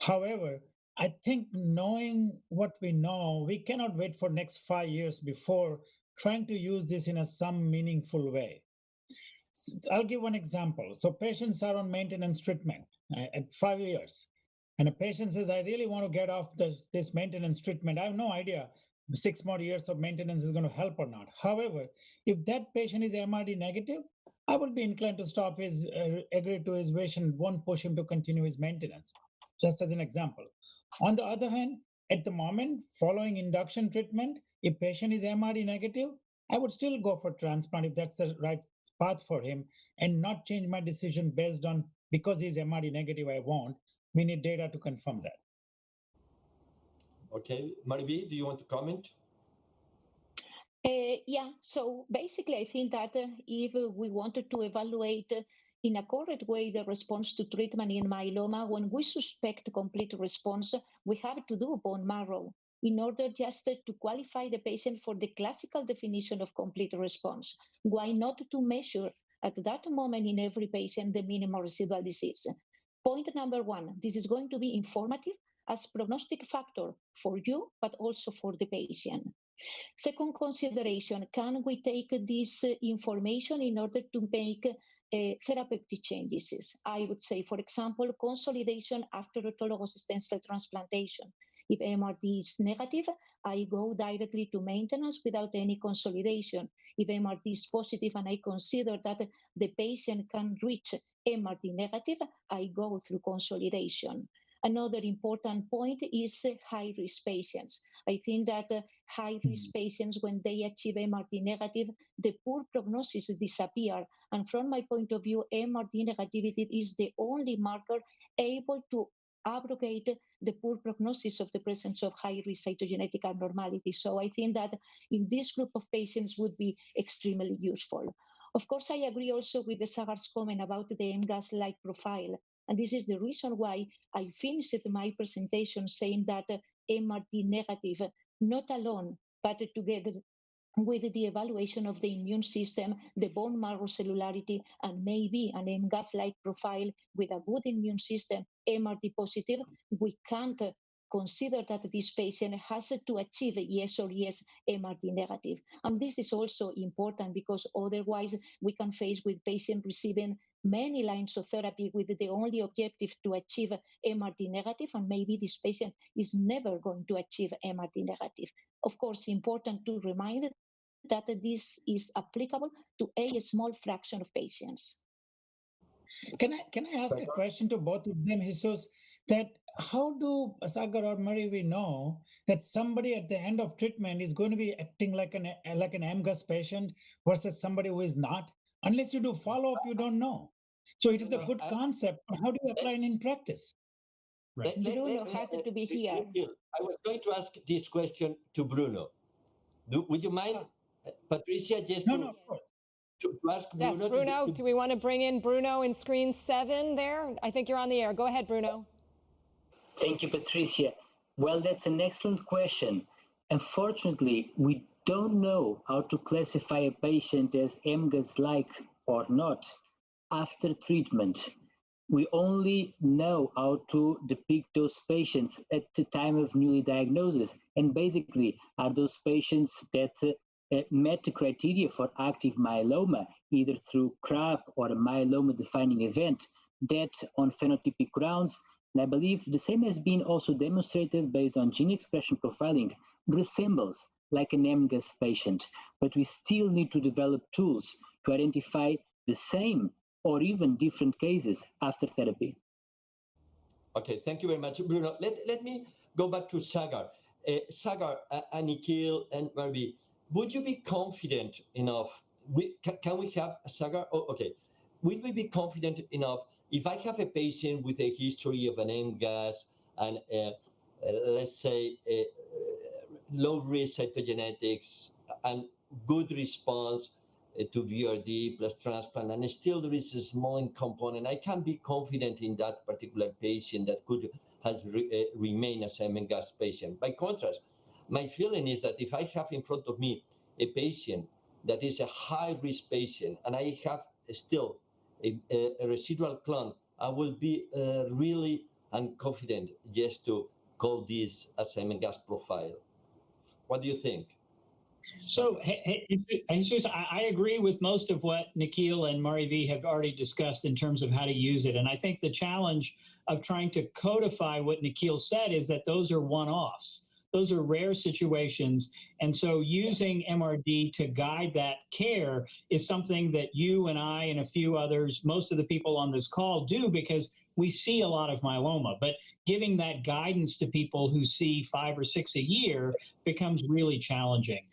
However, I think knowing what we know, we cannot wait for next 5 years before trying to use this in some meaningful way. So I'll give one example. So patients are on maintenance treatment at 5 years. And a patient says, I really want to get off this maintenance treatment. I have no idea 6 more years of maintenance is going to help or not. However, if that patient is MRD negative, I would be inclined to stop his, agree to his wish and won't push him to continue his maintenance, just as an example. On the other hand, at the moment, following induction treatment, if patient is MRD negative, I would still go for transplant if that's the right path for him and not change my decision based on because he's MRD negative, I won't. We need data to confirm that. Okay, Mariby, do you want to comment? Yeah, so basically, I think that if we wanted to evaluate in a correct way the response to treatment in myeloma, when we suspect complete response, we have to do bone marrow in order just to qualify the patient for the classical definition of complete response. Why not to measure at that moment in every patient the minimal residual disease? Point number one, this is going to be informative as prognostic factor for you, but also for the patient. Second consideration, can we take this information in order to make therapeutic changes? I would say, for example, consolidation after autologous stem cell transplantation. If MRD is negative, I go directly to maintenance without any consolidation. If MRD is positive and I consider that the patient can reach MRD negative, I go through consolidation. Another important point is high-risk patients. I think that high-risk patients, when they achieve MRD negative, the poor prognosis disappear. And from my point of view, MRD negativity is the only marker able to abrogate the poor prognosis of the presence of high-risk cytogenetic abnormality. So I think that in this group of patients would be extremely useful. Of course, I agree also with the Sagar's comment about the MGUS-like profile. And this is the reason why I finished my presentation saying that MRD negative, not alone, but together with the evaluation of the immune system, the bone marrow cellularity, and maybe an MGUS-like profile with a good immune system, MRD positive, we can't consider that this patient has to achieve a yes or yes MRD negative. And this is also important because otherwise we can face with patient receiving many lines of therapy with the only objective to achieve MRD negative, and maybe this patient is never going to achieve MRD negative. Of course, important to remind that this is applicable to a small fraction of patients. Can I ask a question to both of them, Jesus? That how do Sagar or Marie we know that somebody at the end of treatment is going to be acting like an MGUS patient versus somebody who is not? Unless you do follow up, you don't know. So it is a good concept, but how do you apply it in practice? Right. Bruno had to be here. I was going to ask this question to Bruno. Would you mind, Patricia, just No, of course. to ask Yes, Bruno. Bruno, do we want to bring in Bruno in screen 7 there? I think you're on the air. Go ahead, Bruno. Thank you, Patricia. Well, that's an excellent question. Unfortunately, we don't know how to classify a patient as MGUS-like or not after treatment. We only know how to depict those patients at the time of newly diagnosis. And basically, are those patients that met the criteria for active myeloma, either through CRAB or a myeloma-defining event, that on phenotypic grounds. And I believe the same has been also demonstrated based on gene expression profiling, resembles like an MGUS patient, but we still need to develop tools to identify the same or even different cases after therapy. Okay, thank you very much, Bruno. Let me go back to Sagar. Sagar, Nikhil, and Marvi, would you be confident enough? Can we have Sagar? Oh, okay. Would we be confident enough if I have a patient with a history of an MGUS and let's say low-risk cytogenetics and good response to VRD plus transplant, and still there is a small component, I can be confident in that particular patient that has remained as an MGUS patient. By contrast, my feeling is that if I have in front of me a patient that is a high-risk patient and I have still a residual clone, I will be really unconfident just to call this as a MGUS profile. What do you think? So, Jesus, I agree with most of what Nikhil and Marivi have already discussed in terms of how to use it. And I think the challenge of trying to codify what Nikhil said is that those are one-offs. Those are rare situations. And so using MRD to guide that care is something that you and I and a few others, most of the people on this call do, because we see a lot of myeloma. But giving that guidance to people who see 5 or 6 a year becomes really challenging.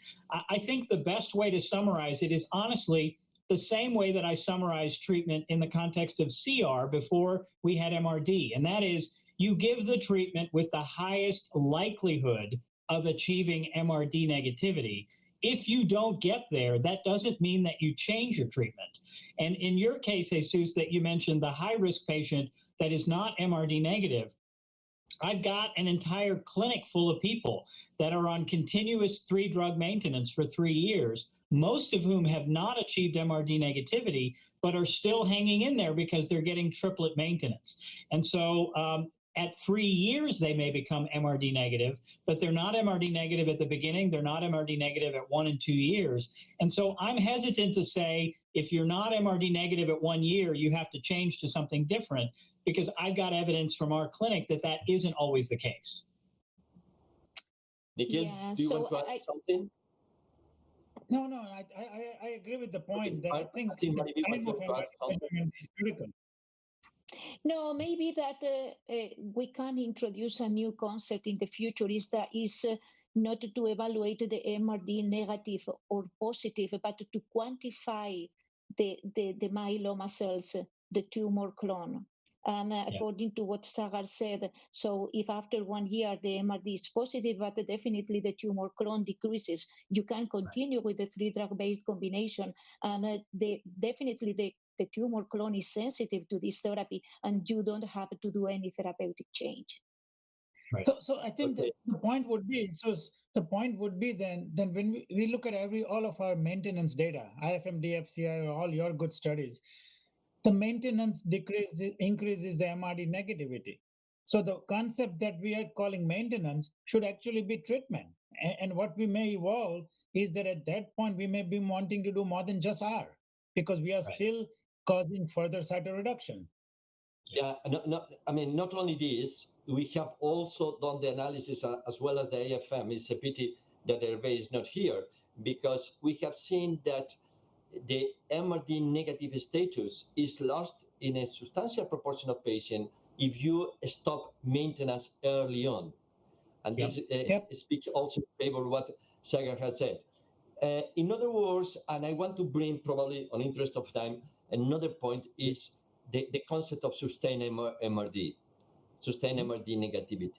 I think the best way to summarize it is honestly the same way that I summarized treatment in the context of CR before we had MRD. And that is, you give the treatment with the highest likelihood of achieving MRD negativity. If you don't get there, that doesn't mean that you change your treatment. And in your case, Jesus, that you mentioned, the high-risk patient that is not MRD negative, I've got an entire clinic full of people that are on continuous 3-drug maintenance for 3 years, most of whom have not achieved MRD negativity, but are still hanging in there because they're getting triplet maintenance. And so at 3 years, they may become MRD negative, but they're not MRD negative at the beginning. They're not MRD negative at 1 and 2 years. And so I'm hesitant to say, if you're not MRD negative at 1 year, you have to change to something different, because I've got evidence from our clinic that that isn't always the case. Nikhil, do you want to add something? No, I agree with the point that I think the time of evaluation is critical. No, maybe that we can introduce a new concept in the future is not to evaluate the MRD negative or positive, but to quantify the myeloma cells, the tumor clone. And according to what Sagar said, so if after 1 year the MRD is positive, but definitely the tumor clone decreases, you can continue with the 3-drug-based combination, and definitely the tumor clone is sensitive to this therapy, and you don't have to do any therapeutic change. Right. So I think the point would be, then when we look at all of our maintenance data, IFM, DFCI, all your good studies, the maintenance increases the MRD negativity. So the concept that we are calling maintenance should actually be treatment. And what we may evolve is that at that point, we may be wanting to do more than just R, because we are still causing further cytoreduction. Yeah, I mean, not only this, we have also done the analysis as well as the AFM. It's a pity that Hervé is not here, because we have seen that the MRD negative status is lost in a substantial proportion of patients if you stop maintenance early on. And this speaks also in favor of what Sagar has said. In other words, and I want to bring, probably on interest of time, another point is the concept of sustained MRD, sustained MRD negativity.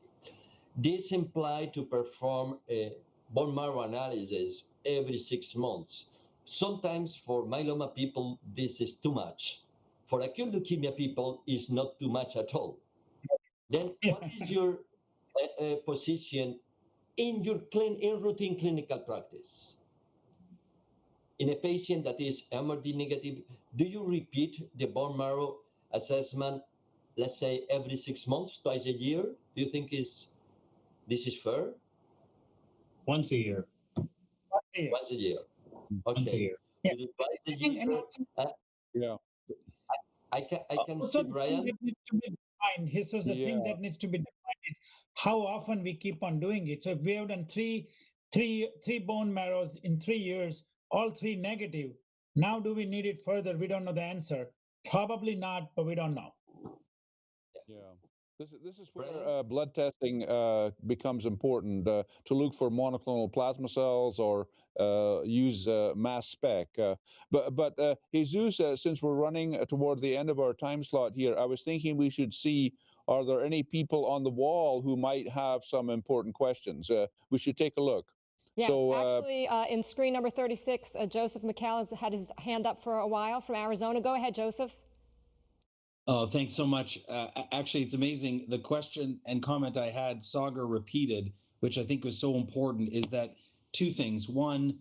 This implies to perform a bone marrow analysis every 6 months Sometimes for myeloma people, this is too much. For acute leukemia people, it's not too much at all. Then what is your position in your in routine clinical practice? In a patient that is MRD negative, do you repeat the bone marrow assessment, let's say every 6 months, twice a year? Do you think this is fair? Once a year. Once a year. Okay. Once a year. Yeah. Twice a year. Yeah. I can Also, see Brian. that needs to be defined. Jesus, the thing that needs to be defined is how often we keep on doing it. So if we have done three bone marrows in 3 years, all three negative, now do we need it further? We don't know the answer. Probably not, but we don't know. Yeah. This is where blood testing becomes important to look for monoclonal plasma cells or use mass spec. But Jesus, since we're running toward the end of our time slot here, I was thinking we should see, are there any people on the wall who might have some important questions? We should take a look. Yes, so, actually, in screen number 36, Joseph McCall has had his hand up for a while from Arizona. Go ahead, Joseph. Oh, thanks so much. Actually, it's amazing. The question and comment I had, Sagar repeated, which I think was so important, is that two things. One,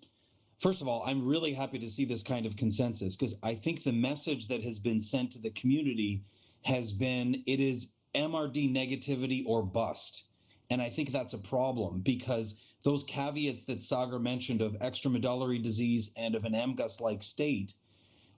first of all, I'm really happy to see this kind of consensus because I think the message that has been sent to the community has been it is MRD negativity or bust. And I think that's a problem because those caveats that Sagar mentioned of extramedullary disease and of an MGUS-like state,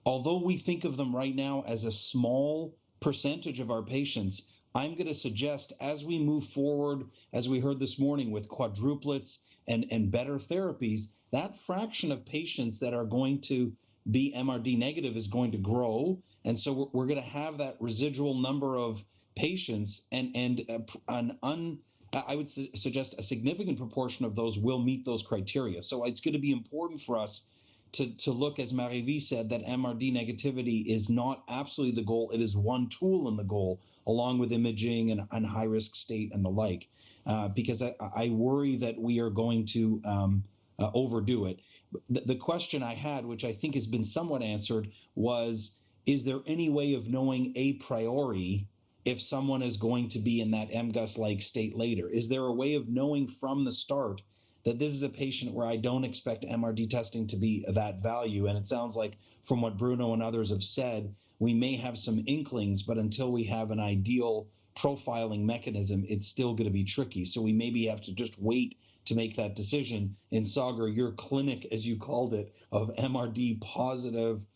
although we think of them right now as a small percentage of our patients, I'm going to suggest as we move forward, as we heard this morning with quadruplets and better therapies, that fraction of patients that are going to be MRD negative is going to grow. And so we're going to have that residual number of patients I would suggest a significant proportion of those will meet those criteria. So it's going to be important for us to look, as Marie-V said, that MRD negativity is not absolutely the goal. It is one tool in the goal, along with imaging and high-risk state and the like, because I worry that we are going to overdo it. The question I had, which I think has been somewhat answered, was, is there any way of knowing a priori if someone is going to be in that MGUS-like state later? Is there a way of knowing from the start that this is a patient where I don't expect MRD testing to be that value? And it sounds like from what Bruno and others have said, we may have some inklings, but until we have an ideal profiling mechanism, it's still going to be tricky. So we maybe have to just wait to make that decision. In Sagar, your clinic, as you called it, of MRD positive,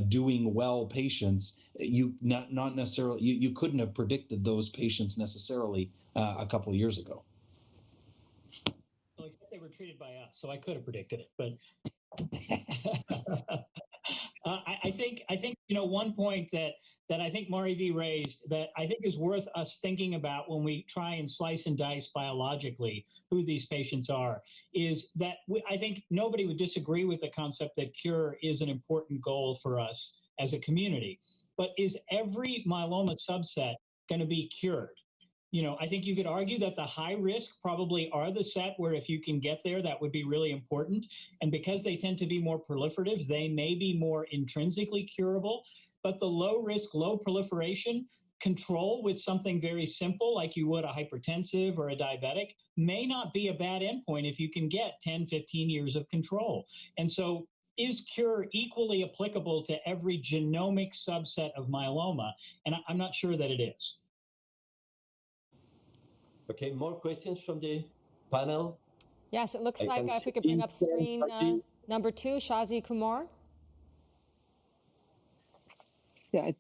doing well patients, you not necessarily, you couldn't have predicted those patients necessarily a couple of years ago. Well, except they were treated by us, so I could have predicted it. But I think one point that I think Marie-V raised that I think is worth us thinking about when we try and slice and dice biologically who these patients are is that I think nobody would disagree with the concept that cure is an important goal for us as a community. But is every myeloma subset going to be cured? I think you could argue that the high risk probably are the set where if you can get there, that would be really important. And because they tend to be more proliferative, they may be more intrinsically curable. But the low risk, low proliferation control with something very simple, like you would a hypertensive or a diabetic, may not be a bad endpoint if you can get 10, 15 years of control. And so is cure equally applicable to every genomic subset of myeloma? And I'm not sure that it is. Okay, more questions from the panel? Yes, it looks like if we could bring up screen number 2, Shazi Kumar. Yeah,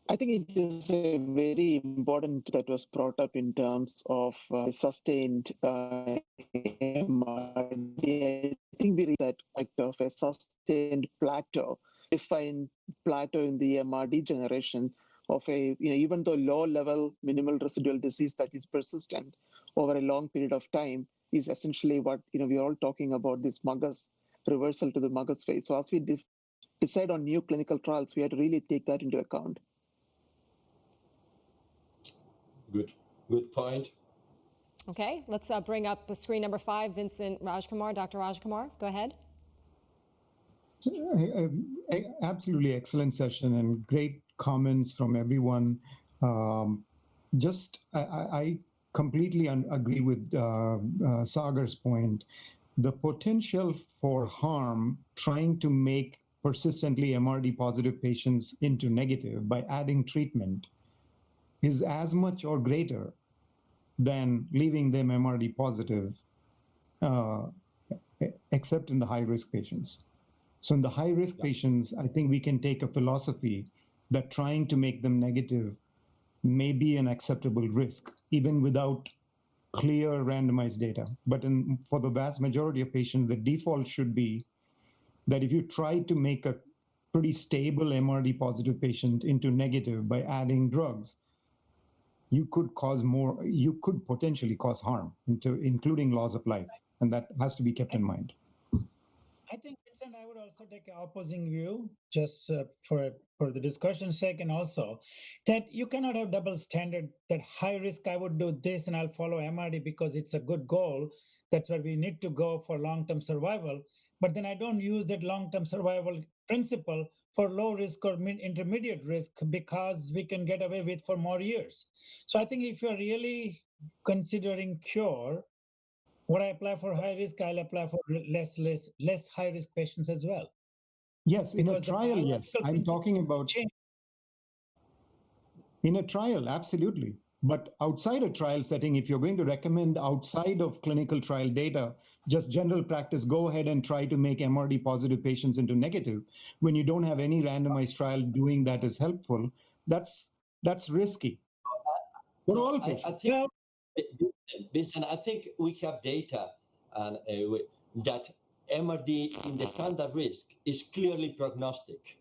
I think it is a very important that was brought up in terms of sustained MRD. I think we reach that point of a sustained plateau, defined plateau in the MRD generation of a, even though low level minimal residual disease that is persistent over a long period of time is essentially what, we're all talking about, this MGUS reversal to the MGUS phase. So as we decide on new clinical trials, we have to really take that into account. Good point. Okay, let's bring up screen number 5, Vincent Rajkumar. Dr. Rajkumar, go ahead. Absolutely excellent session and great comments from everyone. I completely agree with Sagar's point. The potential for harm trying to make persistently MRD positive patients into negative by adding treatment is as much or greater than leaving them MRD positive, except in the high-risk patients. So in the high-risk patients, I think we can take a philosophy that trying to make them negative may be an acceptable risk, even without clear randomized data. But for the vast majority of patients, the default should be that if you try to make a pretty stable MRD positive patient into negative by adding drugs, you could potentially cause harm, including loss of life. And that has to be kept in mind. I think, Vincent, I would also take an opposing view, just for the discussion's sake, and also that you cannot have double standard, that high risk, I would do this and I'll follow MRD because it's a good goal. That's where we need to go for long-term survival. But then I don't use that long-term survival principle for low risk or intermediate risk because we can get away with for more years. So I think if you're really considering cure, what I apply for high risk, I'll apply for less high risk patients as well. Yes, in a trial, yes. I'm talking about in a trial, absolutely. But outside a trial setting, if you're going to recommend outside of clinical trial data, just general practice, go ahead and try to make MRD positive patients into negative. When you don't have any randomized trial doing that is helpful, that's risky. For all patients. Vincent, I think we have data that MRD in the standard risk is clearly prognostic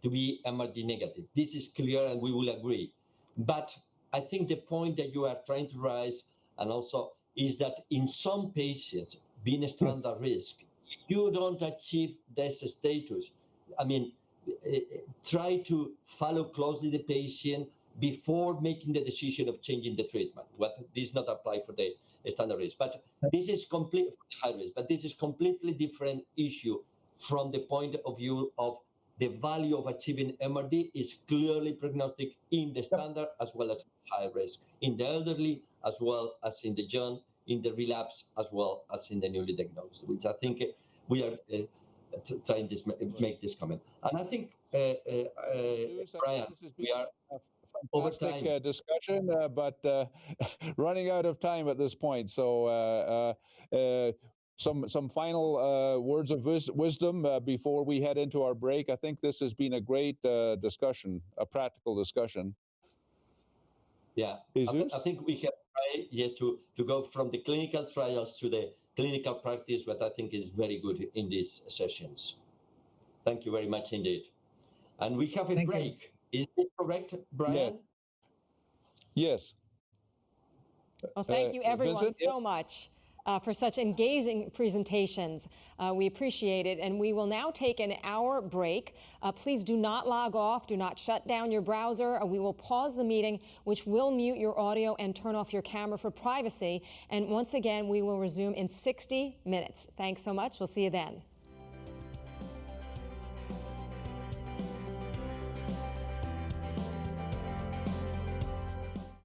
to be MRD negative. This is clear and we will agree. But I think the point that you are trying to raise and also is that in some patients being standard risk, you don't achieve this status. I mean, try to follow closely the patient before making the decision of changing the treatment. What this not apply for the standard risk, but this is complete high risk. But this is completely different issue from the point of view of the value of achieving MRD is clearly prognostic in the standard as well as high risk, in the elderly as well as in the young, in the relapse as well as in the newly diagnosed, which I think we are trying to make this comment. And I think, Brian, we are over time. Discussion, but running out of time at this point. So some final words of wisdom before we head into our break. I think this has been a great discussion, a practical discussion. Yeah, I think we have tried, yes, to go from the clinical trials to the clinical practice, what I think is very good in these sessions. Thank you very much indeed. And we have a break. Is it correct, Brian? Yes. Well, thank you everyone so much for such engaging presentations. We appreciate it, and we will now take an hour break. Please do not log off, do not shut down your browser. We will pause the meeting, which will mute your audio and turn off your camera for privacy. And once again, we will resume in 60 minutes. Thanks so much. We'll see you then.